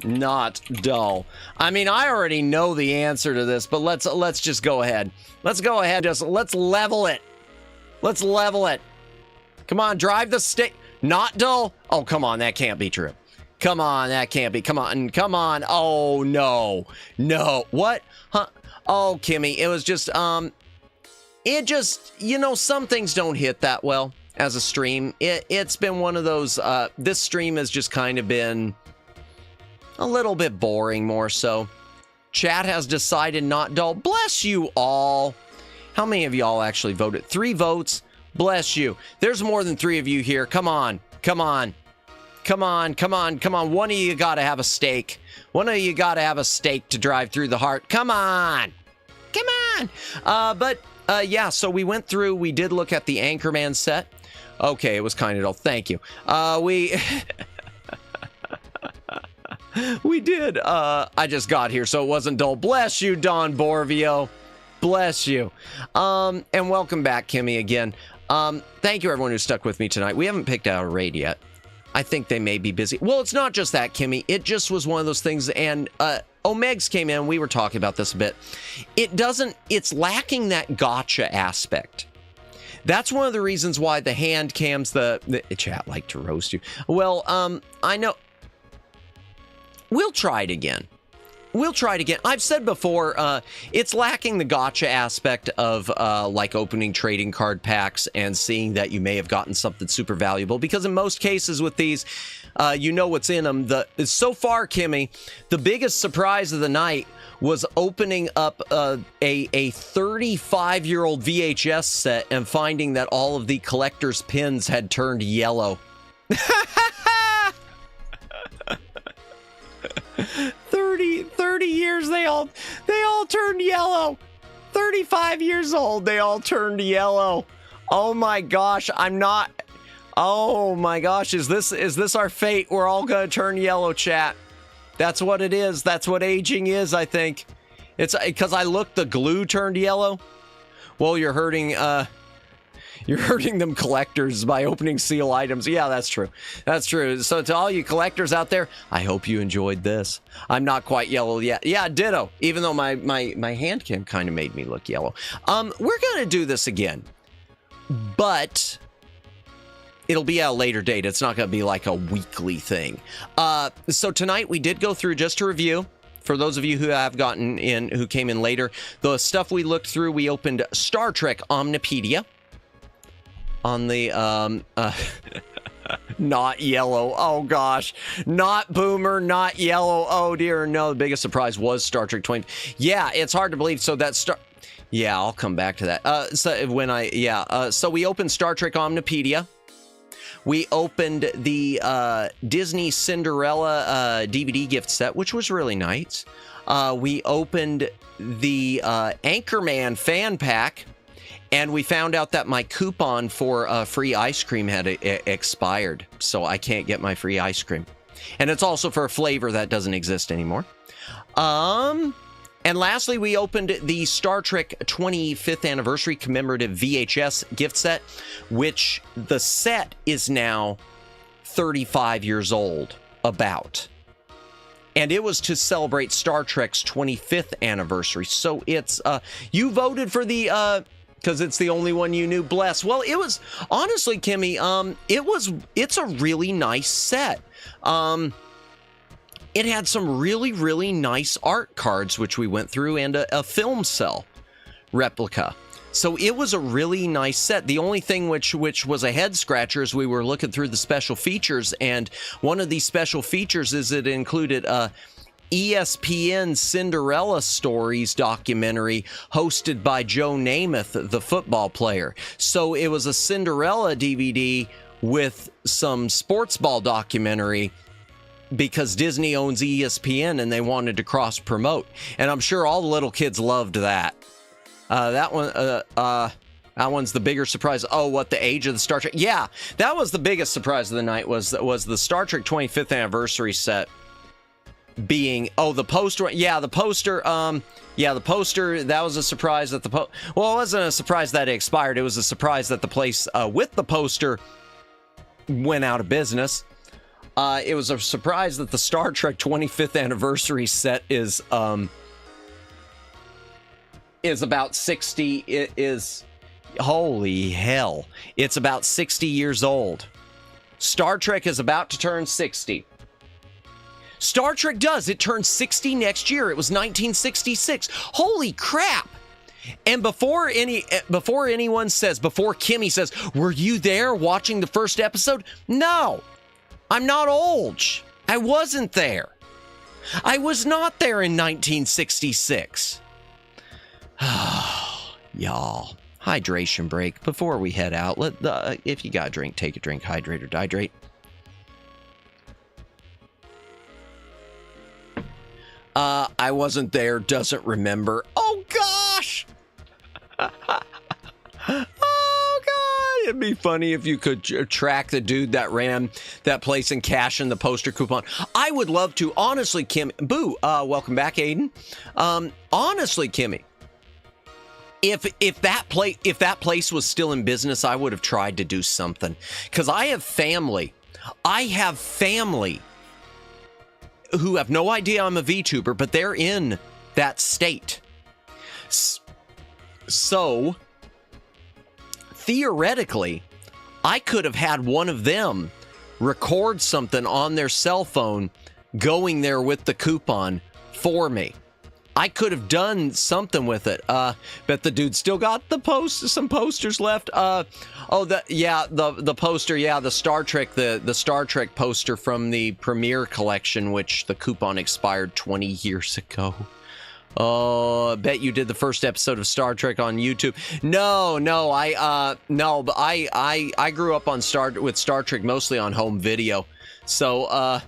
Not dull. I mean, I already know the answer to this, but let's just go ahead. Let's level it. Let's level it. Come on, drive the stick. Not dull. Oh, come on, that can't be true. Come on, that can't be. Come on. Oh, no. What? Huh? Oh, Kimmy, it was just, some things don't hit that well as a stream. It's been one of those, this stream has just kind of been a little bit boring, more so. Chat has decided not dull. Bless you all. How many of y'all actually voted? 3 votes. Bless you. There's more than 3 of you here. Come on. Come on, come on, come on. One of you got to have a stake. One of you got to have a stake to drive through the heart. Come on. Come on. Yeah, so we went through, we did look at the Anchorman set. Okay, it was kind of dull. Thank you. We we did. I just got here, so it wasn't dull. Bless you, Don Borvio. Bless you. And welcome back, Kimmy, again. Thank you, everyone who stuck with me tonight. We haven't picked out a raid yet. I think they may be busy. Well, it's not just that, Kimmy. It just was one of those things, and Omegs came in. We were talking about this a bit. It's lacking that gotcha aspect. That's one of the reasons why the hand cams, the chat like to roast you. Well, I know. We'll try it again. We'll try it again. I've said before, it's lacking the gotcha aspect of like opening trading card packs and seeing that you may have gotten something super valuable. Because in most cases with these, you know what's in them. So far, Kimmy, the biggest surprise of the night was opening up a 35-year-old VHS set and finding that all of the collector's pins had turned yellow. 30 years, they all turned yellow. 35 years old, they all turned yellow. Oh my gosh, oh my gosh, is this our fate? We're all gonna turn yellow, chat. That's what it is. That's what aging is, I think. It's because I looked, the glue turned yellow. Well, you're hurting them collectors by opening seal items. Yeah, that's true. That's true. So to all you collectors out there, I hope you enjoyed this. I'm not quite yellow yet. Yeah, ditto. Even though my hand cam kind of made me look yellow. We're going to do this again. But it'll be at a later date. It's not going to be like a weekly thing. So tonight we did go through, just to review, for those of you who have gotten in, who came in later, the stuff we looked through, we opened Star Trek Omnipedia. On the, not yellow. Oh, gosh. Not Boomer, not yellow. Oh, dear. No, the biggest surprise was Star Trek 20. Yeah, it's hard to believe. So that's yeah, I'll come back to that. So we opened Star Trek Omnipedia. We opened the Disney Cinderella DVD gift set, which was really nice. We opened the Anchorman fan pack. And we found out that my coupon for free ice cream had expired, so I can't get my free ice cream. And it's also for a flavor that doesn't exist anymore. And lastly, we opened the Star Trek 25th Anniversary Commemorative VHS gift set, which the set is now 35 years old, about. And it was to celebrate Star Trek's 25th anniversary. So it's, you voted for the, because it's the only one you knew. Bless. Well, it was honestly, Kimmy. It's a really nice set. It had some really, really nice art cards, which we went through, and a film cell replica. So it was a really nice set. The only thing which was a head scratcher is we were looking through the special features, and one of these special features is it included ESPN Cinderella Stories documentary hosted by Joe Namath, the football player. So it was a Cinderella DVD with some sports ball documentary because Disney owns ESPN and they wanted to cross promote. And I'm sure all the little kids loved that. That one's the bigger surprise. Oh, what, the age of the Star Trek? Yeah, that was the biggest surprise of the night was the Star Trek 25th anniversary set. Being the poster, the poster, that was a surprise that well, it wasn't a surprise that it expired. It was a surprise that the place with the poster went out of business. It was a surprise that the Star Trek 25th anniversary set is about 60. It is, holy hell, it's about 60 years old. Star Trek is about to turn 60. Star Trek does. It turns 60 next year. It was 1966. Holy crap. And before anyone says, before Kimmy says, were you there watching the first episode? No, I'm not old. I wasn't there. I was not there in 1966. Y'all, hydration break before we head out. If you got a drink, take a drink, hydrate or dihydrate. I wasn't there, doesn't remember. Oh, gosh! Oh, God! It'd be funny if you could track the dude that ran that place and cash in the poster coupon. I would love to. Honestly, Kim... Boo! Welcome back, Aiden. Honestly, Kimmy, if that place was still in business, I would have tried to do something. Because I have family. Who have no idea I'm a VTuber, but they're in that state. So, theoretically, I could have had one of them record something on their cell phone going there with the coupon for me. I could have done something with it. Bet the dude still got some posters left. The poster, the Star Trek, the Star Trek poster from the Premiere collection, which the coupon expired 20 years ago. Oh, I bet you did the first episode of Star Trek on YouTube. No, but I grew up on with Star Trek mostly on home video. So,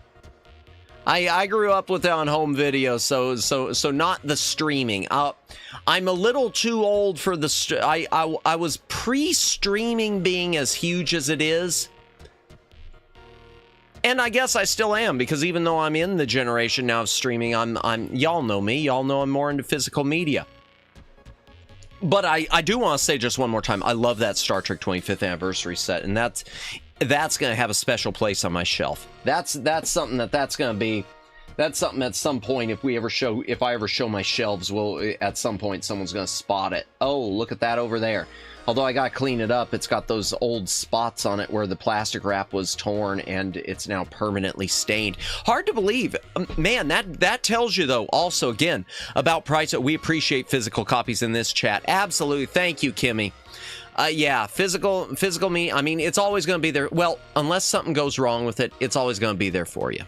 I grew up with it on home video, so not the streaming. I'm a little too old for the... I was pre-streaming being as huge as it is. And I guess I still am, because even though I'm in the generation now of streaming, y'all know me. Y'all know I'm more into physical media. But I do want to say just one more time, I love that Star Trek 25th anniversary set, and that's going to have a special place on my shelf. That's something that's going to be... That's something at some point, if I ever show my shelves, at some point someone's going to spot it. Oh, look at that over there. Although I got to clean it up, it's got those old spots on it where the plastic wrap was torn and it's now permanently stained. Hard to believe. Man, that tells you, though, also, again, about price. We appreciate physical copies in this chat. Absolutely. Thank you, Kimmy. Yeah, physical me. I mean, it's always going to be there. Well, unless something goes wrong with it, it's always going to be there for you.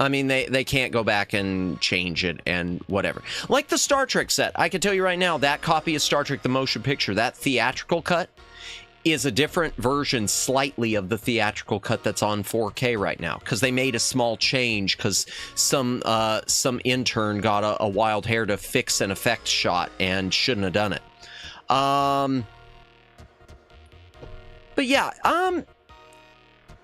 I mean, they can't go back and change it and whatever. Like the Star Trek set. I can tell you right now, that copy of Star Trek the Motion Picture, that theatrical cut, is a different version slightly of the theatrical cut that's on 4K right now. Because they made a small change because some intern got a wild hair to fix an effect shot and shouldn't have done it. But yeah,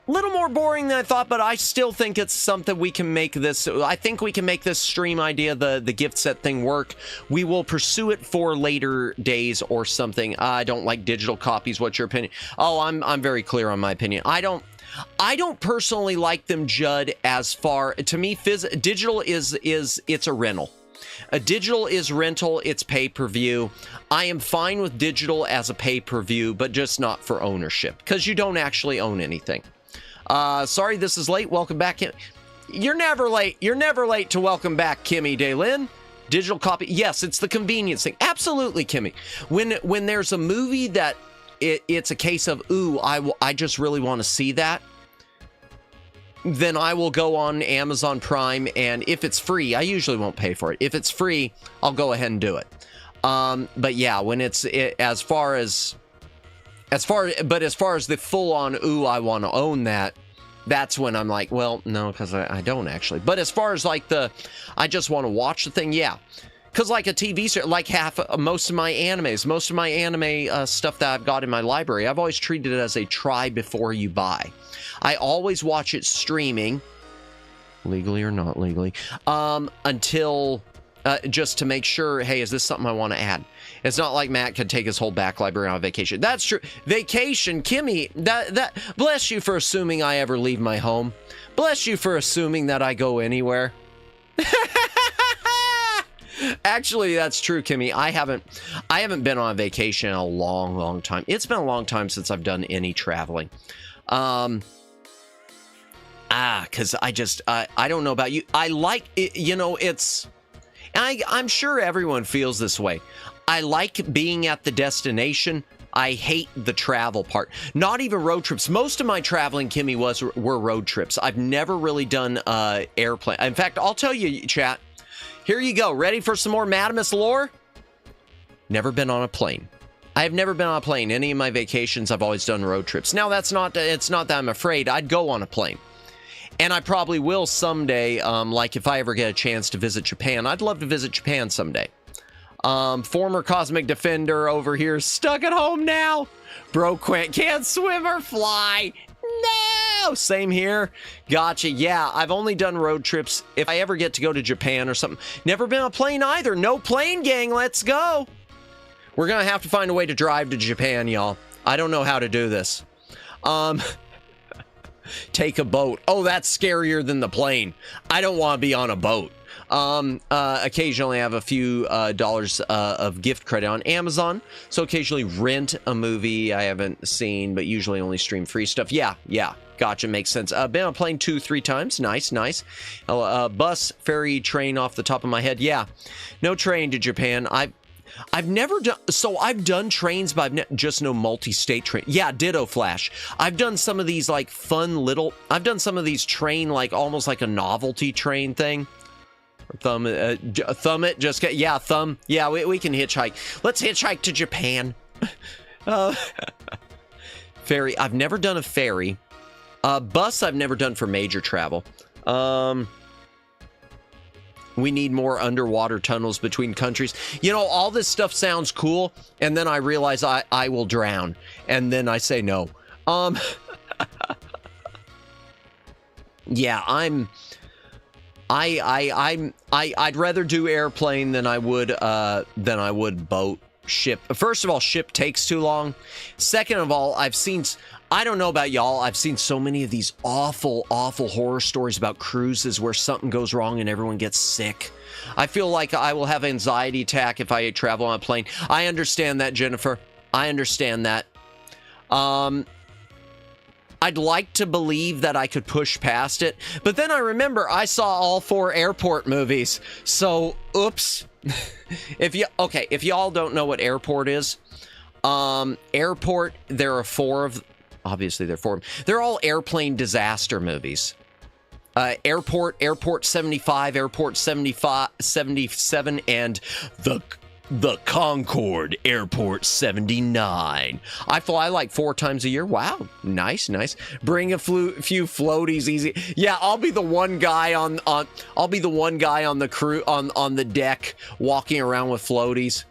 little more boring than I thought, but I still think it's something we can make this. I think we can make this stream idea, the gift set thing, work. We will pursue it for later days or something. I don't like digital copies. What's your opinion? Oh, I'm very clear on my opinion. I don't personally like them, Judd. As far to me, digital is it's a rental. A digital is rental. It's pay-per-view. I am fine with digital as a pay-per-view, but just not for ownership because you don't actually own anything. Sorry this is late. Welcome back. You're never late. You're never late to welcome back, Kimmy Daylin. Digital copy. Yes, it's the convenience thing. Absolutely, Kimmy. When there's a movie that it's a case of, ooh, I just really want to see that, then I will go on Amazon Prime, and if it's free, I usually won't pay for it. If it's free, I'll go ahead and do it. But yeah, when as far as the full-on, ooh, I want to own that, that's when I'm like, well, no, because I don't actually. But as far as like I just want to watch the thing, yeah. Because like a TV series, like most of my anime stuff that I've got in my library, I've always treated it as a try before you buy. I always watch it streaming, legally or not legally, until... just to make sure, hey, is this something I want to add? It's not like Matt could take his whole back library on vacation. That's true. Vacation, Kimmy, that bless you for assuming I ever leave my home. Bless you for assuming that I go anywhere. Actually, that's true, Kimmy. I haven't been on a vacation in a long, long time. It's been a long time since I've done any traveling. Because I don't know about you. I like it, it's... I'm sure everyone feels this way. I like being at the destination. I hate the travel part. Not even road trips. Most of my traveling, Kimmy, were road trips. I've never really done airplane. In fact, I'll tell you, chat. Here you go. Ready for some more Madamus lore? Never been on a plane. I have never been on a plane. Any of my vacations, I've always done road trips. Now, it's not that I'm afraid. I'd go on a plane. And I probably will someday, like if I ever get a chance to visit Japan. I'd love to visit Japan someday. Former Cosmic Defender over here, stuck at home now. Bro can't swim or fly. No! Same here. Gotcha. Yeah, I've only done road trips if I ever get to go to Japan or something. Never been on a plane either. No plane, gang. Let's go. We're going to have to find a way to drive to Japan, y'all. I don't know how to do this. Take a boat. Oh, that's scarier than the plane. I don't want to be on a boat. Occasionally I have a few dollars of gift credit on Amazon, so occasionally rent a movie I haven't seen, but usually only stream free stuff. Yeah, gotcha, makes sense. Been on a plane 2-3 times. Nice. Bus, ferry, train off the top of my head. Yeah, no train to Japan. I've never done, so I've done trains, but just no multi-state train. Yeah, ditto Flash. I've done some of these like fun little, I've done some of these train, like almost like a novelty train thing. Thumb it, just get, yeah, thumb. Yeah, we can hitchhike. Let's hitchhike to Japan. Ferry, I've never done a ferry. Bus, I've never done for major travel. We need more underwater tunnels between countries. You know, all this stuff sounds cool, and then I realize I will drown, and then I say no. Yeah, I'd rather do airplane than I would boat. Ship. First of all, ship takes too long. Second of all, I don't know about y'all, I've seen so many of these awful horror stories about cruises where something goes wrong and everyone gets sick. I feel like I will have an anxiety attack if I travel on a plane. I understand that, Jennifer. I understand that. I'd like to believe that I could push past it, but then I remember I saw all 4 airport movies, so oops. If y'all don't know what airport is, airport, there are 4 of, obviously there are 4. They're all airplane disaster movies. Airport 75, Airport 77, and the Concorde, Airport 79. I fly like 4 times a year. Wow, nice. Bring a few floaties, easy. Yeah, I'll be the one guy on the crew on the deck walking around with floaties.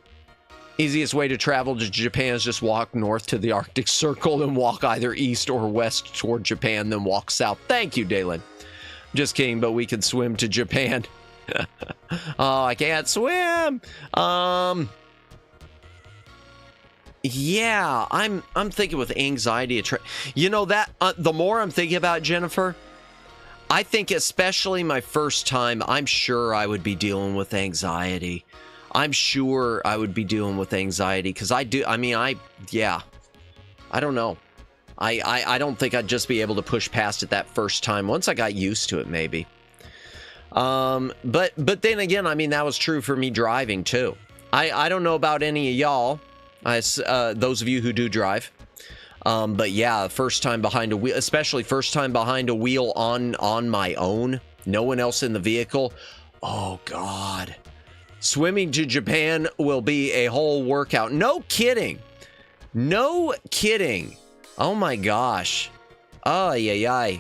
Easiest way to travel to Japan is just walk north to the Arctic Circle and walk either east or west toward Japan, then walk south. Thank you, Dalen. Just kidding, but we can swim to Japan. Oh, I can't swim. Yeah, I'm thinking with anxiety. You know that the more I'm thinking about it, Jennifer, I think especially my first time, I'm sure I would be dealing with anxiety. I'm sure I would be dealing with anxiety because I do. I mean, yeah, I don't know. I don't think I'd just be able to push past it that first time. Once I got used to it, maybe. But then again, I mean, that was true for me driving too. I don't know about any of y'all, those of you who do drive. But yeah, first time behind a wheel, especially first time behind a wheel on my own, no one else in the vehicle. Oh God. Swimming to Japan will be a whole workout. No kidding. No kidding. Oh my gosh. Oh, yeah.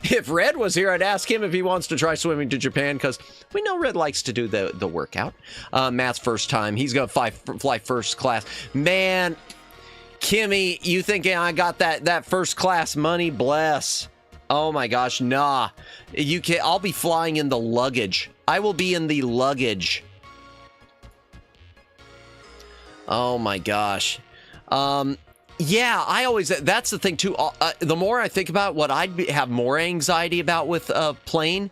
If Red was here, I'd ask him if he wants to try swimming to Japan, because we know Red likes to do the workout. Matt's first time. He's going to fly first class. Man, Kimmy, you thinking I got that first class money? Bless. Oh my gosh, nah. I'll be flying in the luggage. I will be in the luggage. Oh my gosh. Yeah, that's the thing too. The more I think about what I'd have more anxiety about with a plane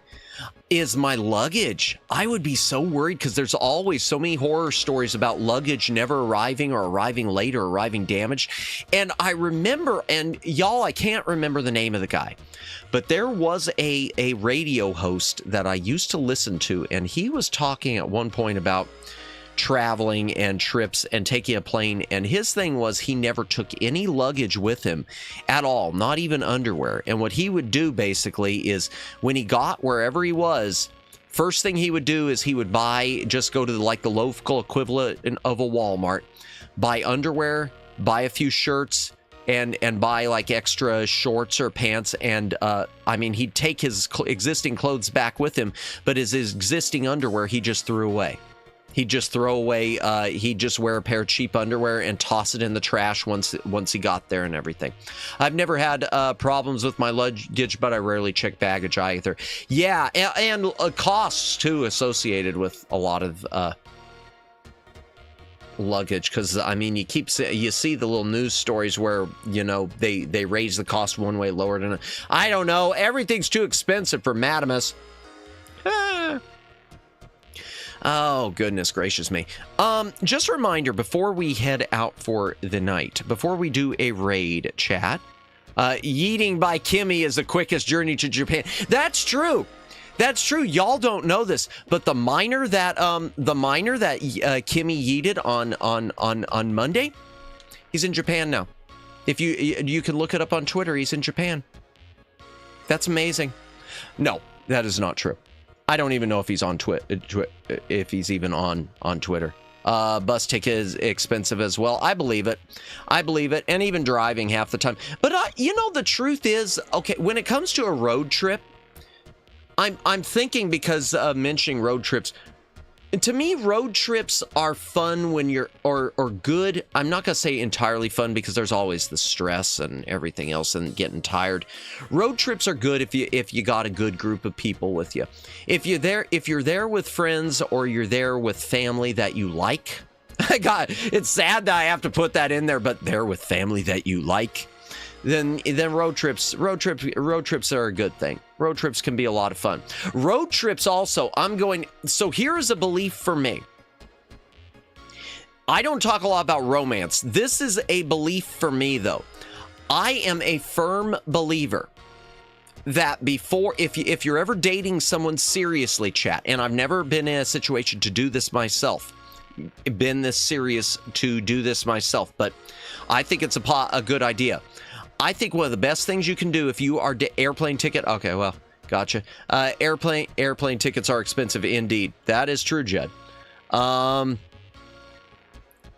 is my luggage. I would be so worried because there's always so many horror stories about luggage never arriving or arriving late or arriving damaged. And I remember, and y'all, I can't remember the name of the guy, but there was a radio host that I used to listen to, and he was talking at one point about traveling and trips and taking a plane, and his thing was he never took any luggage with him at all, not even underwear. And what he would do basically is when he got wherever he was, first thing he would do is he would just go to the local equivalent of a Walmart, buy underwear, buy a few shirts, and buy like extra shorts or pants, and I mean, he'd take his existing clothes back with him, but his existing underwear he just threw away. He'd just throw away, he'd just wear a pair of cheap underwear and toss it in the trash once he got there and everything. I've never had problems with my luggage, but I rarely check baggage either. Yeah, and costs too associated with a lot of luggage, because I mean, you see the little news stories where, you know, they raise the cost one way, lower it another. I don't know, everything's too expensive for Madamus. Oh, goodness gracious me. Just a reminder before we head out for the night, before we do a raid chat, yeeting by Kimmy is the quickest journey to Japan. That's true. That's true. Y'all don't know this, but the miner that Kimmy yeeted on Monday, he's in Japan now. If you can look it up on Twitter, he's in Japan. That's amazing. No, that is not true. I don't even know if he's on if he's even on Twitter. Bus ticket is expensive as well. I believe it. I believe it. And even driving half the time. But you know, the truth is, okay, when it comes to a road trip, I'm thinking, because mentioning road trips, to me, road trips are fun when you're, or good. I'm not going to say entirely fun, because there's always the stress and everything else and getting tired. Road trips are good if you got a good group of people with you. If you're there with friends, or you're there with family that you like. God, it's sad that I have to put that in there, but there with family that you like. Then road trips are a good thing. Road trips can be a lot of fun. Road trips also, so here's a belief for me. I don't talk a lot about romance. This is a belief for me, though. I am a firm believer that if you're ever dating someone seriously, chat, and I've never been in a situation to do this myself, been this serious to do this myself, but I think it's a good idea. I think one of the best things you can do if you are airplane ticket. Okay, well, gotcha. Airplane tickets are expensive indeed. That is true, Judd.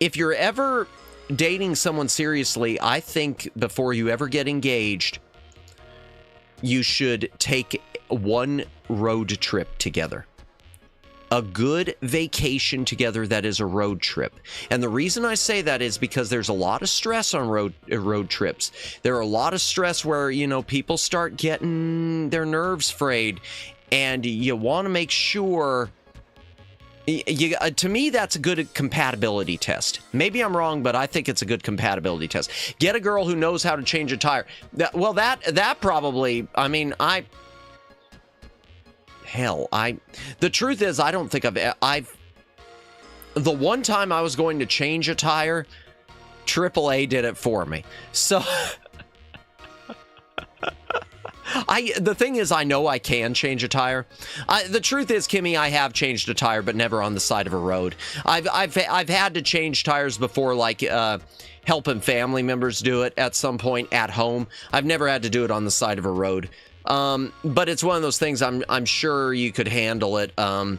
If you're ever dating someone seriously, I think before you ever get engaged, you should take one road trip together. A good vacation together that is a road trip. And the reason I say that is because there's a lot of stress on road trips. There are a lot of stress where, you know, people start getting their nerves frayed, and you want to make sure. To me, that's a good compatibility test. Maybe I'm wrong, but I think it's a good compatibility test. Get a girl who knows how to change a tire. Well, that probably, I mean, the truth is, I don't think the one time I was going to change a tire, AAA did it for me. So, the thing is, I know I can change a tire. The truth is, Kimmy, I have changed a tire, but never on the side of a road. I've had to change tires before, like, helping family members do it at some point at home. I've never had to do it on the side of a road. But it's one of those things I'm sure you could handle it. I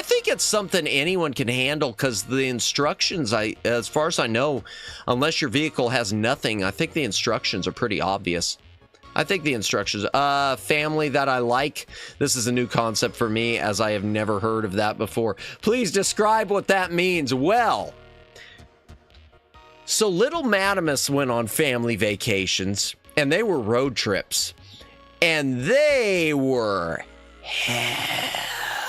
think it's something anyone can handle, because the instructions, as far as I know, unless your vehicle has nothing, I think the instructions are pretty obvious. I think the instructions, family that I like, this is a new concept for me, as I have never heard of that before. Please describe what that means. Well, so little Madamus went on family vations, and they were road trips. And they were hell.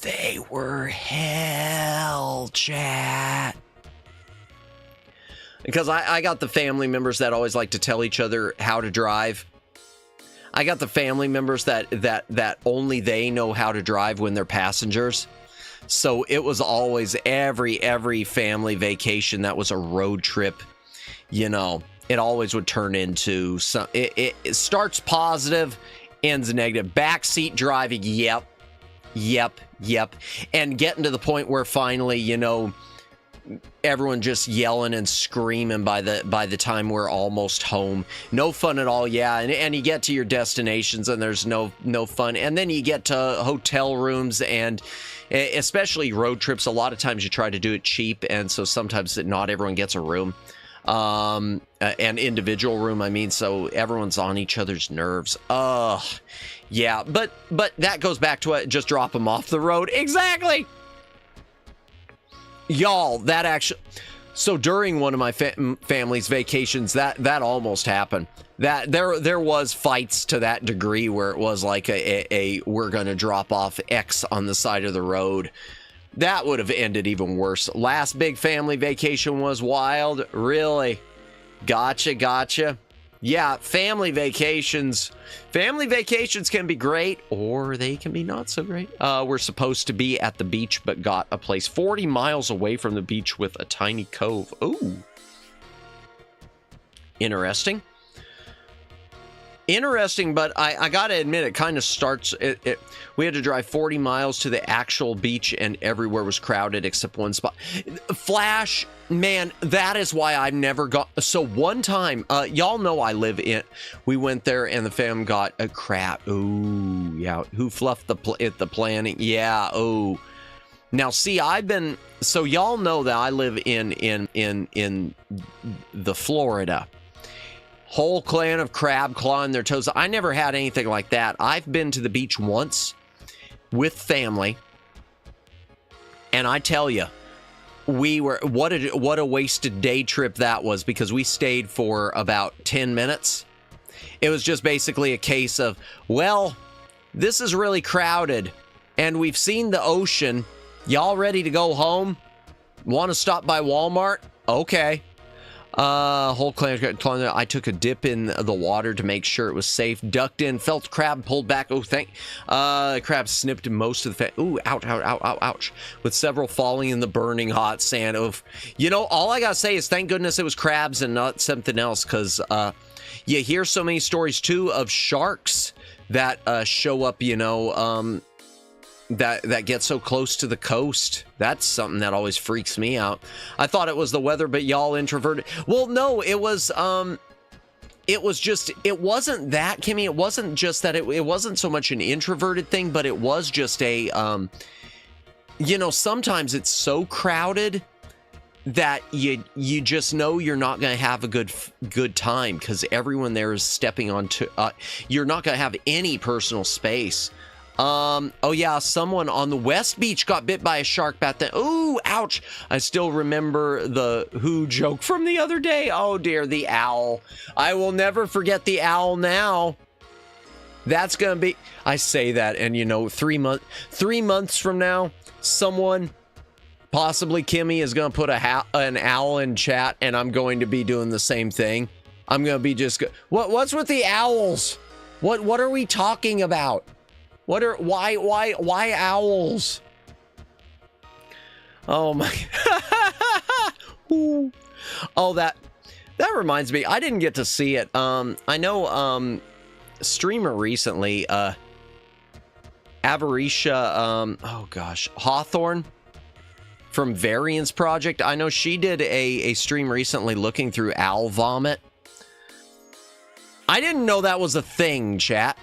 They were hell, chat. Because I got the family members that always like to tell each other how to drive. I got the family members that only they know how to drive when they're passengers. So it was always every family vacation that was a road trip, you know. It always would turn into some. It starts positive, ends negative. Backseat driving, yep, and getting to the point where finally, you know, everyone just yelling and screaming by the time we're almost home. No fun at all, yeah. And you get to your destinations and there's no fun. And then you get to hotel rooms and especially road trips. A lot of times you try to do it cheap, and so sometimes not everyone gets a room, an individual room, I mean, so everyone's on each other's nerves. Yeah, but that goes back to it, just drop them off the road. Exactly. Y'all, that actually, so during one of my family's vacations, that almost happened. That there was fights to that degree where it was like a we're gonna drop off X on the side of the road. That would have ended even worse. Last big family vacation was wild. Really? Gotcha. Yeah, family vacations can be great, or they can be not so great. We're supposed to be at the beach, but got a place 40 miles away from the beach with a tiny cove. Ooh. Interesting, but I gotta admit, it kind of starts, we had to drive 40 miles to the actual beach, and everywhere was crowded except one spot. Flash, man, that is why I've never got, so one time, y'all know we went there and the fam got a crab. Ooh, yeah, who fluffed the planning? Yeah, oh. Now, see, so y'all know that I live in the Florida. Whole clan of crab clawing their toes. I never had anything like that. I've been to the beach once with family, and I tell you, what a wasted day trip that was, because we stayed for about 10 minutes. It was just basically a case of, well, this is really crowded, and we've seen the ocean. Y'all ready to go home? Want to stop by Walmart? Okay. Whole clan, I took a dip in the water to make sure it was safe, ducked in, felt crab, pulled back. Oh, crab snipped most of the ooh, ouch, with several falling in the burning hot sand. Oof. You know, all I gotta say is thank goodness it was crabs and not something else, because you hear so many stories too of sharks that show up, you know, that get so close to the coast. That's something that always freaks me out. I thought it was the weather, but y'all introverted. Well, no, it was just, it wasn't that, Kimmy. It wasn't just that, it wasn't so much an introverted thing, but it was just a, you know, sometimes it's so crowded that you just know you're not going to have a good time, because everyone there is stepping onto, you're not going to have any personal space. Oh yeah, someone on the West Beach got bit by a shark back then. Ooh, ouch. I still remember the who joke from the other day. Oh dear, the owl. I will never forget the owl now. That's gonna be, I say that, and you know, 3 months from now, someone, possibly Kimmy, is gonna put an owl in chat, and I'm going to be doing the same thing. I'm gonna be what's with the owls? What are we talking about? Why owls? Oh my. Oh, that reminds me, I didn't get to see it. I know streamer recently, Avaricia, oh gosh, Hawthorne from Variance Project. I know she did a stream recently looking through owl vomit. I didn't know that was a thing, chat.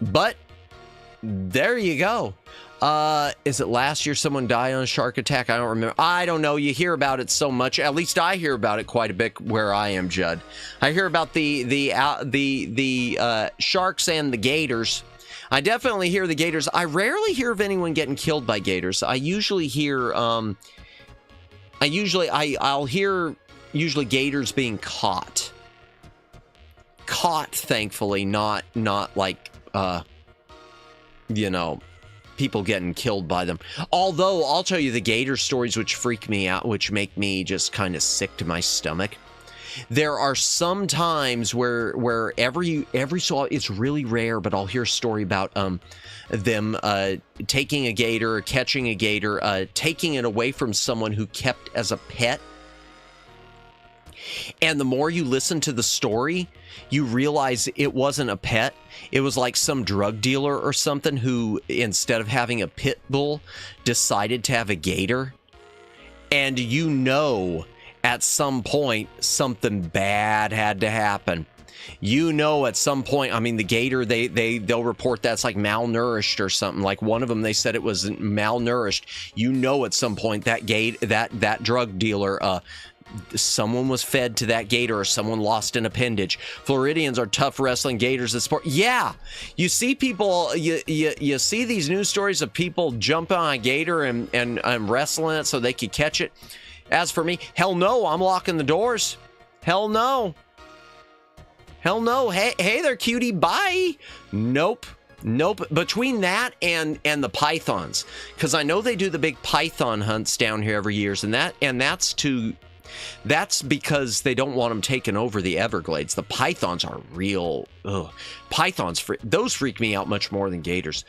But there you go. Is it last year someone died on a shark attack? I don't remember. I don't know. You hear about it so much. At least I hear about it quite a bit where I am, Judd. I hear about the sharks and the gators. I definitely hear the gators. I rarely hear of anyone getting killed by gators. I usually hear I'll hear gators being caught. Caught, thankfully, not like you know, people getting killed by them. Although I'll tell you the gator stories which freak me out, which make me just kind of sick to my stomach. There are some times where every so, it's really rare, but I'll hear a story about them taking a gator, or catching a gator, taking it away from someone who kept as a pet. And the more you listen to the story, you realize it wasn't a pet. It was like some drug dealer or something who, instead of having a pit bull, decided to have a gator. And you know, at some point, something bad had to happen. You know, at some point, I mean, the gator, they'll report that's like malnourished or something. Like one of them, they said it was malnourished. You know, at some point that drug dealer, someone was fed to that gator or someone lost an appendage. Floridians are tough wrestling gators at sport. Yeah, you see people, you see these news stories of people jumping on a gator and wrestling it so they could catch it. As for me, hell no, I'm locking the doors. Hell no. Hell no. Hey there, cutie. Bye. Nope. Between that and the pythons, because I know they do the big python hunts down here every year, and that's because they don't want them taking over the Everglades. The pythons are real. Pythons, those freak me out much more than gators.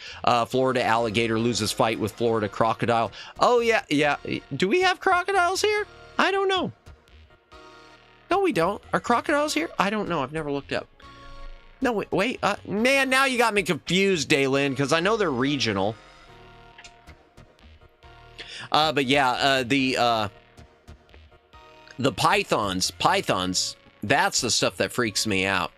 Florida alligator loses fight with Florida crocodile. Oh yeah. Do we have crocodiles here? I don't know. No, we don't. Are crocodiles here? I don't know. I've never looked up. No, wait. Man, now you got me confused, Daylin, because I know they're regional. But yeah, the pythons, that's the stuff that freaks me out.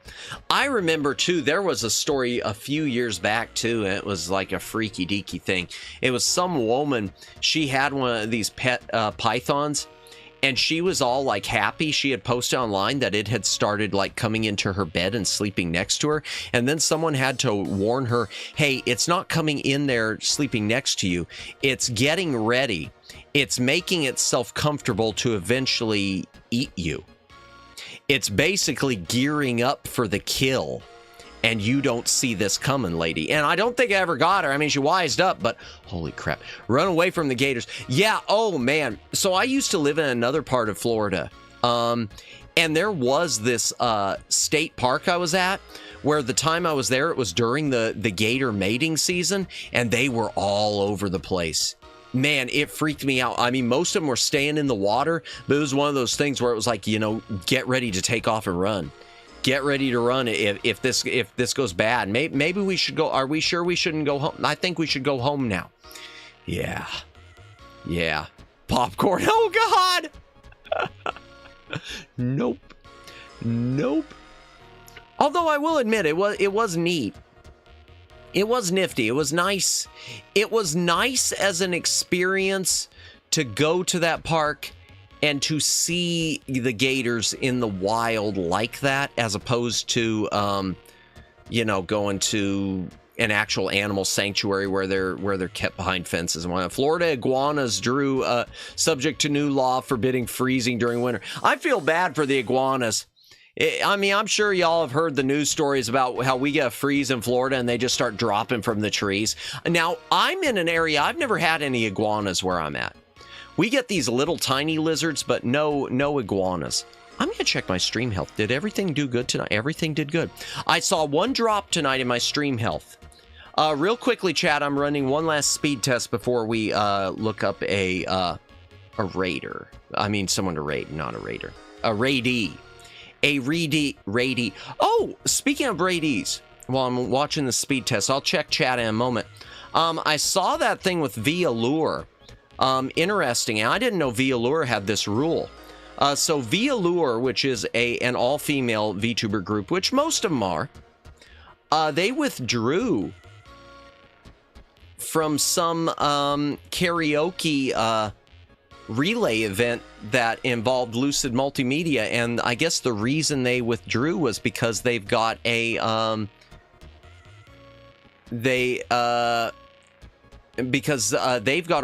I remember, too, there was a story a few years back, too, and it was like a freaky deaky thing. It was some woman, she had one of these pet pythons, and she was all like happy. She had posted online that it had started like coming into her bed and sleeping next to her. And then someone had to warn her, hey, it's not coming in there sleeping next to you. It's getting ready. It's making itself comfortable to eventually eat you. It's basically gearing up for the kill. And you don't see this coming, lady. And I don't think I ever got her. I mean, she wised up, but holy crap. Run away from the gators. Yeah, oh man. So I used to live in another part of Florida. And there was this state park I was at, where the time I was there, it was during the gator mating season, and they were all over the place. Man, it freaked me out. I mean, most of them were staying in the water, but it was one of those things where it was like, you know, get ready to take off and run. Get ready to run if this goes bad. Maybe we should go. Are we sure we shouldn't go home? I think we should go home now. Yeah. Popcorn. Oh God. Nope. Although I will admit it was neat. It was nifty. It was nice. It was nice as an experience to go to that park and to see the gators in the wild like that, as opposed to, you know, going to an actual animal sanctuary where they're kept behind fences and whatnot. Florida iguanas, Drew, subject to new law forbidding freezing during winter. I feel bad for the iguanas. I mean, I'm sure y'all have heard the news stories about how we get a freeze in Florida and they just start dropping from the trees. Now, I'm in an area, I've never had any iguanas where I'm at. We get these little tiny lizards, but no iguanas. I'm going to check my stream health. Did everything do good tonight? Everything did good. I saw one drop tonight in my stream health. Real quickly, chat, I'm running one last speed test before we look up a raider. I mean, someone to raid, not a raider. A raidee. A raidee. Oh, speaking of raidees, while I'm watching the speed test, I'll check chat in a moment. I saw that thing with vtuber. Interesting. And I didn't know vtuber had this rule. So vtuber, which is an all-female VTuber group, which most of them are, they withdrew from some karaoke relay event that involved Lucid Multimedia, and I guess the reason they withdrew was because they've got a they've got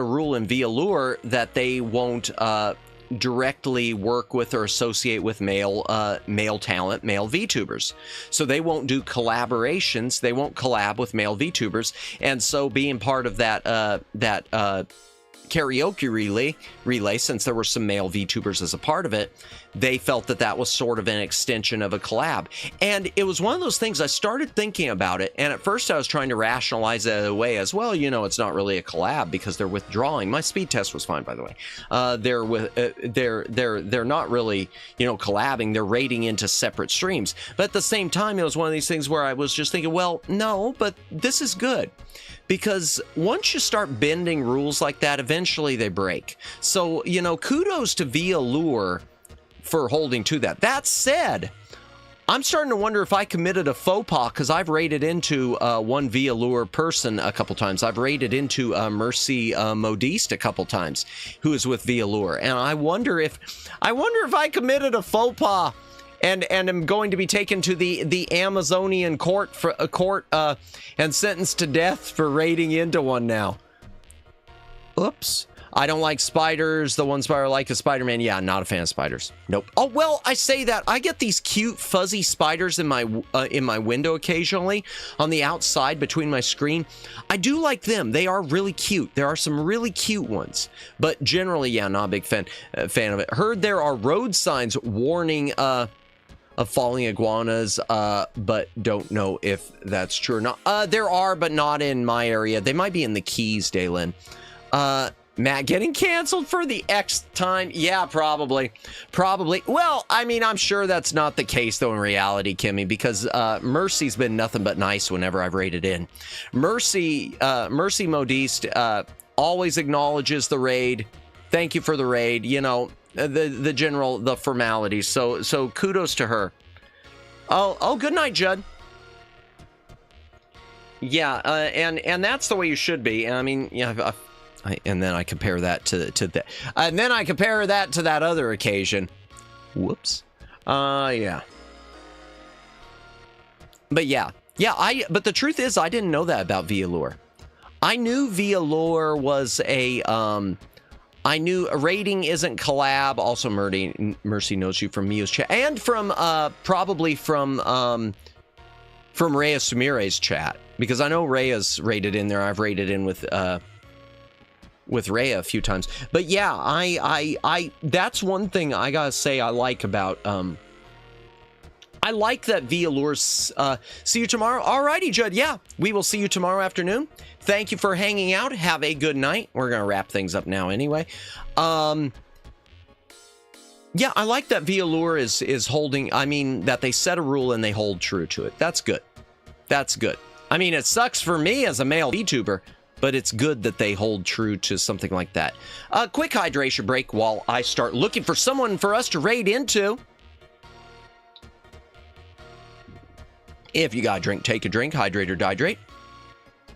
a rule in vtuber that they won't directly work with or associate with male talent, male VTubers. So they won't do collaborations. They won't collab with male VTubers. And so being part of that karaoke relay, since there were some male VTubers as a part of it, they felt that was sort of an extension of a collab. And it was one of those things, I started thinking about it, and at first I was trying to rationalize it away as well. You know, it's not really a collab because they're withdrawing. My speed test was fine, by the way. They're not really, you know, collabing. They're raiding into separate streams. But at the same time, it was one of these things where I was just thinking, well, no, but this is good. Because once you start bending rules like that, eventually they break. So, you know, kudos to vtuber for holding to that. That said, I'm starting to wonder if I committed a faux pas, because I've raided into one VLure person a couple times. I've raided into Mercy Modiste a couple times, who is with VLure, and I wonder if I committed a faux pas and am going to be taken to the Amazonian court and sentenced to death for raiding into one now. Oops. I don't like spiders. The one spider I like is Spider-Man. Yeah, not a fan of spiders. Nope. Oh, well, I say that. I get these cute, fuzzy spiders in my window occasionally on the outside between my screen. I do like them. They are really cute. There are some really cute ones. But generally, yeah, not a big fan of it. Heard there are road signs warning of falling iguanas, but don't know if that's true or not. There are, but not in my area. They might be in the Keys, Daylin. Matt getting canceled for the X time? Yeah, probably. Well, I mean, I'm sure that's not the case, though, in reality, Kimmy, because Mercy's been nothing but nice whenever I've raided in. Mercy Modiste always acknowledges the raid. Thank you for the raid. You know, the formalities. So kudos to her. Oh, good night, Judd. Yeah, and that's the way you should be. I mean, yeah. And then I compare that to that, and then I compare that to that other occasion. Whoops. Yeah. But yeah. But the truth is, I didn't know that about VLure. I knew VLure was I knew rating isn't collab. Also, Mercy knows you from Mio's chat and from probably from Rhea Sumire's chat, because I know Rhea's rated in there. I've rated in with Rhea a few times. But yeah, I that's one thing I gotta say I like about I like that VLure's see you tomorrow. Alrighty, Judd. Yeah, we will see you tomorrow afternoon. Thank you for hanging out. Have a good night. We're gonna wrap things up now anyway. Yeah, I like that VLure is holding, I mean, that they set a rule and they hold true to it. That's good. That's good. I mean, it sucks for me as a male VTuber, but it's good that they hold true to something like that. A quick hydration break while I start looking for someone for us to raid into. If you got a drink, take a drink. Hydrate or dihydrate.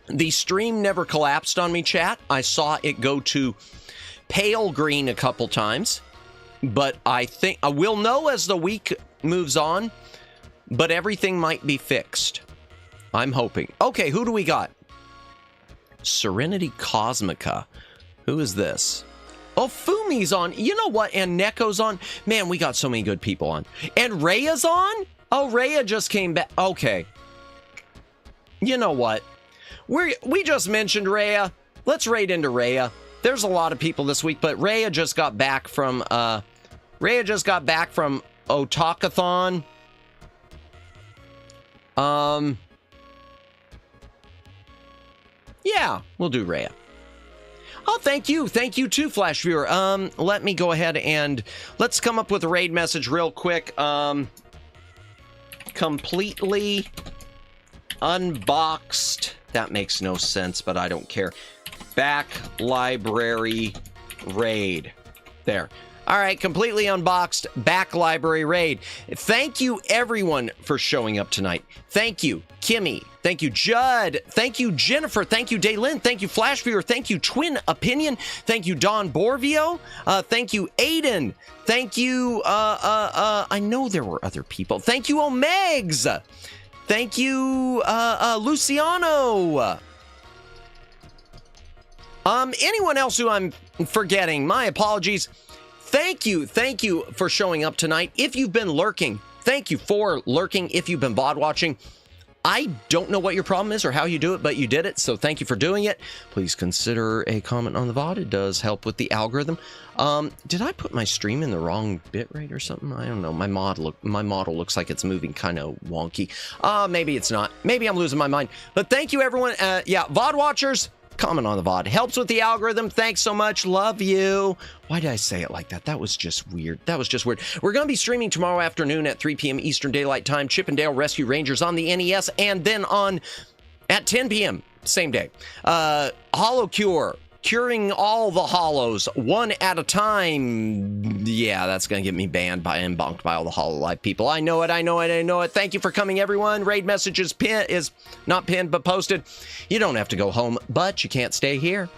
The stream never collapsed on me, chat. I saw it go to pale green a couple times, but I think I will know as the week moves on, but everything might be fixed. I'm hoping. Okay, who do we got? Serenity Cosmica. Who is this? Oh, Fumi's on. You know what? And Neko's on. Man, we got so many good people on. And Rhea's on? Oh, Rhea just came back. Okay. You know what? We just mentioned Rhea. Let's raid into Rhea. There's a lot of people this week, but Rhea just got back from Otakathon. Yeah, we'll do Rhea. Oh, thank you. Thank you too, Flash Viewer. Let me go ahead and let's come up with a raid message real quick. Completely unboxed. That makes no sense, but I don't care. Back library raid. There. All right, completely unboxed back library raid. Thank you, everyone, for showing up tonight. Thank you, Kimmy. Thank you, Judd. Thank you, Jennifer. Thank you, Daylin. Thank you, Flash Viewer. Thank you, Twin Opinion. Thank you, Don Borvio. Thank you, Aiden. Thank you, I know there were other people. Thank you, Omegs. Thank you, Luciano. Anyone else who I'm forgetting, my apologies. Thank you for showing up tonight. If you've been lurking, thank you for lurking. If you've been VOD watching, I don't know what your problem is or how you do it, but you did it, so thank you for doing it. Please consider a comment on the VOD. It does help with the algorithm. Did I put my stream in the wrong bitrate or something? I don't know. My model looks like it's moving kind of wonky. Maybe it's not. Maybe I'm losing my mind. But thank you, everyone. Yeah, VOD watchers, comment on the VOD. Helps with the algorithm. Thanks so much. Love you. Why did I say it like that? That was just weird. We're going to be streaming tomorrow afternoon at 3 p.m. Eastern Daylight Time. Chip and Dale Rescue Rangers on the NES. And then at 10 p.m. same day. Hollow Cure curing all the hollows one at a time. Yeah, that's going to get me banned and bonked by all the HoloLive people. I know it. Thank you for coming, everyone. Raid message is not pinned, but posted. You don't have to go home, but you can't stay here.